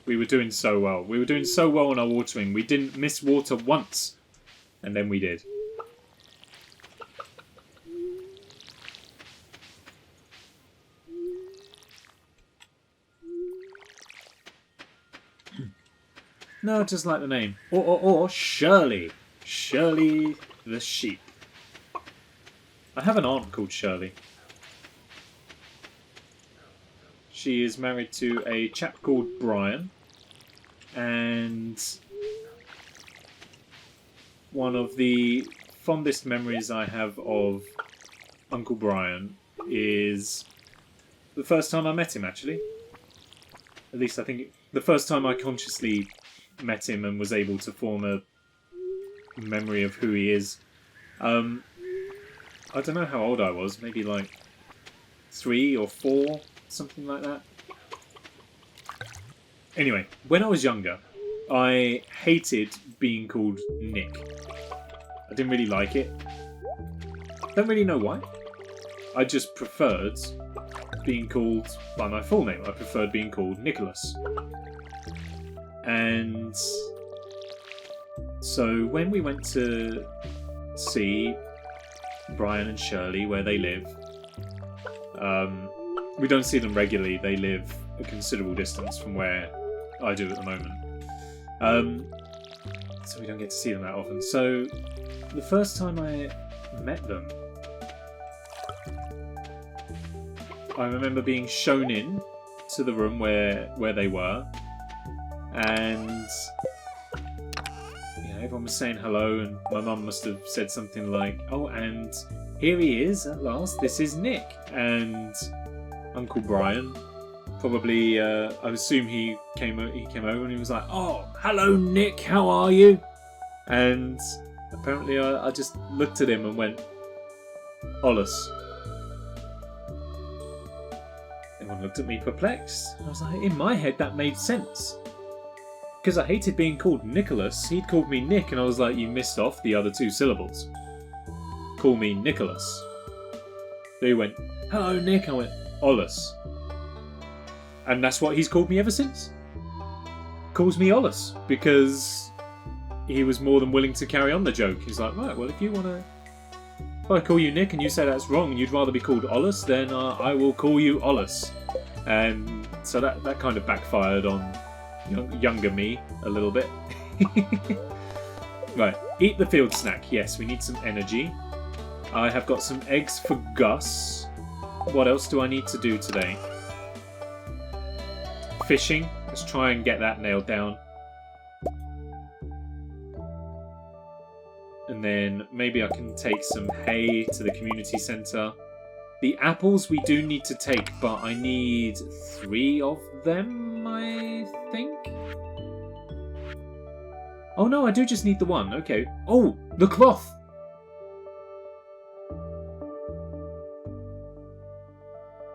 We were doing so well. We were doing so well on our watering. We didn't miss water once. And then we did. No, just like the name. Or Shirley. Shirley the sheep. I have an aunt called Shirley. She is married to a chap called Brian. And one of the fondest memories I have of Uncle Brian is the first time I met him, actually. At least I think the first time I consciously met him and was able to form a memory of who he is. I don't know how old I was, maybe like 3 or 4, something like that. Anyway, when I was younger, I hated being called Nick. I didn't really like it. Don't really know why. I just preferred being called by my full name. I preferred being called Nicholas. And so when we went to see Brian and Shirley where they live, we don't see them regularly. They live a considerable distance from where I do at the moment. So we don't get to see them that often. So the first time I met them, I remember being shown in to the room where they were, and everyone was saying hello, and my mum must have said something like, "Oh, and here he is at last. This is Nick." And Uncle Brian, probably, I assume he came over and he was like, "Oh, hello, Nick. How are you?" And apparently, I just looked at him and went, "Ollis." Everyone looked at me perplexed. I was like, in my head, that made sense. Because I hated being called Nicholas, he'd called me Nick, and I was like, you missed off the other 2 syllables. Call me Nicholas. So he went, "Hello, Nick." I went, "Ollis." And that's what he's called me ever since. Calls me Ollis, because he was more than willing to carry on the joke. He's like, right, well, if you want to... If I call you Nick and you say that's wrong and you'd rather be called Ollis, then I will call you Ollis. And so that kind of backfired on younger me a little bit. Right, eat the field snack. Yes, we need some energy. I have got some eggs for Gus. What else do I need to do today? Fishing. Let's try and get that nailed down. And then maybe I can take some hay to the community centre. The apples we do need to take, but I need 3 of them, I think? Oh no, I do just need the 1. Okay. Oh, the cloth!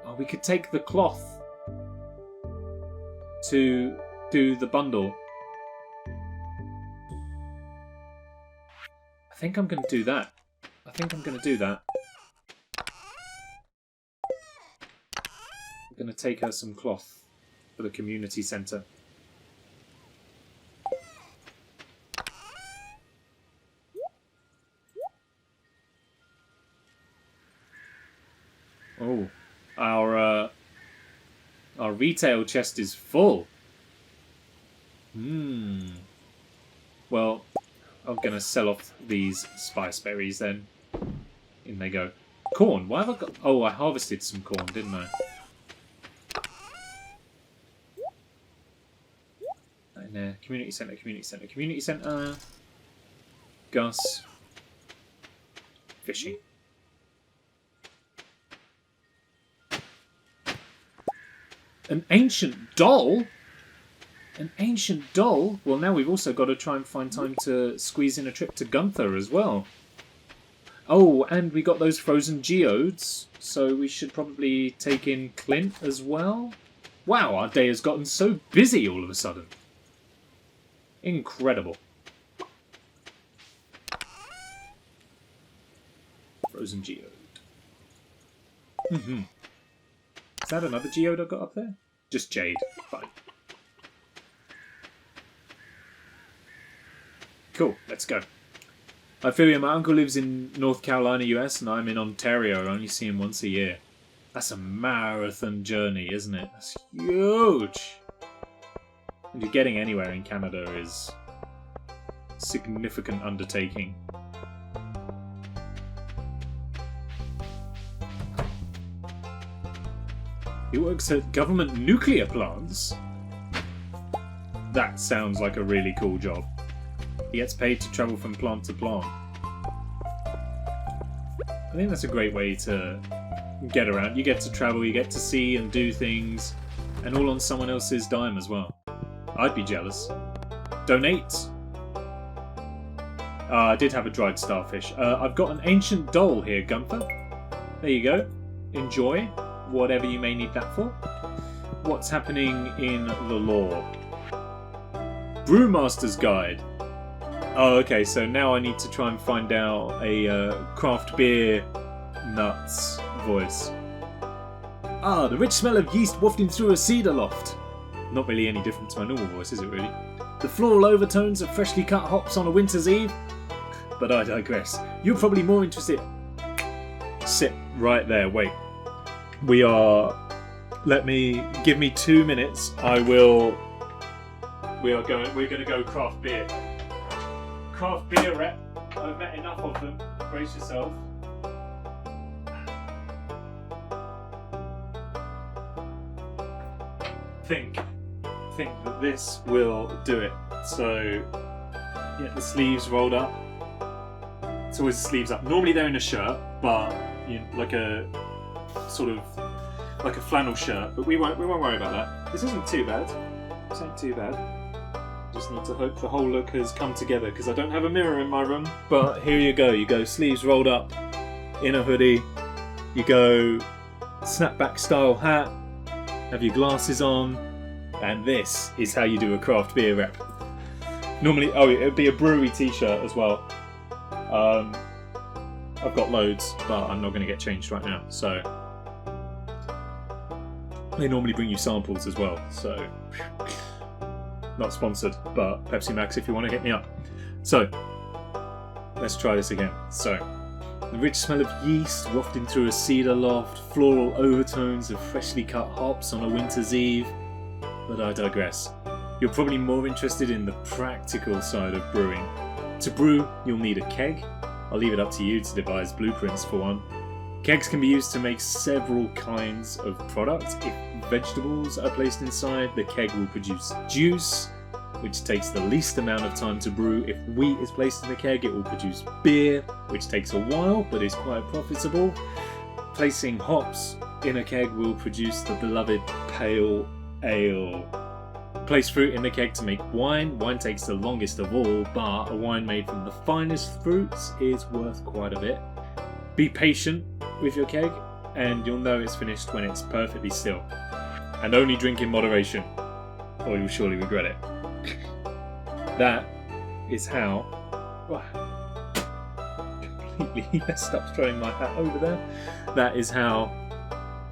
Oh, we could take the cloth to do the bundle. I think I'm going to do that. I'm going to take her some cloth for the community centre. Oh, our retail chest is full. Well, I'm going to sell off these spice berries then. In they go. Corn. Why have I got... Oh, I harvested some corn, didn't I? In there. Community centre. Gus. Fishing. An ancient doll? An ancient doll? Well, now we've also got to try and find time to squeeze in a trip to Gunther as well. Oh, and we got those frozen geodes, so we should probably take in Clint as well. Wow, our day has gotten so busy all of a sudden. Incredible. Frozen geode. Is that another geode I got up there? Just jade. Fine. Cool, let's go. I feel you, my uncle lives in North Carolina, US, and I'm in Ontario. I only see him once a year. That's a marathon journey, isn't it? That's huge. And you're getting anywhere in Canada is a significant undertaking. He works at government nuclear plants. That sounds like a really cool job. He gets paid to travel from plant to plant. I think that's a great way to get around. You get to travel, you get to see and do things, and all on someone else's dime as well. I'd be jealous. Donate. I did have a dried starfish. I've got an ancient doll here, Gunther. There you go. Enjoy whatever you may need that for. What's happening in the lore? Brewmaster's Guide. Oh, okay, so now I need to try and find out a craft beer nuts voice. Ah, the rich smell of yeast wafting through a cedar loft. Not really any different to my normal voice, is it really? The floral overtones of freshly cut hops on a winter's eve. But I digress. You're probably more interested... Sit right there, wait. Give me 2 minutes. We're going to go craft beer. Craft beer rep. I've met enough of them. Brace yourself. Think that this will do it. So get the sleeves rolled up. It's always the sleeves up. Normally they're in a shirt, but like a sort of like a flannel shirt. But we won't worry about that. This isn't too bad. This ain't too bad. Just need to hope the whole look has come together because I don't have a mirror in my room. But here you go. You go sleeves rolled up in a hoodie. You go snapback style hat. Have your glasses on. And this is how you do a craft beer rep. Normally, it would be a brewery t-shirt as well. I've got loads, but I'm not going to get changed right now. So they normally bring you samples as well. So not sponsored, but Pepsi Max if you want to hit me up. So let's try this again. So the rich smell of yeast wafting through a cedar loft, floral overtones of freshly cut hops on a winter's eve. But I digress. You're probably more interested in the practical side of brewing. To brew, you'll need a keg. I'll leave it up to you to devise blueprints for one. Kegs can be used to make several kinds of products. If vegetables are placed inside, the keg will produce juice, which takes the least amount of time to brew. If wheat is placed in the keg, it will produce beer, which takes a while but is quite profitable. Placing hops in a keg will produce the beloved pale ale. Place fruit in the keg to make wine. Wine takes the longest of all, but a wine made from the finest fruits is worth quite a bit. Be patient with your keg, and you'll know it's finished when it's perfectly still. And only drink in moderation, or you'll surely regret it. That is how... completely messed up throwing my hat over there. That is how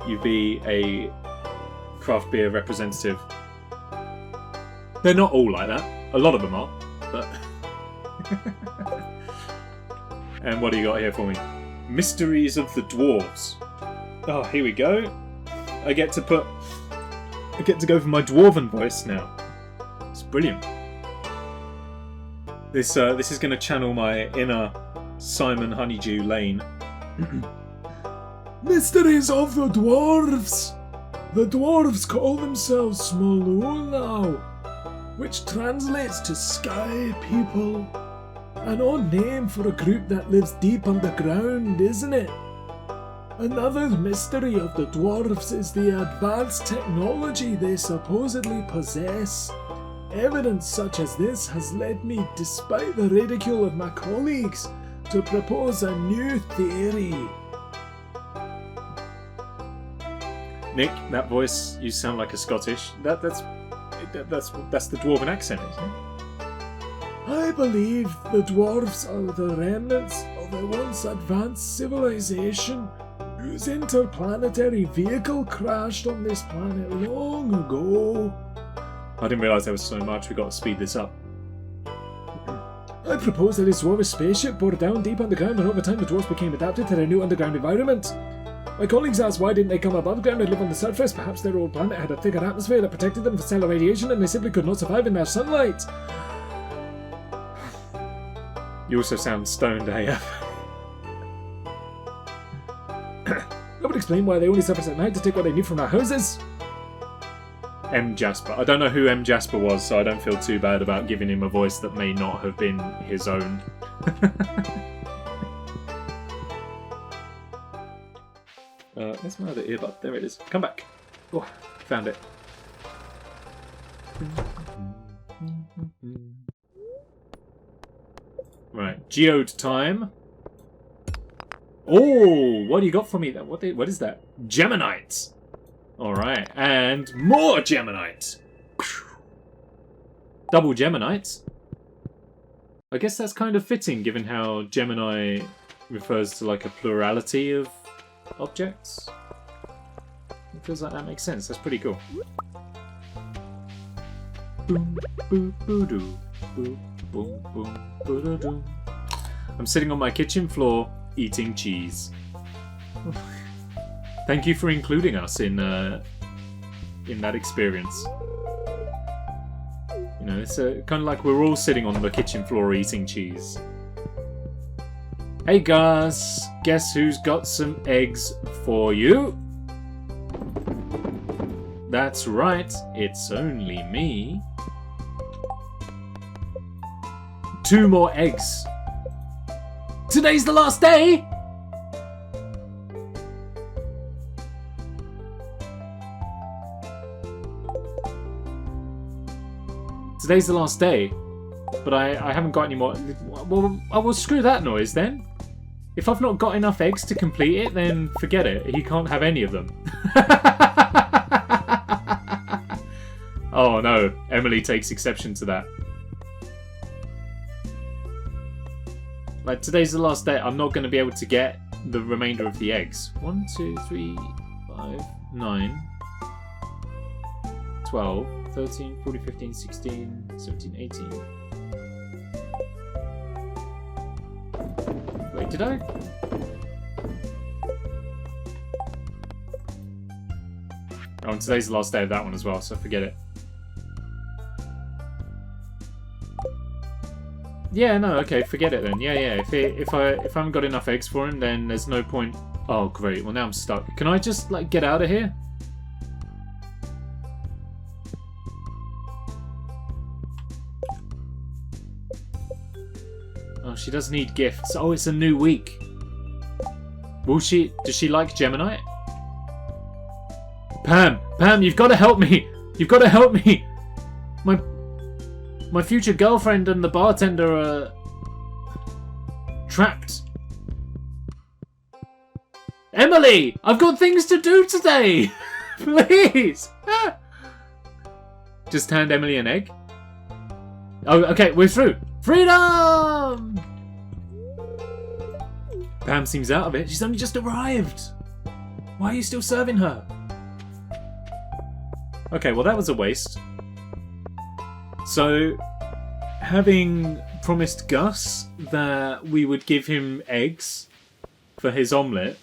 you be a craft beer representative. They're not all like that. A lot of them are, but... And what do you got here for me? Mysteries of the Dwarves. Oh, here we go. I get to go for my dwarven voice now. It's brilliant. This is going to channel my inner Simon Honeydew Lane. Mysteries of the Dwarves. The Dwarves call themselves Smaloon now, which translates to Sky People. An odd name for a group that lives deep underground, isn't it? Another mystery of the Dwarves is the advanced technology they supposedly possess. Evidence such as this has led me, despite the ridicule of my colleagues, to propose a new theory. Nick, that voice, you sound like a Scottish. That's the dwarven accent, isn't it? I believe the Dwarves are the remnants of a once advanced civilization whose interplanetary vehicle crashed on this planet long ago. I didn't realise there was so much. We've got to speed this up. I propose that this dwarvish spaceship bore down deep underground, and over time the dwarves became adapted to their new underground environment. My colleagues asked why didn't they come above ground and live on the surface. Perhaps their old planet had a thicker atmosphere that protected them from stellar radiation and they simply could not survive in their sunlight. You also sound stoned AF. That would explain why they only surface at night to take what they need from our houses. M. Jasper. I don't know who M. Jasper was, so I don't feel too bad about giving him a voice that may not have been his own. Where's my other earbud? There it is. Come back. Oh, found it. Right, geode time. Oh, what do you got for me then? What is that? Geminites. Alright, and more Geminites. Double Geminites. I guess that's kind of fitting given how Gemini refers to like a plurality of objects. It feels like that makes sense. That's pretty cool. Boom, boom, boo, doo. Boom, boom, boom, boo, doo, doo. I'm sitting on my kitchen floor eating cheese. Thank you for including us in that experience. You know, it's kind of like we're all sitting on the kitchen floor eating cheese. Hey guys, guess who's got some eggs for you? That's right, it's only me. 2 more eggs. Today's the last day! Today's the last day, but I haven't got any more. Well, I will screw that noise then. If I've not got enough eggs to complete it, then forget it. He can't have any of them. Oh no, Emily takes exception to that. Like, today's the last day. I'm not going to be able to get the remainder of the eggs. 1, 2, 3, 5, 9, 12, 13, 14, 15, 16, 17, 18. Wait, did I? Oh, and today's the last day of that one as well, so forget it. Yeah, no, okay, forget it then. Yeah. If I haven't got enough eggs for him, then there's no point. Oh, great. Well, now I'm stuck. Can I just like get out of here? Oh, she does need gifts. Oh, it's a new week. Does she like Gemini? Pam, you've got to help me. You've got to help me. My future girlfriend and the bartender are trapped. Emily, I've got things to do today. Please. Just hand Emily an egg. Oh, okay, we're through. Freedom! Pam seems out of it. She's only just arrived. Why are you still serving her? Okay, well that was a waste. So, having promised Gus that we would give him eggs for his omelette,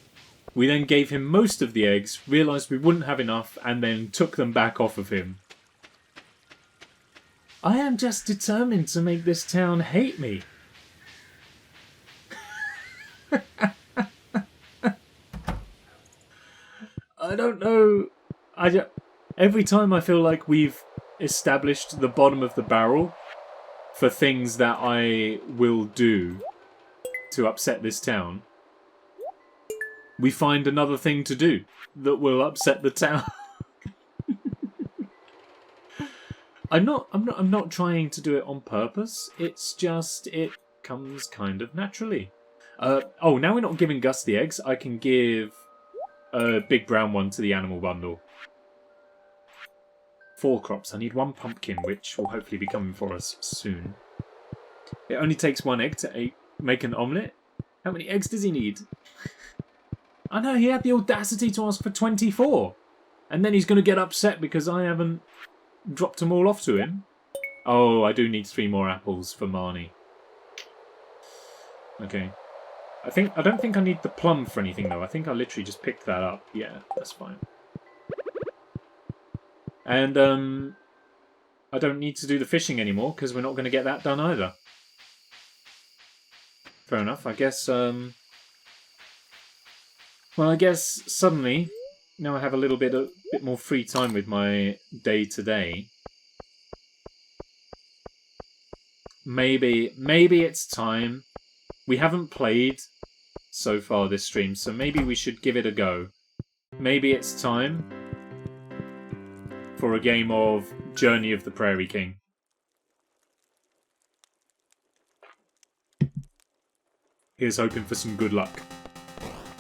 we then gave him most of the eggs, realised we wouldn't have enough, and then took them back off of him. I am just determined to make this town hate me. I don't know. Every time I feel like we've established the bottom of the barrel for things that I will do to upset this town, we find another thing to do that will upset the town. I'm not trying to do it on purpose. It's just it comes kind of naturally. Oh, now we're not giving Gus the eggs. I can give a big brown one to the animal bundle. 4 crops. I need 1 pumpkin, which will hopefully be coming for us soon. It only takes 1 egg to make an omelette. How many eggs does he need? I know, he had the audacity to ask for 24. And then he's going to get upset because I haven't dropped them all off to him. Oh, I do need 3 more apples for Marnie. Okay. I don't think I need the plum for anything though. I think I literally just picked that up. Yeah, that's fine. And I don't need to do the fishing anymore because we're not going to get that done either. Fair enough. I guess well, I guess suddenly now I have a little bit more free time with my day to day. Maybe it's time. We haven't played so far this stream, so maybe we should give it a go. Maybe it's time for a game of Journey of the Prairie King. Here's hoping for some good luck.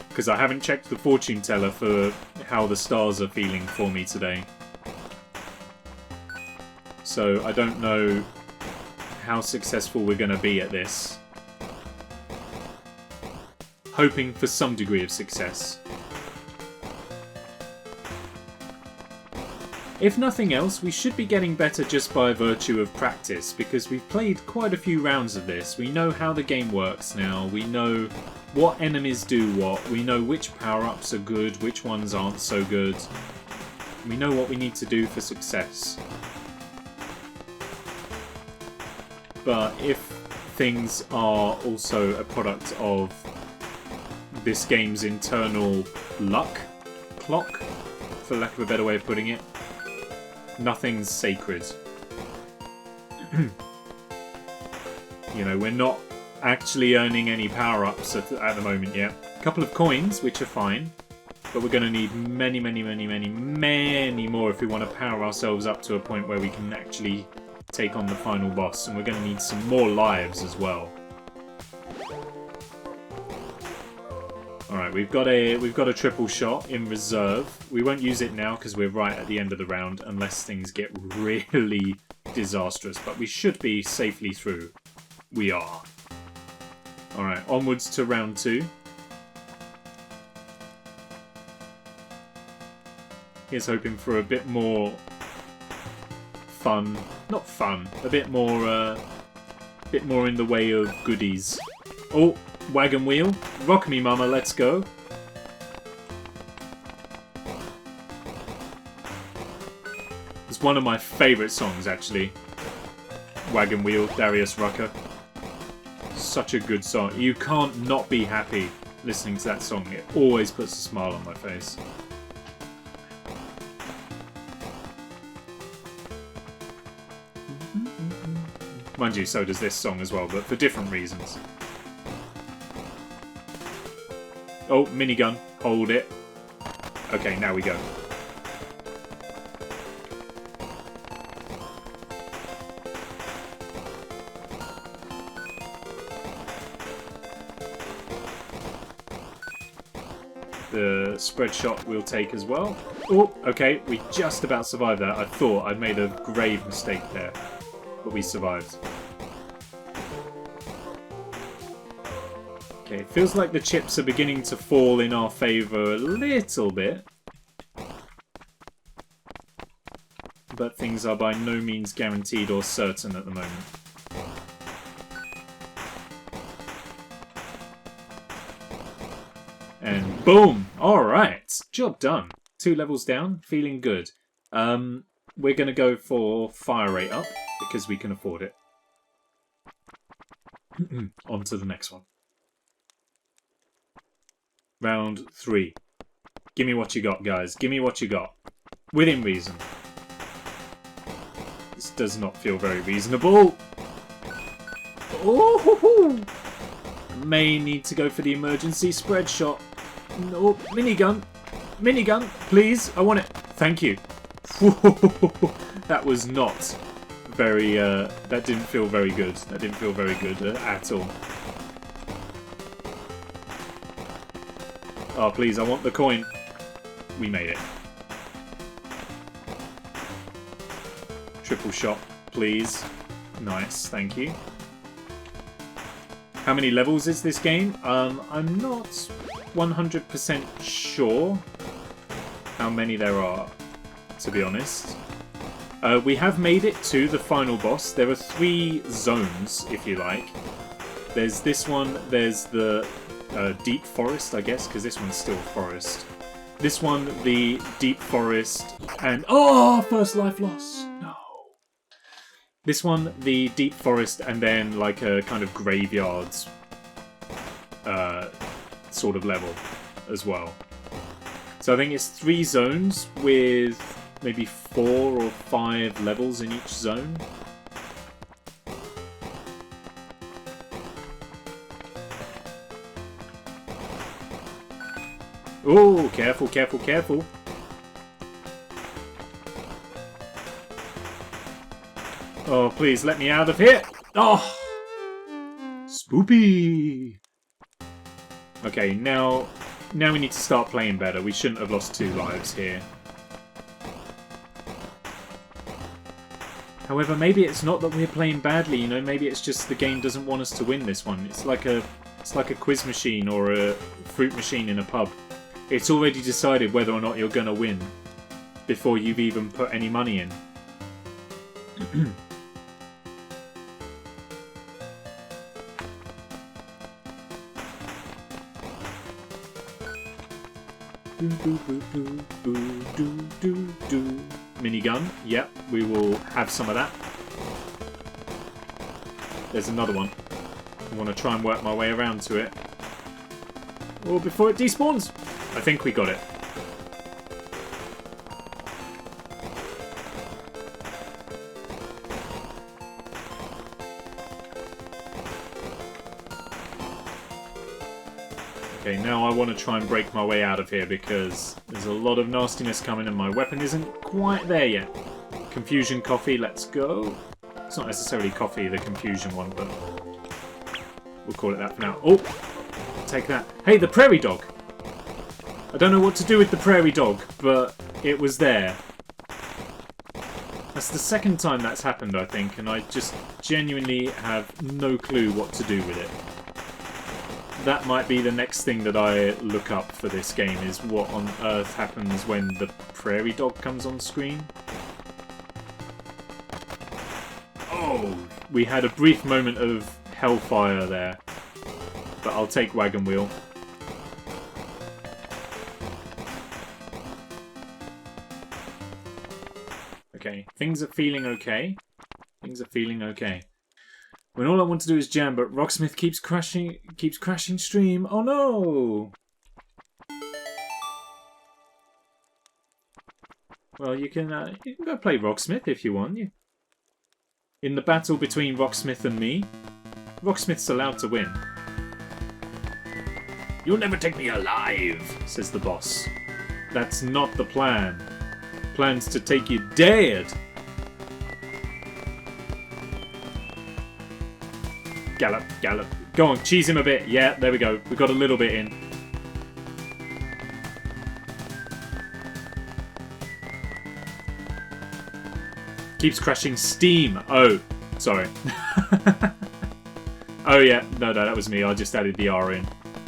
Because I haven't checked the fortune teller for how the stars are feeling for me today. So I don't know how successful we're going to be at this. Hoping for some degree of success. If nothing else, we should be getting better just by virtue of practice, because we've played quite a few rounds of this. We know how the game works now, we know what enemies do what, we know which power-ups are good, which ones aren't so good. We know what we need to do for success. But if things are also a product of this game's internal luck clock, for lack of a better way of putting it, nothing's sacred. You know, we're not actually earning any power-ups at the moment yet. A couple of coins, which are fine, but we're going to need many more if we want to power ourselves up to a point where we can actually take on the final boss, and we're going to need some more lives as well. Alright, we've got a triple shot in reserve. We won't use it now because we're right at the end of the round unless things get really disastrous, but we should be safely through. We are. Alright, onwards to round 2. Here's hoping for a bit more fun. Not fun, a bit more in the way of goodies. Oh! Wagon wheel. Rock me, mama, let's go. It's one of my favourite songs, actually. Wagon Wheel, Darius Rucker. Such a good song. You can't not be happy listening to that song. It always puts a smile on my face. Mind you, so does this song as well, but for different reasons. Oh, minigun. Hold it. Okay, now we go. The spread shot we'll take as well. Oh, okay, we just about survived that. I thought I'd made a grave mistake there, but we survived. Okay, it feels like the chips are beginning to fall in our favour a little bit. But things are by no means guaranteed or certain at the moment. And boom! Alright! Job done. 2 levels down, feeling good. We're going to go for fire rate up, because we can afford it. On to the next one. Round 3. Give me what you got, guys. Give me what you got. Within reason. This does not feel very reasonable. Oh, may need to go for the emergency spread shot. No, minigun. Minigun, please. I want it. Thank you. That was not very, that didn't feel very good. That didn't feel very good at all. Oh, please, I want the coin. We made it. Triple shot, please. Nice, thank you. How many levels is this game? I'm not 100% sure how many there are, to be honest. We have made it to the final boss. There are 3 zones, if you like. There's this one, there's the deep forest, I guess, because this one's still forest. This one, the deep forest, and oh, first life loss. No. This one, the deep forest, and then like a kind of graveyards sort of level as well. So I think it's 3 zones with maybe 4 or 5 levels in each zone. Oh, careful, careful, careful. Oh, please let me out of here. Oh, spoopy. Okay, now we need to start playing better. We shouldn't have lost 2 lives here. However, maybe it's not that we're playing badly, you know, maybe it's just the game doesn't want us to win this one. It's like a quiz machine or a fruit machine in a pub. It's already decided whether or not you're gonna win before you've even put any money in. Minigun, yep, we will have some of that. There's another one. I want to try and work my way around to it. Oh, before it despawns! I think we got it. Okay, now I want to try and break my way out of here because there's a lot of nastiness coming and my weapon isn't quite there yet. Confusion coffee, let's go. It's not necessarily coffee, the confusion one, but we'll call it that for now. Oh! Take that. Hey, the prairie dog! I don't know what to do with the prairie dog, but it was there. That's the second time that's happened, I think, and I just genuinely have no clue what to do with it. That might be the next thing that I look up for this game, is what on earth happens when the prairie dog comes on screen. Oh! We had a brief moment of hellfire there. But I'll take wagon wheel. Okay, things are feeling okay. Things are feeling okay. When all I want to do is jam, but Rocksmith keeps crashing stream. Oh no! Well, you can go play Rocksmith if you want. In the battle between Rocksmith and me, Rocksmith's allowed to win. You'll never take me alive, says the boss. That's not the plan. Plan's to take you dead. Gallop, gallop. Go on, cheese him a bit. Yeah, there we go. We got a little bit in. Keeps crashing steam. Oh, sorry. Oh yeah, no, that was me. I just added the R in.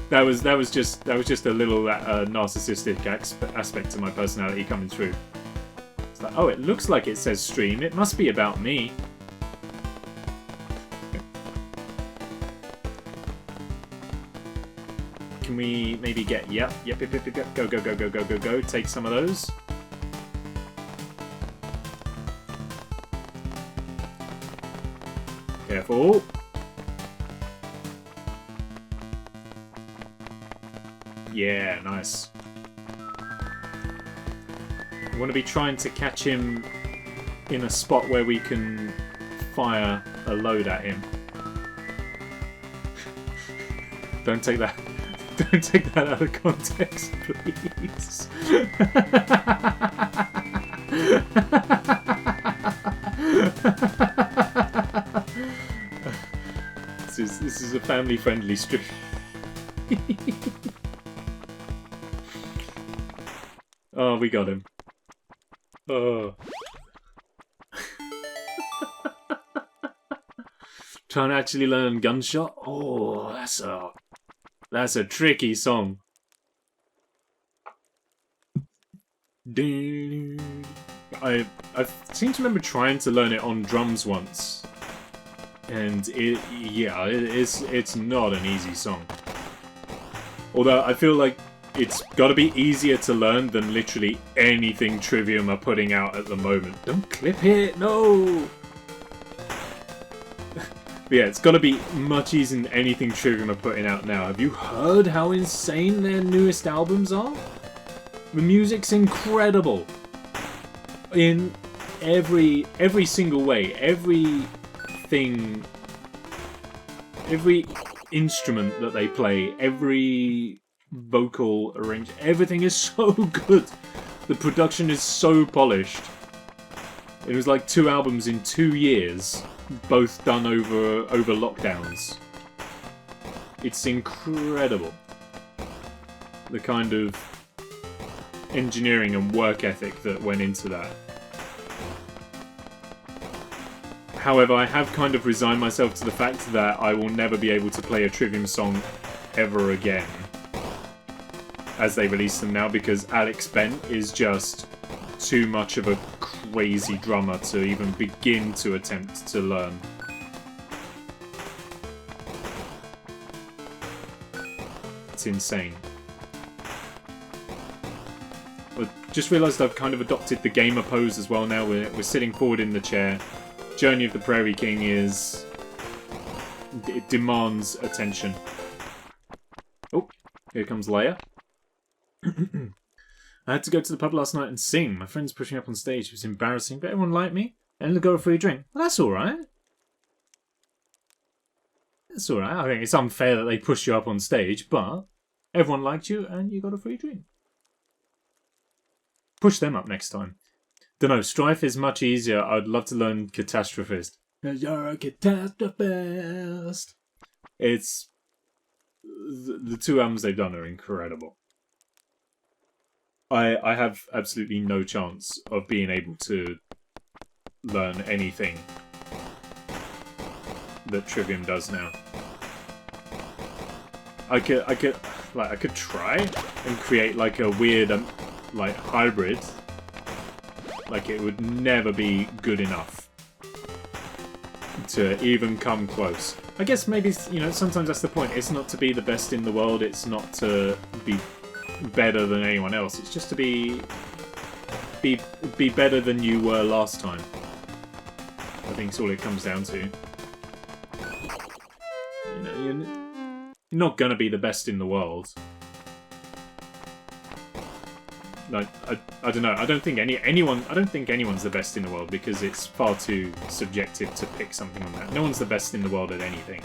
That was just a little narcissistic aspect to my personality coming through. It's like, oh, it looks like it says stream. It must be about me. Can we maybe get yep. Go. Take some of those. Careful. Yeah, nice. I want to be trying to catch him in a spot where we can fire a load at him. Don't take that. Don't take that out of context, please. This is a family-friendly stream. Oh, we got him. Oh. Trying to actually learn Gunshot? Oh, that's a tricky song. I seem to remember trying to learn it on drums once. And it's not an easy song. Although I feel like it's got to be easier to learn than literally anything Trivium are putting out at the moment. Don't clip it, no! But yeah, it's got to be much easier than anything Trivium are putting out now. Have you heard how insane their newest albums are? The music's incredible. In every single way, every instrument that they play, every vocal arrangement, everything is so good. The production is so polished. It was like 2 albums in 2 years, both done over lockdowns. It's incredible. The kind of engineering and work ethic that went into that. However, I have kind of resigned myself to the fact that I will never be able to play a Trivium song ever again as they release them now, because Alex Bent is just too much of a crazy drummer to even begin to attempt to learn. It's insane. But just realised I've kind of adopted the gamer pose as well now. We're sitting forward in the chair. Journey of the Prairie King is... it demands attention. Oh, here comes Leia. I had to go to the pub last night and sing. My friends pushed me up on stage. It was embarrassing, but everyone liked me. And got a free drink. Well, that's alright. That's alright. I think it's unfair that they pushed you up on stage, but everyone liked you and you got a free drink. Push them up next time. Dunno, Strife is much easier. I'd love to learn Catastrophist. You're a catastrophist. It's... the 2 albums they've done are incredible. I have absolutely no chance of being able to learn anything that Trivium does now. I could try and create like a weird like hybrid. Like it would never be good enough to even come close. I guess maybe, you know, sometimes that's the point. It's not to be the best in the world. It's not to be better than anyone else. It's just to be better than you were last time. I think it's all it comes down to. You know, you're not gonna be the best in the world. Like, I don't know. I don't think anyone's the best in the world, because it's far too subjective to pick something on that. No one's the best in the world at anything.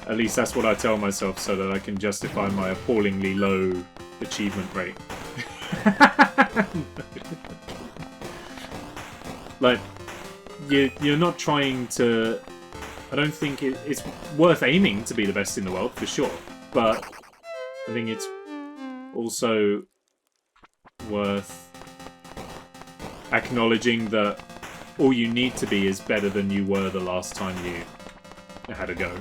At least that's what I tell myself, so that I can justify my appallingly low achievement rate. Like, you're not trying to... I don't think it's worth aiming to be the best in the world, for sure. But I think it's also worth acknowledging that all you need to be is better than you were the last time you had a go.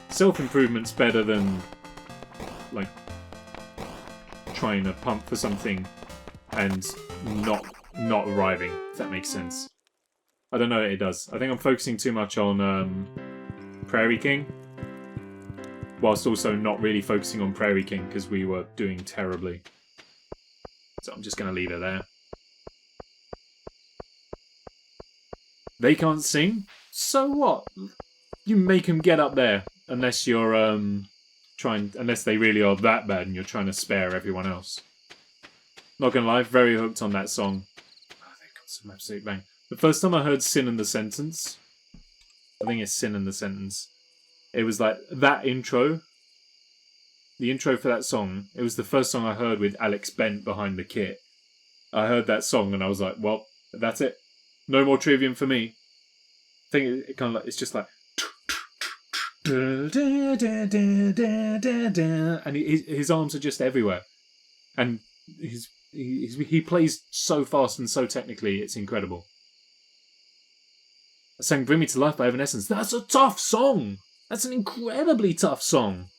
Self-improvement's better than, like, trying to pump for something and not arriving, if that makes sense. I don't know, it does. I think I'm focusing too much on Prairie King, whilst also not really focusing on Prairie King because we were doing terribly. So I'm just going to leave it there. They can't sing? So what? You make them get up there, unless you're unless they really are that bad and you're trying to spare everyone else. Not gonna lie, very hooked on that song. Oh, they got some absolute bang. The first time I heard Sin in the Sentence, I think it's Sin in the Sentence, it was like that intro, the intro for that song, it was the first song I heard with Alex Bent behind the kit. I heard that song and I was like, well, that's it. No more Trivium for me. I think it kind of like, it's just like, and his arms are just everywhere, and he plays so fast and so technically, it's incredible. I sang Bring Me to Life by Evanescence. That's a tough song. That's an incredibly tough song.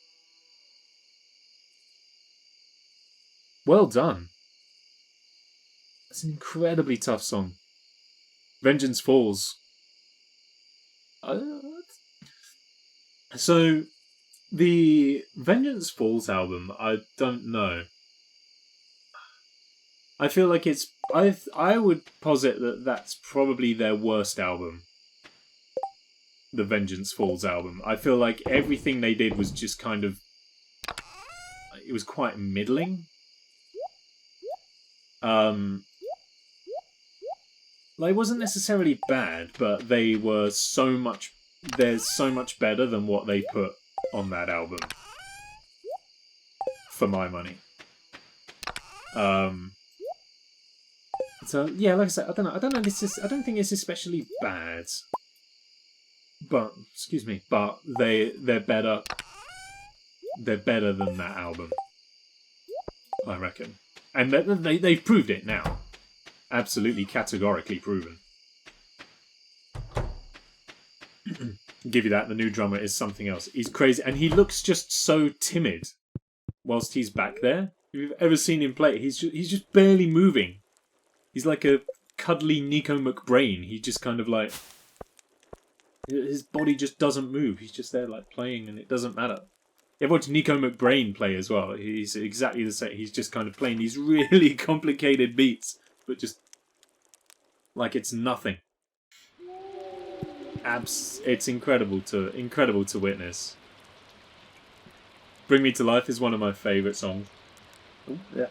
Well done. That's an incredibly tough song. Vengeance Falls. So, The Vengeance Falls album, I don't know. I feel like it's... I would posit that that's probably their worst album. The Vengeance Falls album. I feel like everything they did was just kind of... It was quite middling. Like, it wasn't necessarily bad, but they were so much... They're so much better than what they put on that album. For my money. So yeah, like I said, I don't know. I don't think it's especially bad. But excuse me, but they're better. They're better than that album, I reckon. And they've proved it now. Absolutely categorically proven. Give you that. The new drummer is something else. He's crazy, and he looks just so timid whilst he's back there. If you've ever seen him play, he's just barely moving. He's like a cuddly Nico McBrain. He just kind of like... His body just doesn't move. He's just there like playing and it doesn't matter. You ever watch Nico McBrain play as well? He's exactly the same. He's just kind of playing these really complicated beats, but just like it's nothing. It's incredible to witness. Bring Me to Life is one of my favourite songs. Ooh, yeah.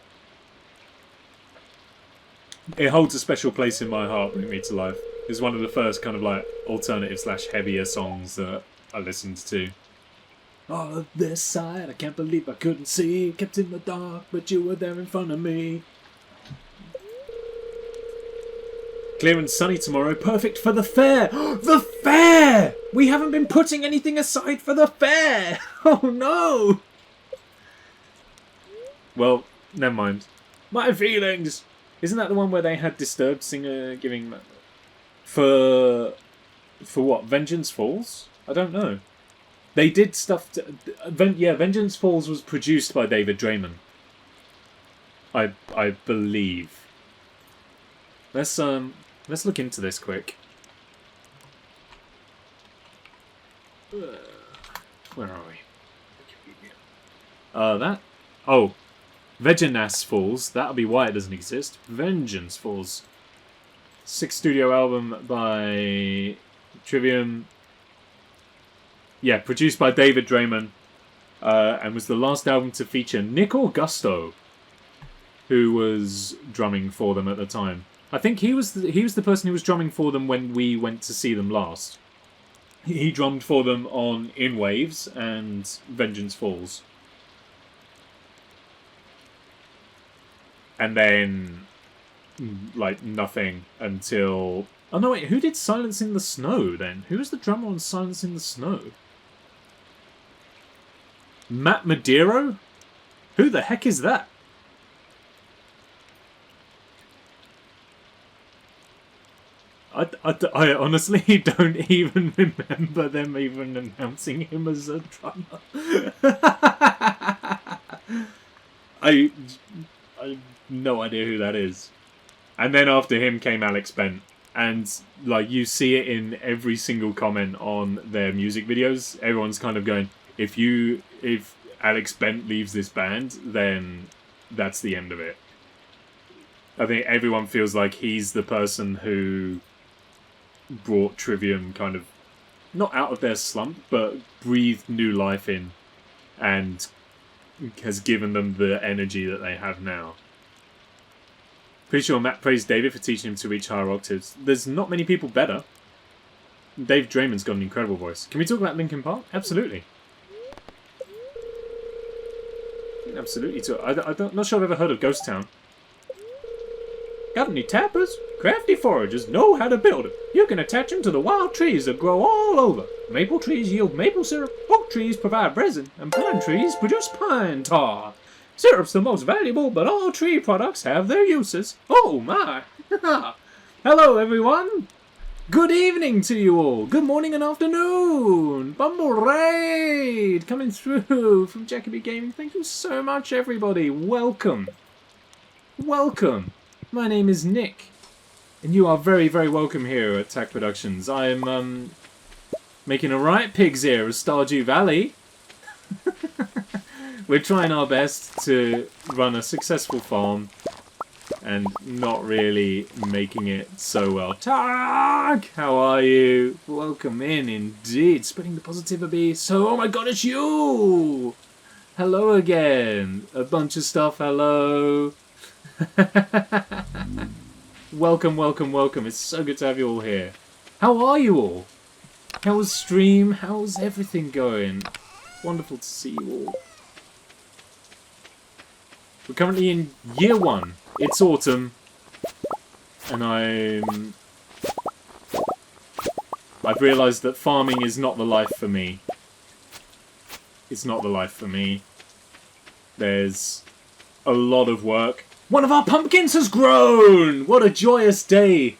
It holds a special place in my heart, Bring Me to Life. It's one of the first kind of like alternative / heavier songs that I listened to. All of this side, I can't believe I couldn't see. Kept in the dark, but you were there in front of me. Clear and sunny tomorrow, perfect for the fair. The fair! We haven't been putting anything aside for the fair! Oh no! Well, never mind. My feelings! Isn't that the one where they had Disturbed singer giving... For what? Vengeance Falls? I don't know. They did stuff to... Yeah, Vengeance Falls was produced by David Draymond. I believe. Let's look into this quick. Where are we? That... Oh. Vengeance Falls. That'll be why it doesn't exist. Vengeance Falls. 6th studio album by Trivium. Yeah, produced by David Draymond. And was the last album to feature Nick Augusto, who was drumming for them at the time. I think he was the person who was drumming for them when we went to see them last. He drummed for them on In Waves and Vengeance Falls. And then, like, nothing until... Oh, no, wait, who did Silence in the Snow, then? Who was the drummer on Silence in the Snow? Matt Madero? Who the heck is that? I honestly don't even remember them even announcing him as a drummer. I have no idea who that is. And then after him came Alex Bent. And like you see it in every single comment on their music videos. Everyone's kind of going, if Alex Bent leaves this band, then that's the end of it. I think everyone feels like he's the person who brought Trivium kind of not out of their slump, but breathed new life in and has given them the energy that they have now. Pretty sure Matt praised David for teaching him to reach higher octaves. There's not many people better. Dave Draymond's got an incredible voice. Can we talk about Linkin Park? Absolutely. Absolutely. I'm not sure I've ever heard of Ghost Town. Got any tappers? Crafty foragers know how to build them. You can attach them to the wild trees that grow all over. Maple trees yield maple syrup, oak trees provide resin, and pine trees produce pine tar. Syrup's the most valuable, but all tree products have their uses. Oh my! Hello everyone! Good evening to you all. Good morning and afternoon. Bumble Raid coming through from Jacoby Gaming. Thank you so much everybody. Welcome. Welcome. My name is Nick, and you are very, very welcome here at TAC Productions. I am making a right pig's ear of Stardew Valley. We're trying our best to run a successful farm and not really making it so well. Tag! How are you? Welcome in, indeed. Spreading the positivity. So, oh my god, it's you! Hello again. A bunch of stuff, hello. Welcome, welcome, welcome. It's so good to have you all here. How are you all? How's stream? How's everything going? Wonderful to see you all. We're currently in year 1. It's autumn. And I've realised that farming is not the life for me. It's not the life for me. There's a lot of work. One of our pumpkins has grown! What a joyous day!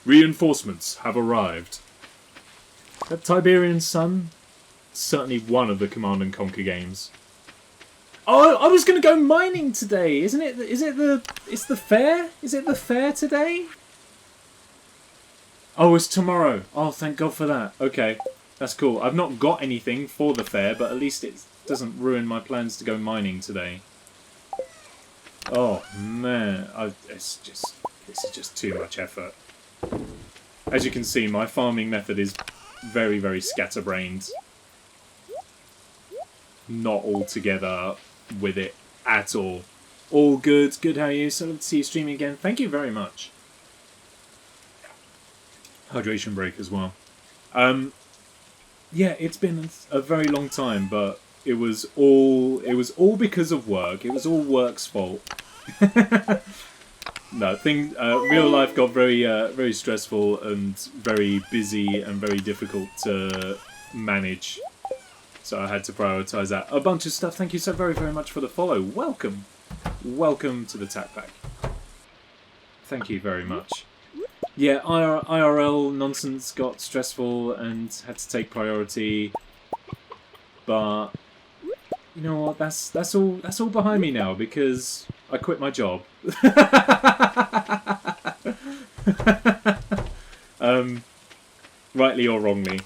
Reinforcements have arrived. That Tiberian Sun? Certainly one of the Command & Conquer games. Oh, I was going to go mining today, isn't it? It's the fair? Is it the fair today? Oh, it's tomorrow. Oh, thank God for that. Okay, that's cool. I've not got anything for the fair, but at least it doesn't ruin my plans to go mining today. Oh, man. This is just too much effort. As you can see, my farming method is very, very scatterbrained. Not all together with it at all. All good. Good, how are you? So good to see you streaming again. Thank you very much. Hydration break as well. Yeah, it's been a very long time, but it was all because of work. It was all work's fault. No, real life got very stressful and very busy and very difficult to manage. So I had to prioritise that. A bunch of stuff. Thank you so very, very much for the follow. Welcome. Welcome to the Tac Pack. Thank you very much. Yeah, IRL nonsense got stressful and had to take priority. But you know what? That's all behind me now because I quit my job. Rightly or wrongly.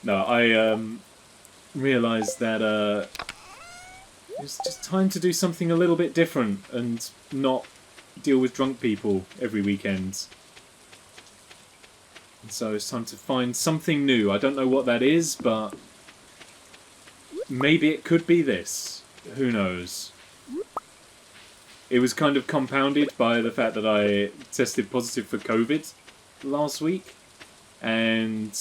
No, I realised that it's just time to do something a little bit different and not deal with drunk people every weekend. And so it's time to find something new. I don't know what that is, but maybe it could be this. Who knows? It was kind of compounded by the fact that I tested positive for COVID last week. And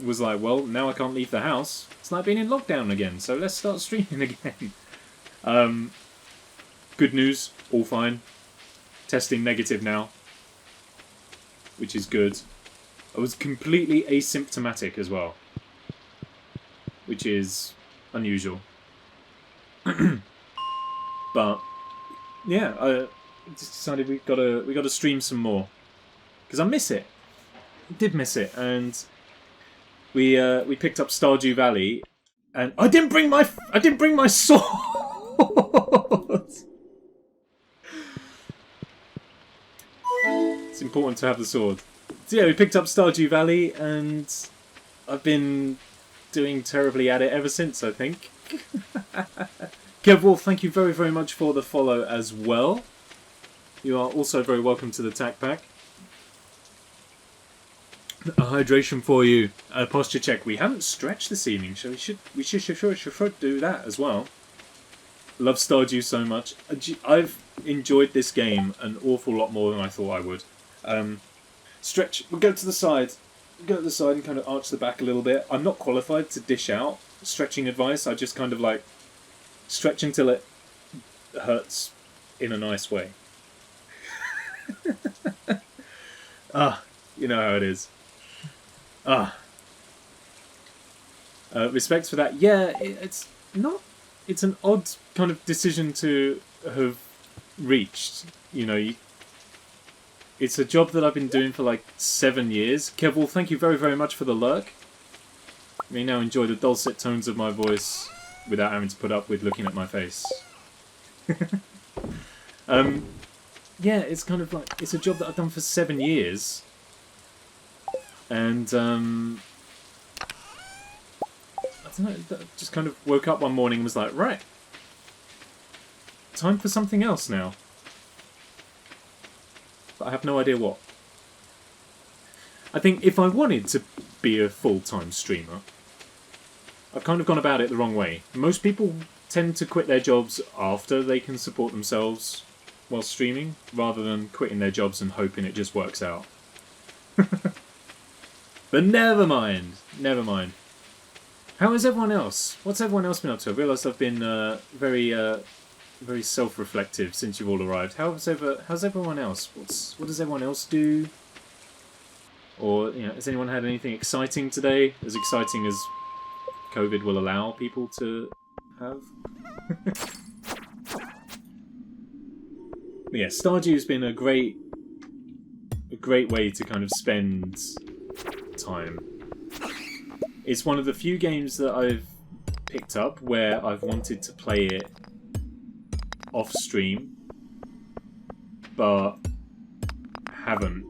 was like, well, now I can't leave the house. It's like being in lockdown again, so let's start streaming again. Good news, all fine. Testing negative now, which is good. I was completely asymptomatic as well, which is unusual. But yeah, I just decided we gotta stream some more because I miss it. I did miss it, and we picked up Stardew Valley, and I didn't bring my sword. It's important to have the sword. So yeah, we picked up Stardew Valley, and I've been doing terribly at it ever since, I think. Kev Wolf, thank you very, very much for the follow as well. You are also very welcome to the Tac Pack. A hydration for you. A posture check. We haven't stretched this evening, so we should do that as well. Love Stardew so much. I've enjoyed this game an awful lot more than I thought I would. Stretch. We'll go to the side. Go to the side and kind of arch the back a little bit. I'm not qualified to dish out stretching advice. I just kind of like stretch until it hurts in a nice way. You know how it is. Respect for that. Yeah, it's an odd kind of decision to have reached. You know, it's a job that I've been doing for like 7 years. Kevil, thank you very, very much for the lurk. You may now enjoy the dulcet tones of my voice without having to put up with looking at my face. Yeah, it's kind of like, it's a job that I've done for 7 years. And don't know, just kind of woke up one morning and was like, right, time for something else now. But I have no idea what. I think if I wanted to be a full-time streamer, I've kind of gone about it the wrong way. Most people tend to quit their jobs after they can support themselves while streaming, rather than quitting their jobs and hoping it just works out. But never mind. Never mind. How is everyone else? What's everyone else been up to? I realise I've been very self-reflective since you've all arrived. How's everyone else? What does everyone else do? Or, you know, has anyone had anything exciting today? As exciting as COVID will allow people to have? But yeah, Stardew's been a great way to kind of spend time. It's one of the few games that I've picked up where I've wanted to play it off stream, but haven't,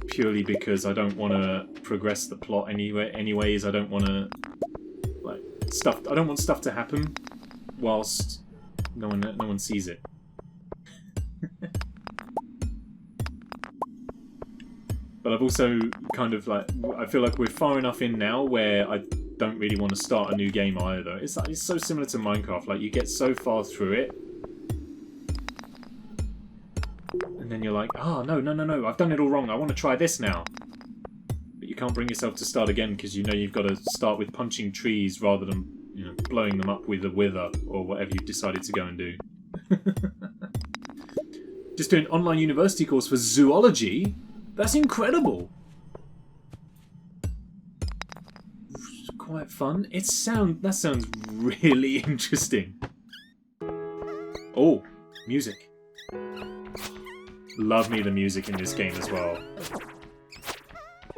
purely because I don't want to progress the plot anyways. I don't want to I don't want stuff to happen whilst no one sees it. But I've also kind of I feel like we're far enough in now where I don't really want to start a new game either. It's so similar to Minecraft. Like, you get so far through it, and then you're like, oh, no, I've done it all wrong. I want to try this now. But you can't bring yourself to start again because you know you've got to start with punching trees rather than, you know, blowing them up with a wither or whatever you've decided to go and do. Just doing an online university course for zoology? That's incredible! Quite fun. That sounds really interesting. Oh, music. Love me the music in this game as well.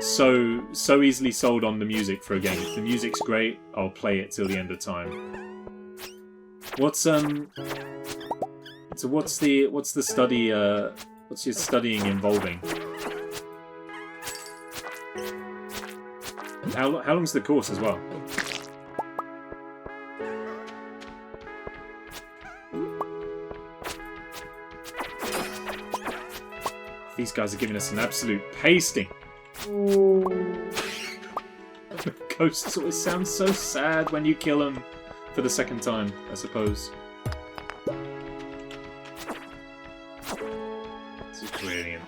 So easily sold on the music for a game. If the music's great, I'll play it till the end of time. What's the study? What's your studying involving? How long's the course as well? These guys are giving us an absolute pasting. Ghosts always sound so sad when you kill them for the second time, I suppose. This is brilliant.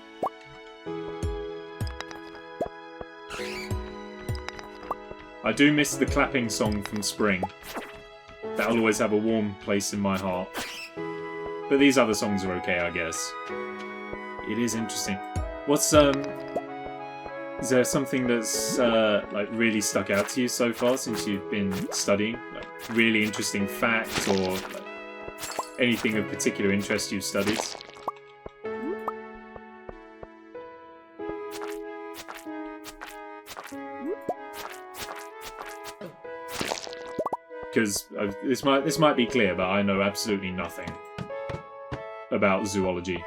I do miss the clapping song from Spring. That'll always have a warm place in my heart. But these other songs are okay, I guess. It is interesting. Is there something that's really stuck out to you so far since you've been studying? Like, really interesting fact or anything of particular interest you've studied? Because this might be clear, but I know absolutely nothing about zoology.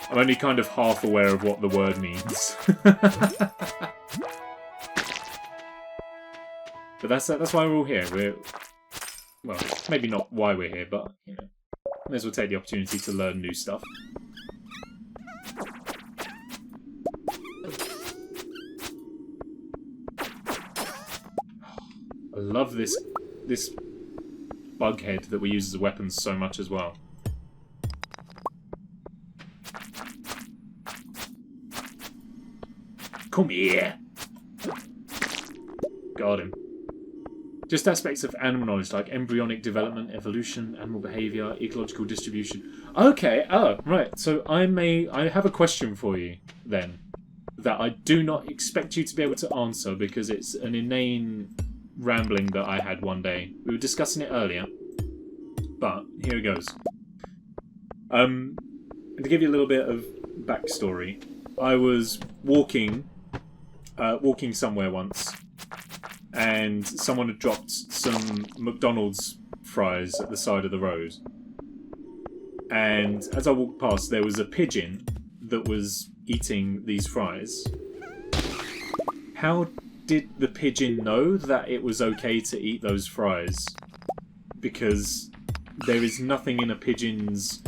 I'm only kind of half aware of what the word means. But that's why we're all here. Well, maybe not why we're here, but you know, may as well take the opportunity to learn new stuff. I love this bug head that we use as a weapon so much as well. Come here! Got him. Just aspects of animal knowledge like embryonic development, evolution, animal behaviour, ecological distribution. Okay, oh, right. So I have a question for you then that I do not expect you to be able to answer because it's an inane rambling that I had one day. We were discussing it earlier, but here it goes. To give you a little bit of backstory, I was walking somewhere once, and someone had dropped some McDonald's fries at the side of the road. And as I walked past, there was a pigeon that was eating these fries. How did the pigeon know that it was okay to eat those fries? Because there is nothing in a pigeon's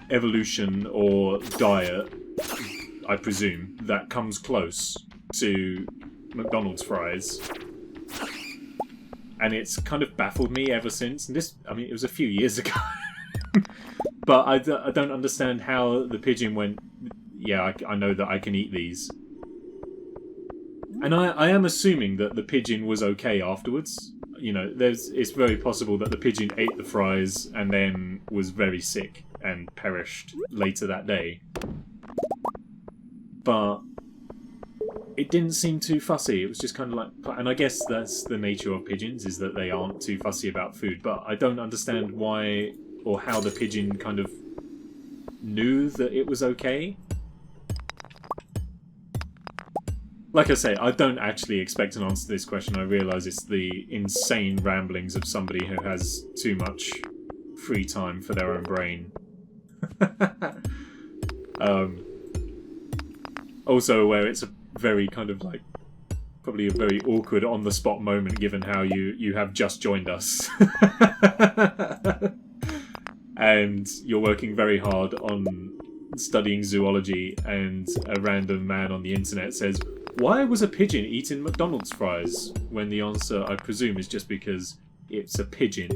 evolution or diet, I presume, that comes close to McDonald's fries. And it's kind of baffled me ever since. And this, I mean, it was a few years ago. But I don't understand how the pigeon went, yeah, I know that I can eat these. And I am assuming that the pigeon was okay afterwards. You know, it's very possible that the pigeon ate the fries and then was very sick and perished later that day. But it didn't seem too fussy. It was just kind of like... And I guess that's the nature of pigeons, is that they aren't too fussy about food. But I don't understand why or how the pigeon kind of knew that it was okay. Like I say, I don't actually expect an answer to this question. I realise it's the insane ramblings of somebody who has too much free time for their own brain. Also aware it's a very kind of like, probably a very awkward on-the-spot moment given how you have just joined us. And you're working very hard on studying zoology, and a random man on the internet says, why was a pigeon eating McDonald's fries? When the answer, I presume, is just because it's a pigeon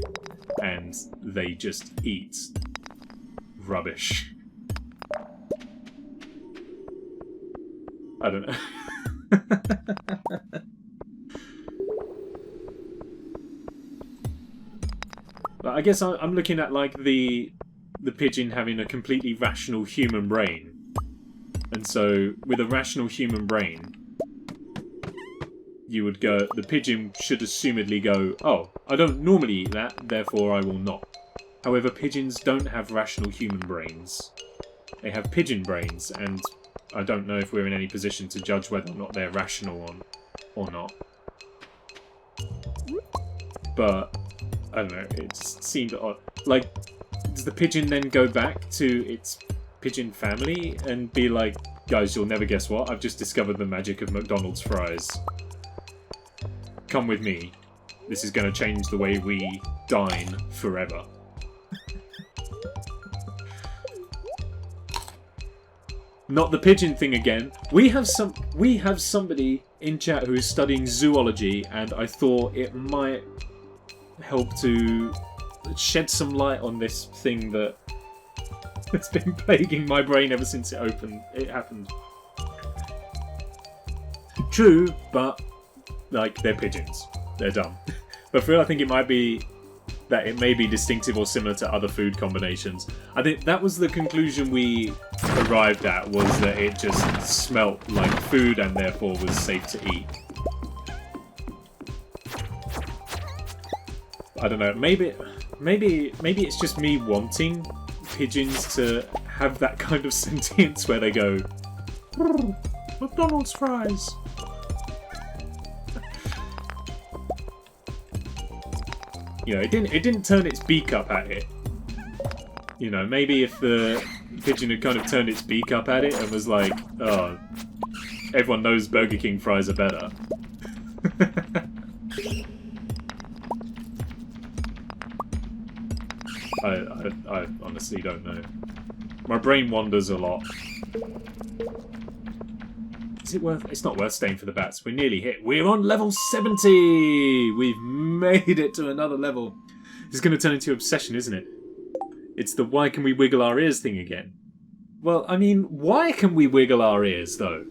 and they just eat rubbish. I don't know. But I guess I'm looking at like the pigeon having a completely rational human brain. And so with a rational human brain, you would go, the pigeon should assumedly go, oh, I don't normally eat that, therefore I will not. However, pigeons don't have rational human brains. They have pigeon brains, and I don't know if we're in any position to judge whether or not they're rational or not. But, I don't know, it just seemed odd. Like, does the pigeon then go back to its pigeon family and be like, guys, you'll never guess what, I've just discovered the magic of McDonald's fries. Come with me. This is going to change the way we dine forever. Not the pigeon thing again. We have somebody in chat who is studying zoology, and I thought it might help to shed some light on this thing that has been plaguing my brain ever since it happened. True, but like, they're pigeons. They're dumb. But for real, I think it might be that it may be distinctive or similar to other food combinations. I think that was the conclusion we arrived at, was that it just smelt like food and therefore was safe to eat. I don't know, maybe it's just me wanting pigeons to have that kind of sentience where they go, McDonald's fries. You know, it didn't turn its beak up at it. You know, maybe if the pigeon had kind of turned its beak up at it and was like, oh, everyone knows Burger King fries are better. I honestly don't know. My brain wanders a lot. Is it worth... It's not worth staying for the bats. We're nearly hit. We're on level 70! We've made it to another level. This is going to turn into obsession, isn't it? It's the why can we wiggle our ears thing again. Well, I mean, why can we wiggle our ears, though?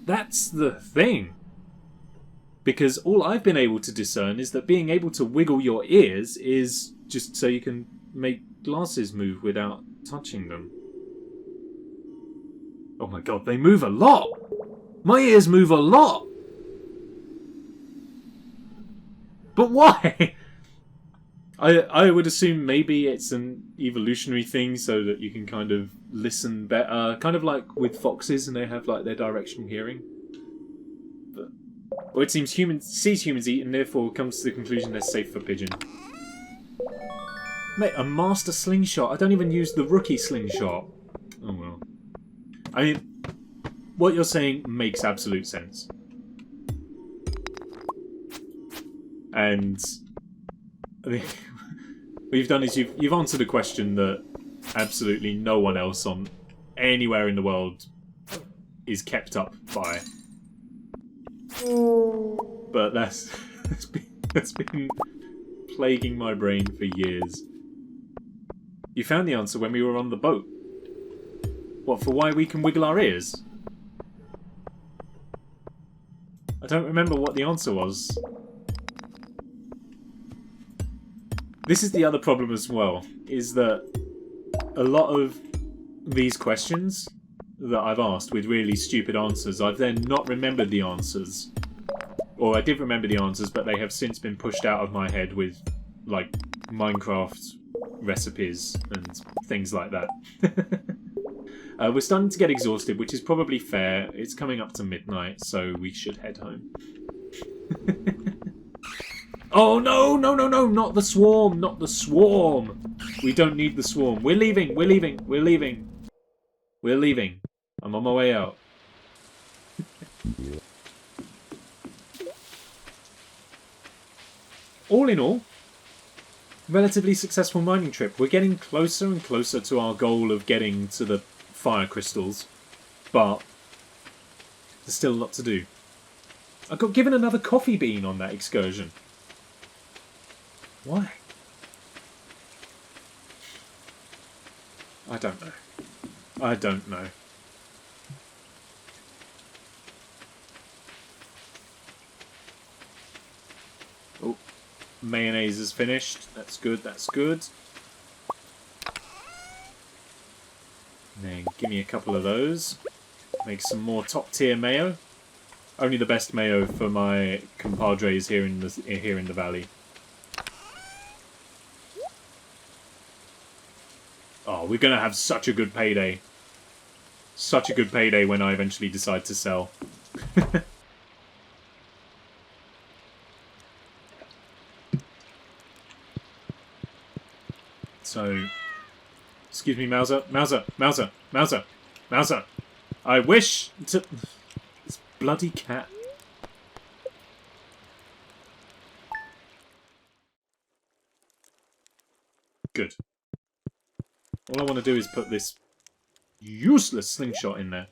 That's the thing. Because all I've been able to discern is that being able to wiggle your ears is just so you can make glasses move without touching them. Oh my god, they move a lot! My ears move a lot! But why? I would assume maybe it's an evolutionary thing so that you can kind of listen better. Kind of like with foxes and they have like their directional hearing. But, or it seems sees humans eat and therefore comes to the conclusion they're safe for pigeon. Mate, a master slingshot. I don't even use the rookie slingshot. Oh well. I mean, what you're saying makes absolute sense. And I mean, what you've done is you've answered a question that absolutely no one else on anywhere in the world is kept up by. But that's been plaguing my brain for years. You found the answer when we were on the boat. What, for why we can wiggle our ears? I don't remember what the answer was. This is the other problem as well, is that a lot of these questions that I've asked with really stupid answers, I've then not remembered the answers. Or I did remember the answers, but they have since been pushed out of my head with, like, Minecraft recipes and things like that. We're starting to get exhausted, which is probably fair. It's coming up to midnight, so we should head home. Oh, no, no, no, no, not the swarm, not the swarm. We don't need the swarm. We're leaving, we're leaving, we're leaving. We're leaving. I'm on my way out. All in all, relatively successful mining trip. We're getting closer and closer to our goal of getting to the fire crystals, but there's still a lot to do. I got given another coffee bean on that excursion. Why? I don't know. I don't know. Oh, mayonnaise is finished. That's good, that's good. Then give me a couple of those. Make some more top tier mayo. Only the best mayo for my compadres here in the valley. Oh, we're gonna have such a good payday. Such a good payday when I eventually decide to sell. So, excuse me, Mauser, Mauser, Mauser, Mauser, Mauser. I wish to... This bloody cat. Good. All I want to do is put this useless slingshot in there.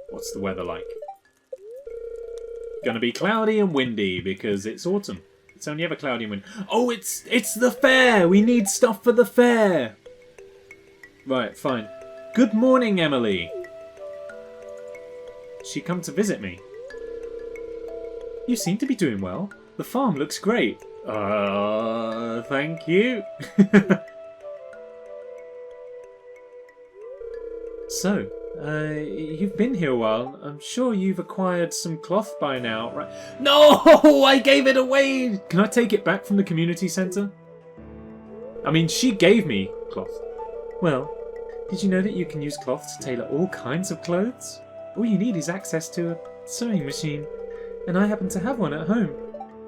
What's the weather like? Gonna be cloudy and windy because it's autumn. It's only ever cloudy and windy. Oh, it's the fair! We need stuff for the fair! Right, fine. Good morning, Emily! She come to visit me. You seem to be doing well. The farm looks great. Thank you. So, you've been here a while. I'm sure you've acquired some cloth by now, right? No! I gave it away! Can I take it back from the community centre? I mean, she gave me cloth. Well, did you know that you can use cloth to tailor all kinds of clothes? All you need is access to a sewing machine. And I happen to have one at home.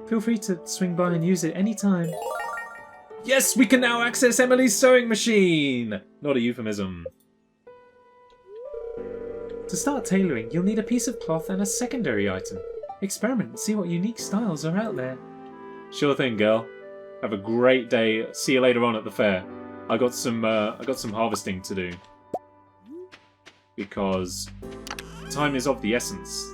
Feel free to swing by and use it any time. Yes, we can now access Emily's sewing machine! Not a euphemism. To start tailoring, you'll need a piece of cloth and a secondary item. Experiment and see what unique styles are out there. Sure thing, girl. Have a great day. See you later on at the fair. I got some harvesting to do. Because time is of the essence.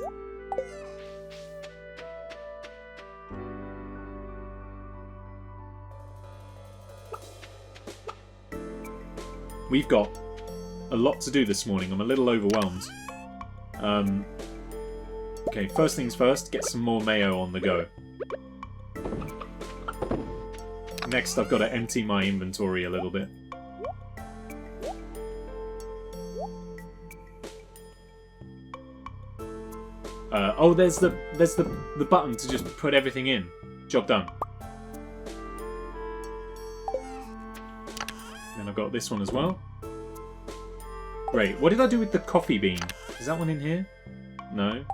We've got a lot to do this morning. I'm a little overwhelmed. Okay, first things first, get some more mayo on the go. Next, I've got to empty my inventory a little bit. Oh, there's the button to just put everything in. Job done. Then I've got this one as well. Great. What did I do with the coffee bean? Is that one in here? No.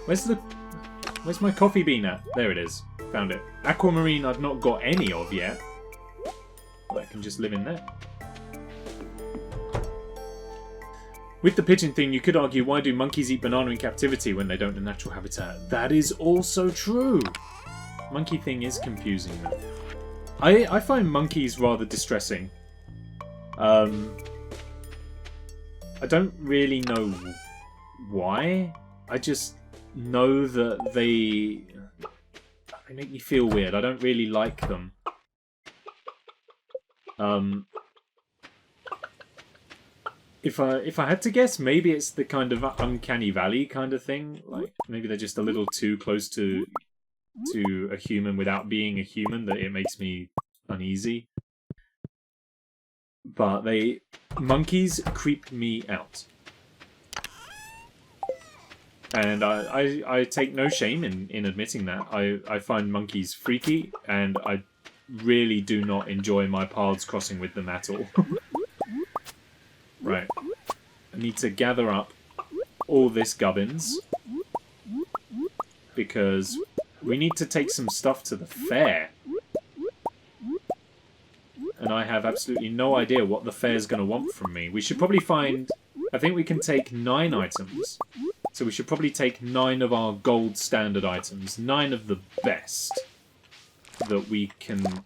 Where's my coffee bean at? There it is. Found it. Aquamarine I've not got any of yet. But I can just live in there. With the pigeon thing, you could argue, why do monkeys eat banana in captivity when they don't in natural habitat? That is also true. Monkey thing is confusing me. I find monkeys rather distressing. I don't really know why. I just know that they make me feel weird. I don't really like them. If I had to guess, maybe it's the kind of uncanny valley kind of thing. Like maybe they're just a little too close to a human without being a human, that it makes me uneasy. But monkeys creep me out. And I take no shame in admitting that. I find monkeys freaky, and I really do not enjoy my paths crossing with them at all. Right. I need to gather up all this gubbins, because we need to take some stuff to the fair. And I have absolutely no idea what the fair's going to want from me. We should probably find... I think we can take 9 items. So we should probably take 9 of our gold standard items. 9 of the best that we can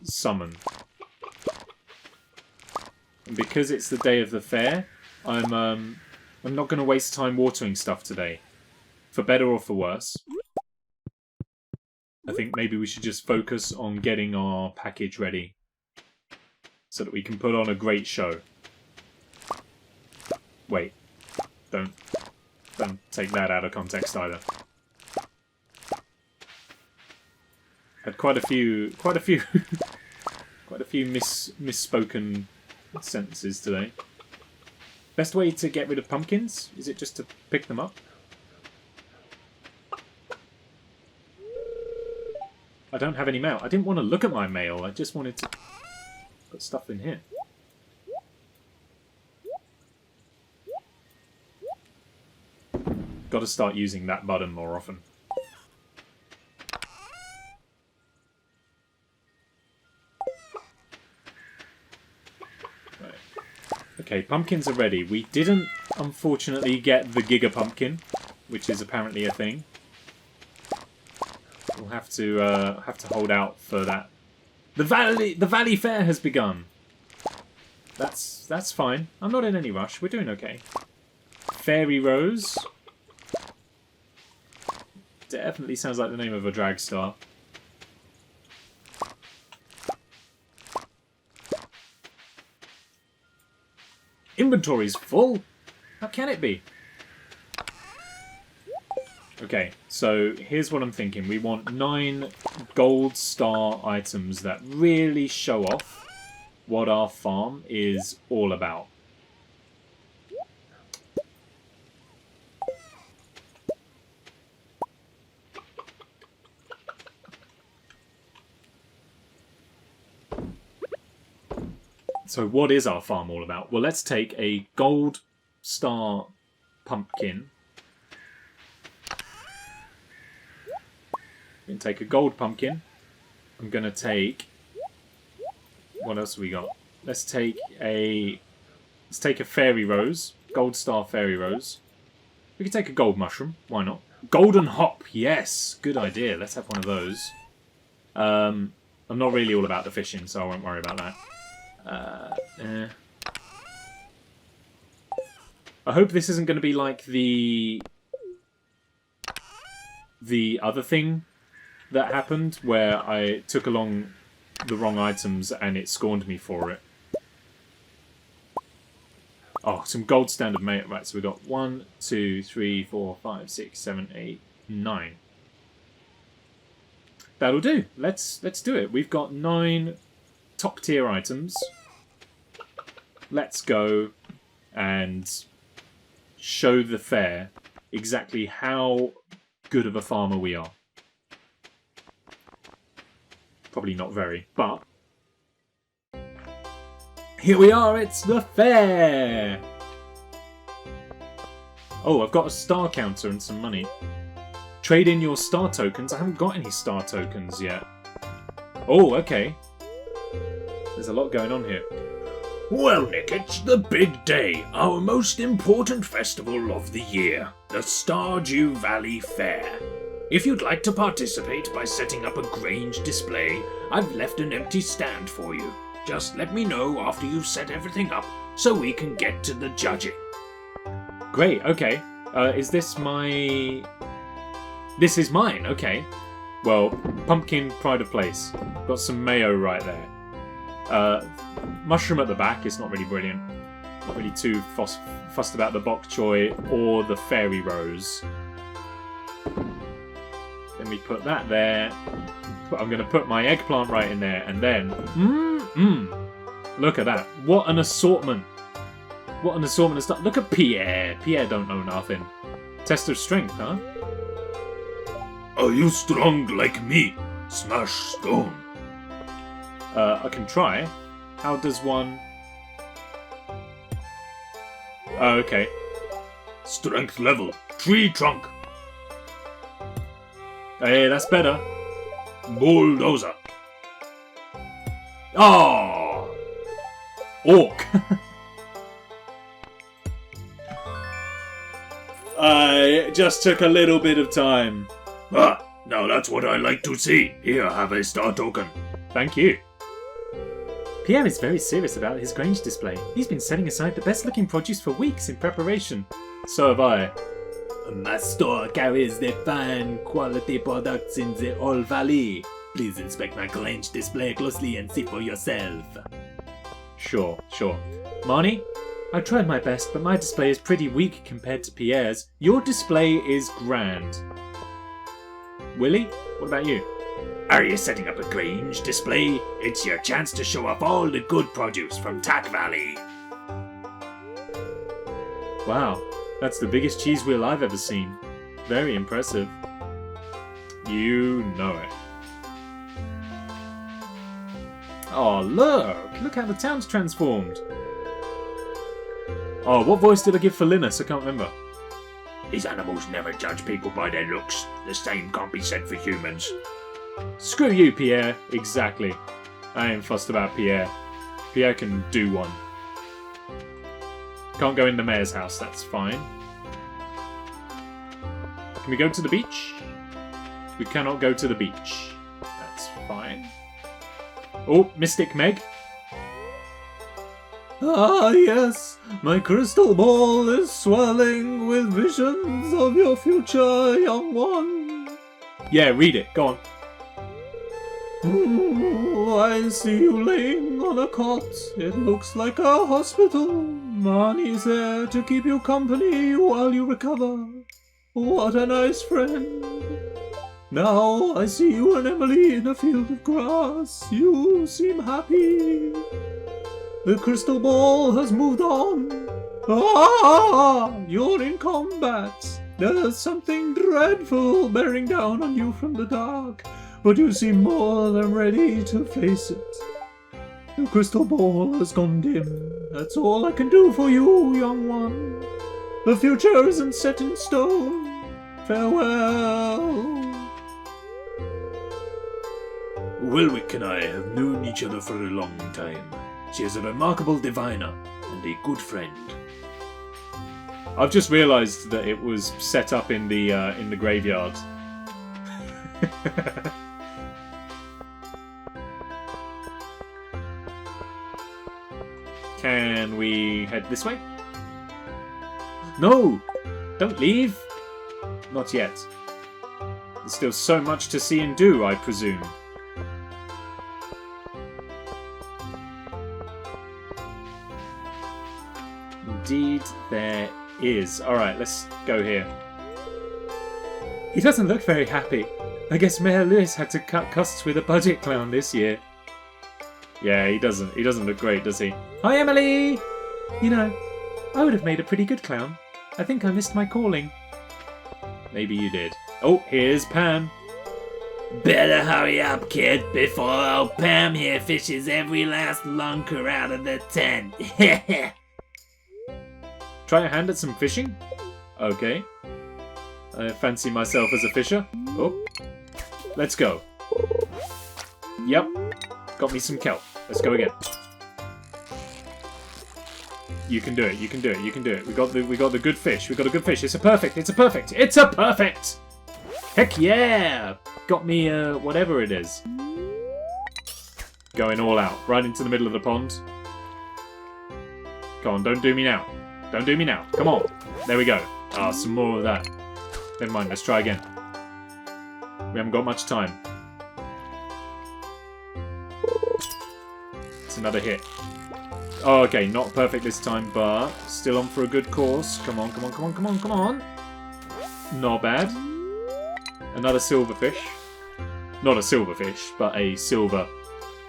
summon. And because it's the day of the fair, I'm not going to waste time watering stuff today. For better or for worse. I think maybe we should just focus on getting our package ready, so that we can put on a great show. Wait. Don't take that out of context either. Had quite a few misspoken sentences today. Best way to get rid of pumpkins? Is it just to pick them up? I don't have any mail. I didn't want to look at my mail. I just wanted to put stuff in here. Got to start using that button more often. Right. Okay, pumpkins are ready. We didn't, unfortunately, get the Giga Pumpkin, which is apparently a thing. We'll have to hold out for that. The Valley Fair has begun. That's fine. I'm not in any rush. We're doing okay. Fairy Rose. Definitely sounds like the name of a drag star. Inventory's full? How can it be? Okay, so here's what I'm thinking. We want 9 gold star items that really show off what our farm is all about. So what is our farm all about? Well, let's take a gold star pumpkin. I'm going to take a gold pumpkin. I'm going to take... What else have we got? Let's take a fairy rose. Gold star fairy rose. We can take a gold mushroom. Why not? Golden hop. Yes. Good idea. Let's have one of those. I'm not really all about the fishing, so I won't worry about that. I hope this isn't going to be like the other thing that happened, where I took along the wrong items and it scorned me for it. Oh, some gold standard mail. Right, so we've got 1, 2, 3, 4, 5, 6, 7, 8, 9. That'll do. Let's do it. We've got 9 top tier items. Let's go and show the fair exactly how good of a farmer we are. Probably not very, but here we are, it's the fair! Oh, I've got a star counter and some money. Trade in your star tokens. I haven't got any star tokens yet. Oh, okay. There's a lot going on here. Well, Nick, it's the big day, our most important festival of the year, the Stardew Valley Fair. If you'd like to participate by setting up a Grange display, I've left an empty stand for you. Just let me know after you've set everything up so we can get to the judging. Great, okay. Is this my... This is mine, okay. Well, pumpkin, pride of place. Got some mayo right there. Mushroom at the back is not really brilliant. Not really too fussed about the Bok Choy or the fairy rose. Then we put that there. I'm going to put my eggplant right in there, and then... Look at that. What an assortment. What an assortment of stuff. Look at Pierre. Pierre don't know nothing. Test of strength, huh? Are you strong like me? Smash stone. I can try. How does one... Oh, okay. Strength level. Tree trunk. Hey, that's better. Bulldozer. Oh! Orc. I just took a little bit of time. Ah, now that's what I like to see. Here, have a star token. Thank you. Pierre is very serious about his Grange display. He's been setting aside the best looking produce for weeks in preparation. So have I. My store carries the fine quality products in the whole valley. Please inspect my Grange display closely and see for yourself. Sure. Marnie, I tried my best, but my display is pretty weak compared to Pierre's. Your display is grand. Willie, what about you? Are you setting up a Grange display? It's your chance to show off all the good produce from Tack Valley. Wow, that's the biggest cheese wheel I've ever seen. Very impressive. You know it. Oh, look how the town's transformed. Oh, what voice did I give for Linus? I can't remember. These animals never judge people by their looks. The same can't be said for humans. Screw you, Pierre. Exactly. I ain't fussed about Pierre. Pierre can do one. Can't go in the mayor's house, that's fine. Can we go to the beach? We cannot go to the beach. That's fine. Oh, Mystic Meg. Ah, yes, my crystal ball is swelling with visions of your future, young one. Yeah, read it. Go on. I see you laying on a cot. It looks like a hospital. Marnie's there to keep you company while you recover. What a nice friend. Now I see you and Emily in a field of grass. You seem happy. The crystal ball has moved on. Ah! You're in combat. There's something dreadful bearing down on you from the dark, but you seem more than ready to face it. The crystal ball has gone dim. That's all I can do for you, young one. The future isn't set in stone. Farewell. Wilwick and I have known each other for a long time. She is a remarkable diviner and a good friend. I've just realised that it was set up in the graveyard. Can we head this way? No! Don't leave! Not yet. There's still so much to see and do, I presume. Indeed, there is. Alright, let's go here. He doesn't look very happy. I guess Mayor Lewis had to cut costs with a budget clown this year. Yeah, he doesn't look great, does he? Hi, Emily! You know, I would have made a pretty good clown. I think I missed my calling. Maybe you did. Oh, here's Pam. Better hurry up, kid, before old Pam here fishes every last lunker out of the tent. Try a hand at some fishing? Okay. I fancy myself as a fisher. Oh. Let's go. Yep. Got me some kelp. Let's go again. You can do it. You can do it. You can do it. We got the good fish. We got a good fish. It's a perfect. It's a perfect. It's a perfect. Heck yeah! Got me whatever it is. Going all out, right into the middle of the pond. Come on, don't do me now. Don't do me now. Come on. There we go. Ah, some more of that. Never mind. Let's try again. We haven't got much time. It's another hit. Oh, okay, not perfect this time, but still on for a good course. Come on, come on, come on, come on, come on. Not bad. Another silverfish. Not a silverfish, but a silver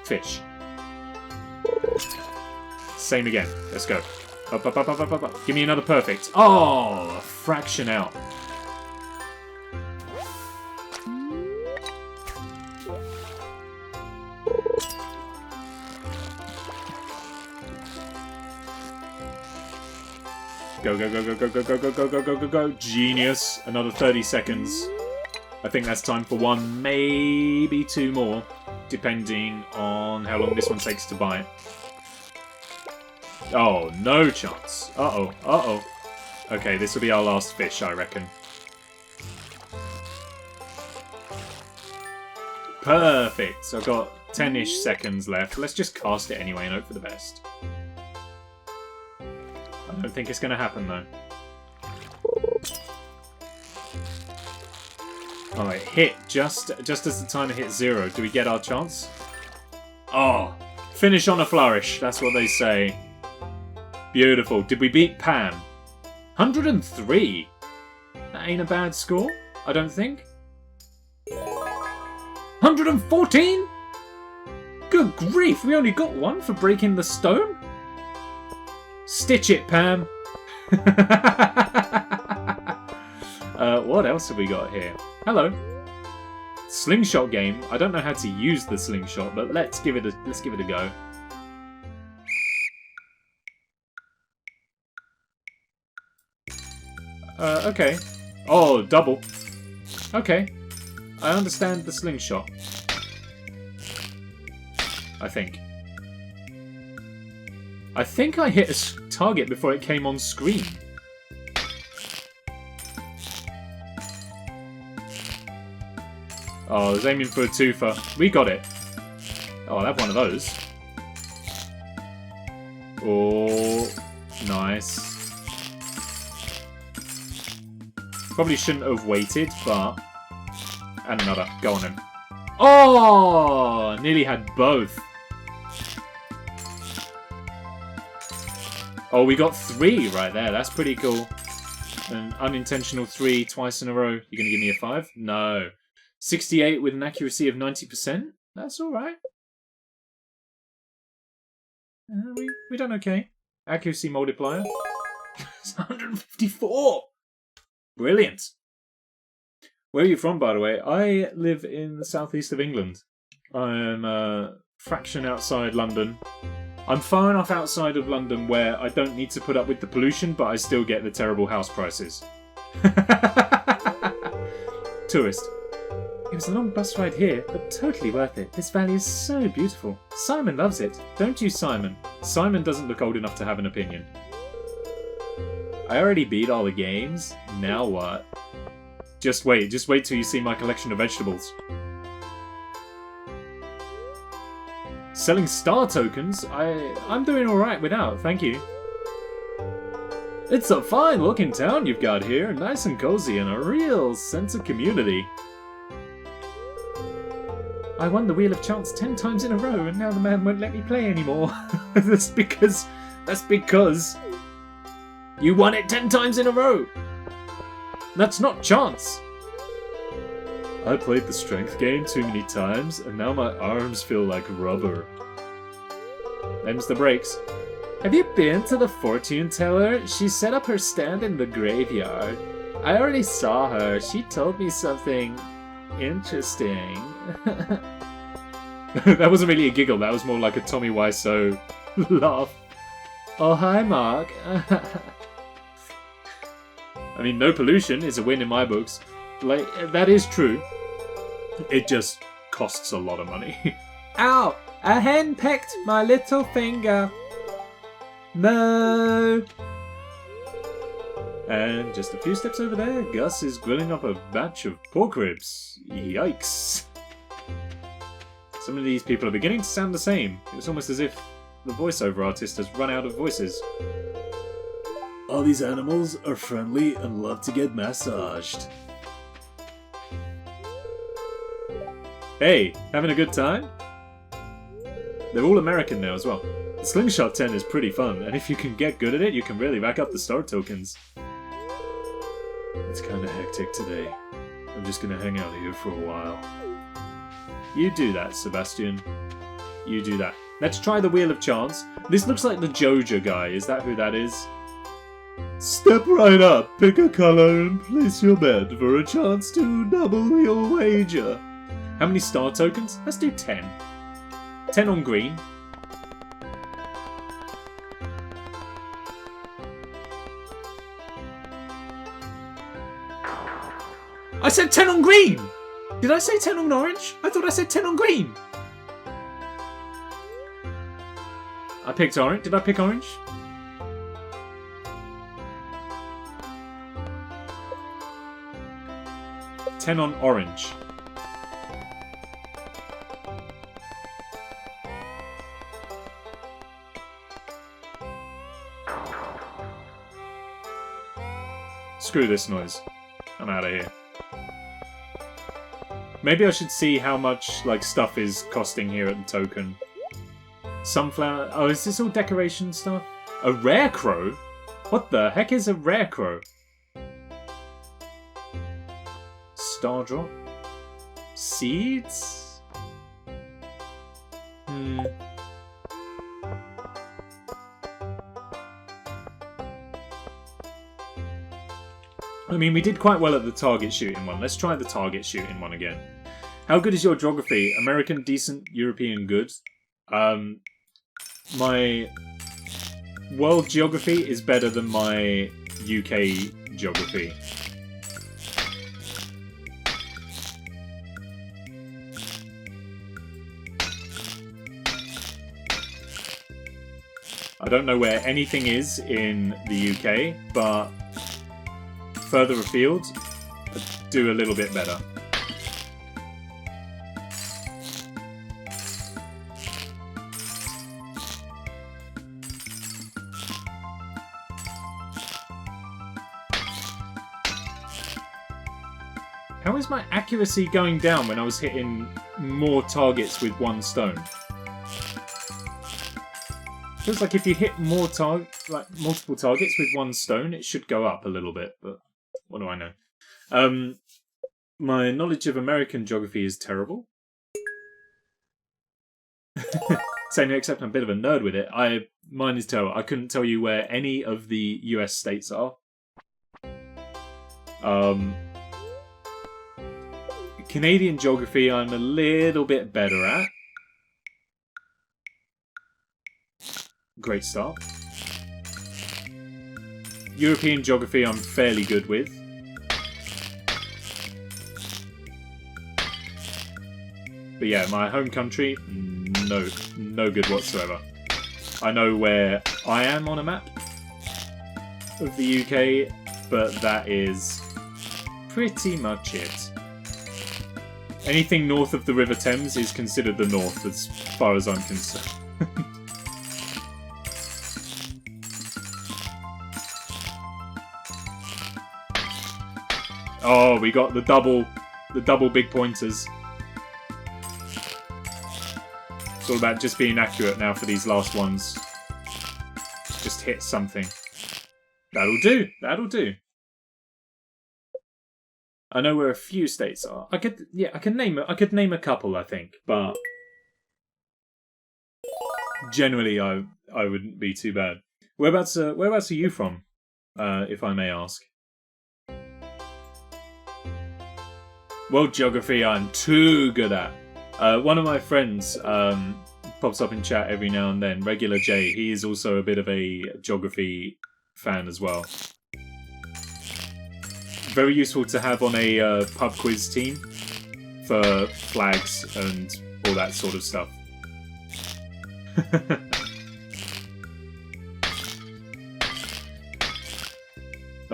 fish. Same again. Let's go. Up, up, up, up, up, up, up. Give me another perfect. Oh, a fraction out. Go, go, go, go, go, go, go, go, go, go, go, go, go. Genius. Another 30 seconds. I think that's time for one, maybe two more, depending on how long this one takes to bite. Oh, no chance. Uh-oh, uh-oh. Okay, this will be our last fish, I reckon. Perfect. So I've got 10-ish seconds left. Let's just cast it anyway and hope for the best. I don't think it's going to happen, though. Alright, hit just as the timer hits 0. Do we get our chance? Oh, finish on a flourish. That's what they say. Beautiful. Did we beat Pam? 103. That ain't a bad score, I don't think. 114? Good grief, we only got one for breaking the stone? Stitch it, Pam. What else have we got here? Hello. Slingshot game. I don't know how to use the slingshot, but let's give it a go. Okay. Oh, double. Okay. I understand the slingshot. I think. I think I hit a target before it came on screen. Oh, I was aiming for a twofer. We got it. Oh, I'll have one of those. Oh, nice. Probably shouldn't have waited, but... And another. Go on then. Oh! Nearly had both. Oh, we got 3 right there. That's pretty cool. An unintentional 3 twice in a row. You're going to give me a 5? No. 68 with an accuracy of 90%? That's alright. We done okay. Accuracy multiplier. It's 154! Brilliant. Where are you from, by the way? I live in the southeast of England. I'm a fraction outside London. I'm far enough outside of London where I don't need to put up with the pollution, but I still get the terrible house prices. Tourist. It was a long bus ride here, but totally worth it. This valley is so beautiful. Simon loves it. Don't you, Simon? Simon doesn't look old enough to have an opinion. I already beat all the games. Now what? Just wait till you see my collection of vegetables. Selling star tokens? I'm doing alright without, thank you. It's a fine looking town you've got here, nice and cozy and a real sense of community. I won the Wheel of Chance 10 times in a row and now the man won't let me play anymore. That's because you won it 10 times in a row. That's not chance. I played the strength game too many times and now my arms feel like rubber. Them's the breaks. Have you been to the fortune teller? She set up her stand in the graveyard. I already saw her. She told me something interesting. That wasn't really a giggle. That was more like a Tommy Wiseau laugh. Oh, hi, Mark. I mean, no pollution is a win in my books. Like, that is true. It just costs a lot of money. Ow! A hen pecked my little finger. No! And just a few steps over there, Gus is grilling up a batch of pork ribs. Yikes. Some of these people are beginning to sound the same. It's almost as if the voiceover artist has run out of voices. All these animals are friendly and love to get massaged. Hey, having a good time? They're all American now as well. The Slingshot tent is pretty fun, and if you can get good at it, you can really rack up the star tokens. It's kinda hectic today. I'm just gonna hang out here for a while. You do that, Sebastian. You do that. Let's try the Wheel of Chance. This looks like the Joja guy. Is that who that is? Step right up, pick a colour, and place your bet for a chance to double your wager. How many star tokens? Let's do 10. 10 on green. I said 10 on green! Did I say 10 on orange? I thought I said 10 on green! I picked orange. Did I pick orange? $10 on orange. Screw this noise. I'm out of here. Maybe I should see how much like stuff is costing here at the token. Sunflower. Oh, is this all decoration stuff? A rare crow? What the heck is a rare crow? Star drop? Seeds? I mean, we did quite well at the target shooting one. Let's try the target shooting one again. How good is your geography? American decent, European good. My world geography is better than my UK geography. I don't know where anything is in the UK, but further afield, I do a little bit better. How is my accuracy going down when I was hitting more targets with one stone? Feels like if you hit more multiple targets with one stone, it should go up a little bit, but what do I know? My knowledge of American geography is terrible. Same here, except I'm a bit of a nerd with it. Mine is terrible. I couldn't tell you where any of the US states are. Canadian geography I'm a little bit better at. Great start. European geography I'm fairly good with. But yeah, my home country, no good whatsoever. I know where I am on a map of the UK, but that is pretty much it. Anything north of the River Thames is considered the north as far as I'm concerned. Oh, we got the double big pointers. It's all about just being accurate now for these last ones. Just hit something. That'll do. That'll do. I know where a few states are. I could name a couple, I think, but generally I wouldn't be too bad. Whereabouts are you from, if I may ask? World geography I'm too good at. One of my friends pops up in chat every now and then, Regular J. He is also a bit of a geography fan as well. Very useful to have on a pub quiz team for flags and all that sort of stuff.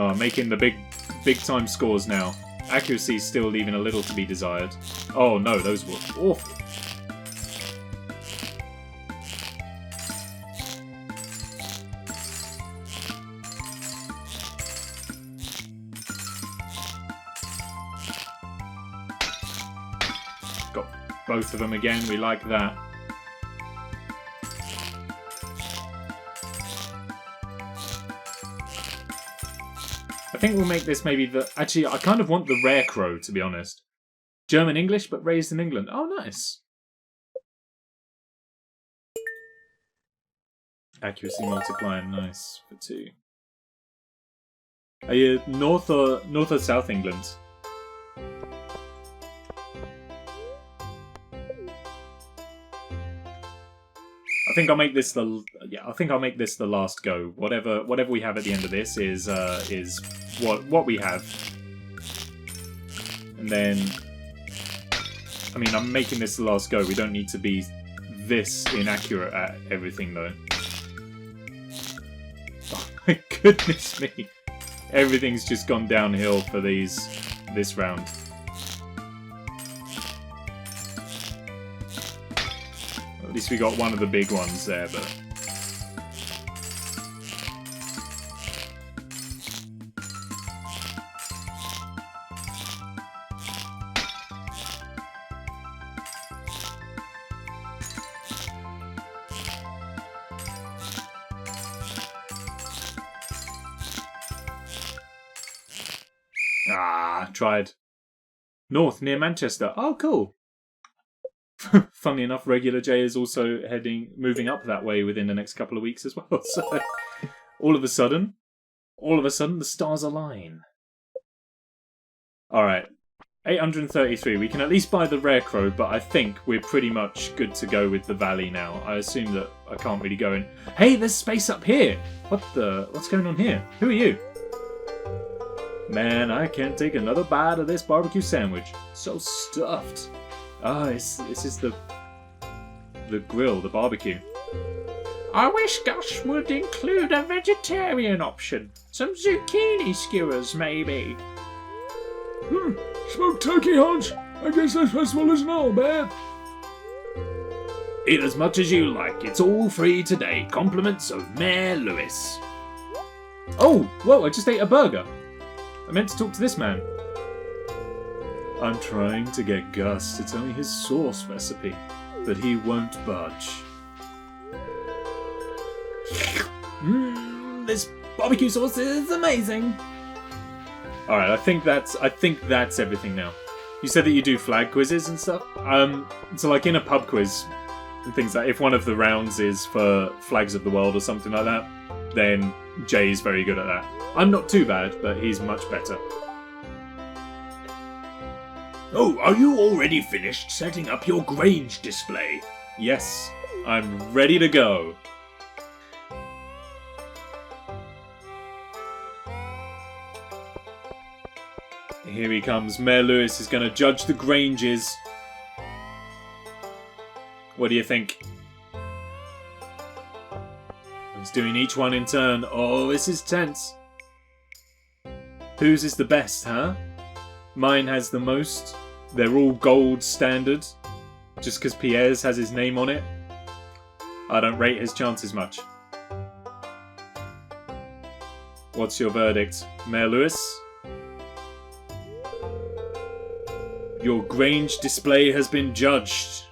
Oh, making the big time scores now. Accuracy still leaving a little to be desired. Oh no, those were awful. Got both of them again, we like that. I think we'll make this maybe the... Actually, I kind of want the rare crow, to be honest. German English, but raised in England. Oh, nice. Accuracy multiplier, nice. For 2. Are you North or South England? I think I'll make this the... Yeah, I think I'll make this the last go. Whatever we have at the end of this is what we have. And then... I mean, I'm making this the last go. We don't need to be this inaccurate at everything, though. Oh my goodness me. Everything's just gone downhill for this round. At least we got one of the big ones there, but... Ah, tried. North, near Manchester. Oh, cool. Funnily enough, Regular J is also moving up that way within the next couple of weeks as well. So, all of a sudden, the stars align. Alright, 833. We can at least buy the rare crow, but I think we're pretty much good to go with the valley now. I assume that I can't really go in. Hey, there's space up here! What's going on here? Who are you? Man, I can't take another bite of this barbecue sandwich. So stuffed. Ah, this is the grill, the barbecue. I wish Gus would include a vegetarian option. Some zucchini skewers, maybe. Smoked turkey hunch. I guess this festival isn't all bad. Eat as much as you like. It's all free today. Compliments of Mayor Lewis. Oh, whoa, I just ate a burger. I meant to talk to this man. I'm trying to get Gus to tell me his sauce recipe, but he won't budge. This barbecue sauce is amazing. Alright, I think that's everything now. You said that you do flag quizzes and stuff? So like in a pub quiz and things like if one of the rounds is for flags of the world or something like that, then Jay's very good at that. I'm not too bad, but he's much better. Oh, are you already finished setting up your Grange display? Yes, I'm ready to go. Here he comes. Mayor Lewis is going to judge the Granges. What do you think? He's doing each one in turn. Oh, this is tense. Whose is the best, huh? Mine has the most. They're all gold standard. Just because Pierre's has his name on it. I don't rate his chances much. What's your verdict, Mayor Lewis? Your Grange display has been judged.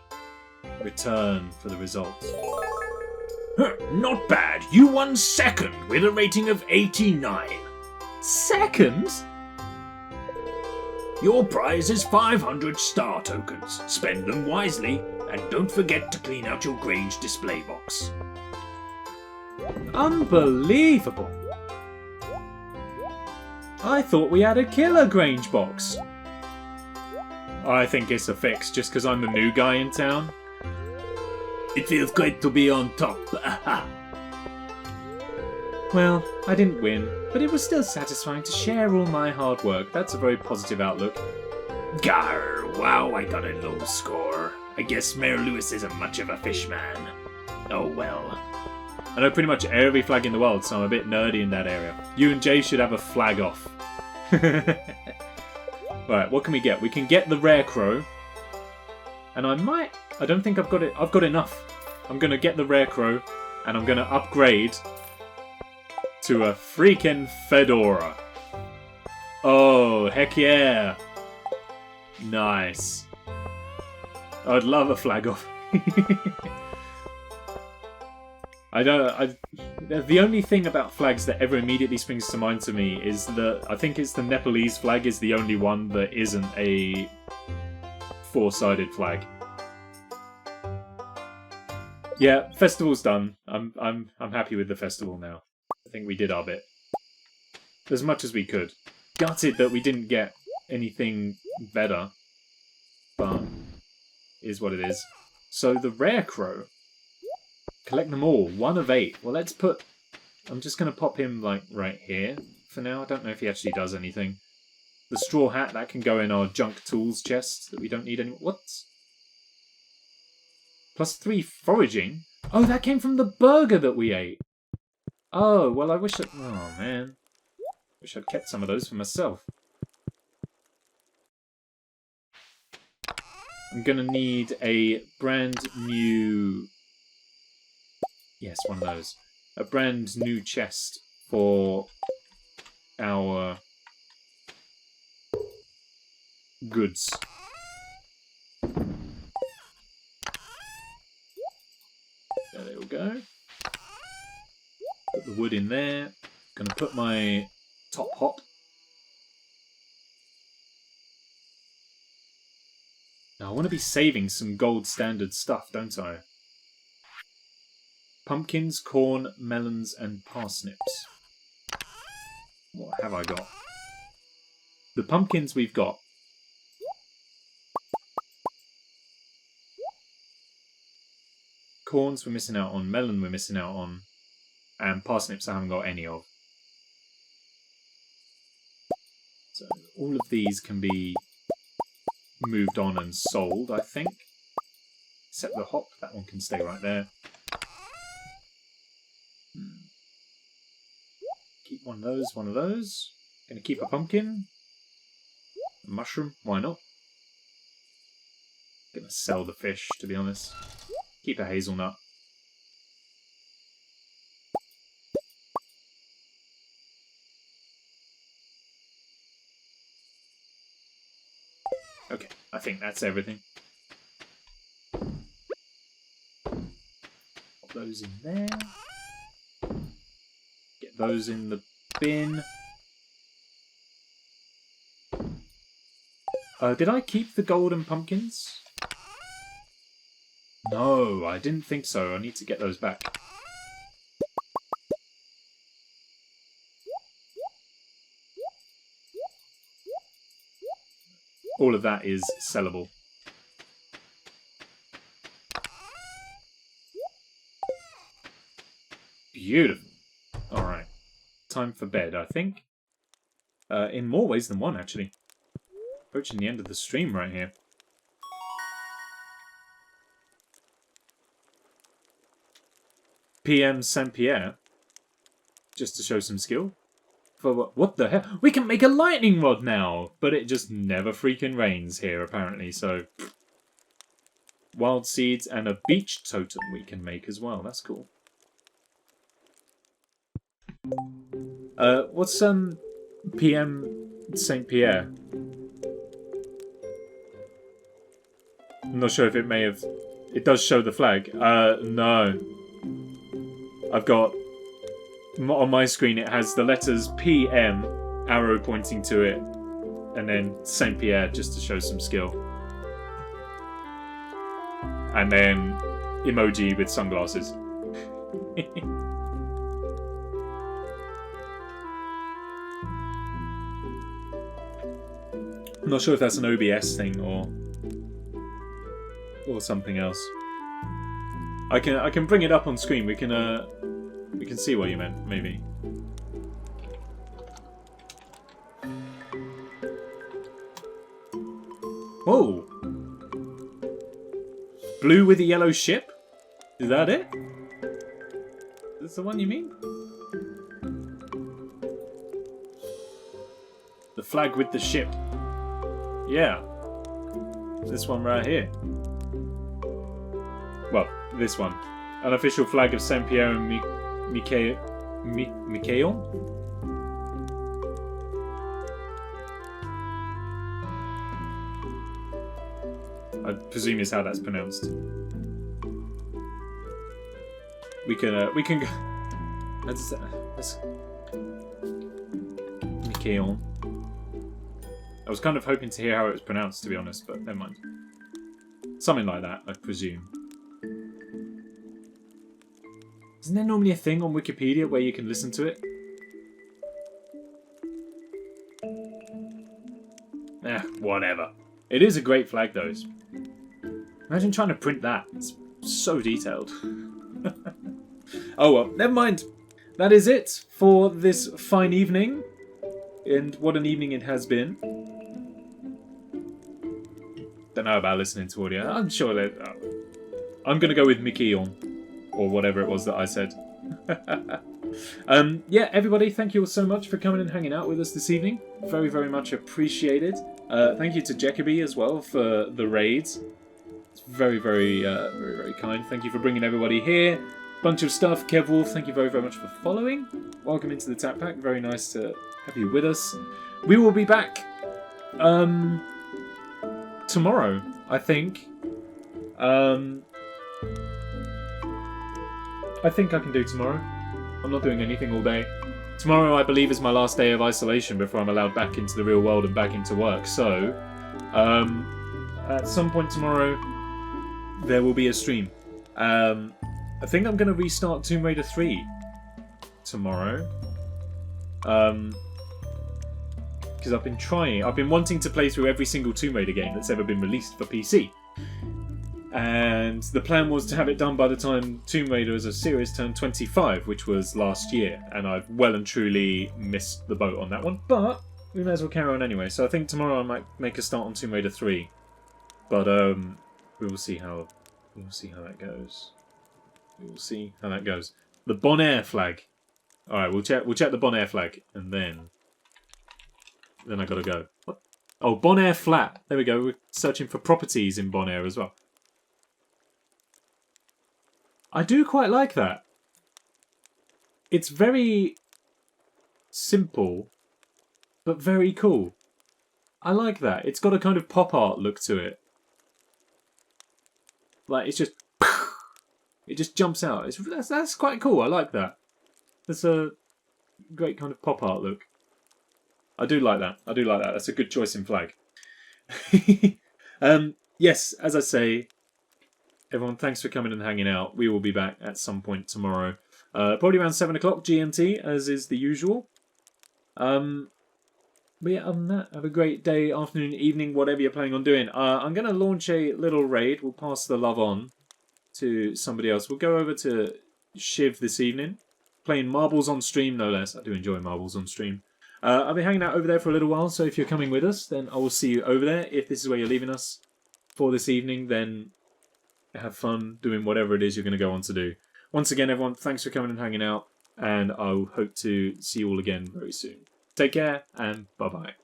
Return for the results. Not bad. You won second with a rating of 89. Second? Your prize is 500 star tokens. Spend them wisely, and don't forget to clean out your Grange display box. Unbelievable! I thought we had a killer Grange box. I think it's a fix just because I'm the new guy in town. It feels great to be on top. Well, I didn't win, but it was still satisfying to share all my hard work. That's a very positive outlook. Gar, wow, I got a low score. I guess Mayor Lewis isn't much of a fish man. Oh well. I know pretty much every flag in the world, so I'm a bit nerdy in that area. You and Jay should have a flag off. Right, what can we get? We can get the rare crow. And I don't think I've got it. I've got enough. I'm going to get the rare crow, and I'm going to upgrade to a freaking fedora. Oh, heck yeah. Nice. I'd love a flag off. The only thing about flags that ever immediately springs to mind to me is that I think it's the Nepalese flag is the only one that isn't a four-sided flag. Yeah, festival's done. I'm happy with the festival now. I think we did our bit. As much as we could. Gutted that we didn't get anything better. But is what it is. So the rare crow. Collect them all. 1 of 8. Well, let's put... I'm just going to pop him, like, right here for now. I don't know if he actually does anything. The straw hat, that can go in our junk tools chest that we don't need anymore. What? +3 foraging? Oh, that came from the burger that we ate. Oh, well, I wish I... Oh, man. Wish I'd kept some of those for myself. I'm going to need a brand new... Yes, one of those. A brand new chest for our goods. There we go. Put the wood in there. Gonna put my top hop. Now I want to be saving some gold standard stuff, don't I? Pumpkins, corn, melons, and parsnips. What have I got? The pumpkins we've got. Corns we're missing out on, melon we're missing out on, and parsnips I haven't got any of. So all of these can be moved on and sold, I think. Except the hop, that one can stay right there. Keep one of those. Gonna keep a pumpkin. A mushroom, why not? Gonna sell the fish, to be honest. Keep a hazelnut. Okay, I think that's everything. Put those in there. Get those in the bin. Did I keep the golden pumpkins? No, I didn't think so. I need to get those back. All of that is sellable. Beautiful. Alright. Time for bed, I think. In more ways than one, actually. Approaching the end of the stream right here. PM Saint Pierre. Just to show some skill. For what the hell? We can make a lightning rod now! But it just never freaking rains here, apparently, so... Wild seeds and a beach totem we can make as well. That's cool. What's PM Saint Pierre? I'm not sure if it may have... It does show the flag. No. I've got... On my screen it has the letters PM, arrow pointing to it, and then Saint Pierre just to show some skill. And then emoji with sunglasses. I'm not sure if that's an OBS thing or something else. I can bring it up on screen. We can see what you meant, maybe. Whoa! Blue with a yellow ship? Is that it? this the one you mean? The flag with the ship. Yeah. This one right here. Well, this one. An official flag of Saint Pierre and Miquelon? I presume is how that's pronounced. We can go. That's Miquelon. I was kind of hoping to hear how it was pronounced, to be honest, but never mind. Something like that, I presume. Isn't there normally a thing on Wikipedia where you can listen to it? Whatever. It is a great flag, though. Imagine trying to print that. It's so detailed. Oh well, never mind. That is it for this fine evening. And what an evening it has been. Don't know about listening to audio. I'm sure that... I'm going to go with Miquelon. Or whatever it was that I said. Yeah, everybody, thank you all so much for coming and hanging out with us this evening. Very, very much appreciated. Thank you to Jacoby as well for the raids. It's very, very, very, very kind. Thank you for bringing everybody here. Bunch of stuff. Kev Wolf, thank you very, very much for following. Welcome into the Tap Pack. Very nice to have you with us. We will be back tomorrow, I think. I think I can do tomorrow. I'm not doing anything all day. Tomorrow, I believe, is my last day of isolation before I'm allowed back into the real world and back into work. So, at some point tomorrow, there will be a stream. I think I'm going to restart Tomb Raider 3 tomorrow. Because I've been wanting to play through every single Tomb Raider game that's ever been released for PC. And the plan was to have it done by the time Tomb Raider as a series turned 25, which was last year. And I've well and truly missed the boat on that one. But we may as well carry on anyway. So I think tomorrow I might make a start on Tomb Raider 3. But we will see how that goes. We will see how that goes. The Bonaire flag. All right, we'll check the Bonaire flag, and then I gotta go. What? Oh, Bonaire flat. There we go. We're searching for properties in Bonaire as well. I do quite like that. It's very simple, but very cool. I like that. It's got a kind of pop art look to it. Like, it's just... It just jumps out. That's quite cool. I like that. That's a great kind of pop art look. I do like that. That's a good choice in flag. Yes, as I say, everyone, thanks for coming and hanging out. We will be back at some point tomorrow. Probably around 7 o'clock GMT, as is the usual. But yeah, other than that, have a great day, afternoon, evening, whatever you're planning on doing. I'm going to launch a little raid. We'll pass the love on to somebody else. We'll go over to Shiv this evening. Playing marbles on stream, no less. I do enjoy marbles on stream. I'll be hanging out over there for a little while, so if you're coming with us, then I will see you over there. If this is where you're leaving us for this evening, then have fun doing whatever it is you're going to go on to do. Once again, everyone, thanks for coming and hanging out, and I'll hope to see you all again very soon. Take care, and bye-bye.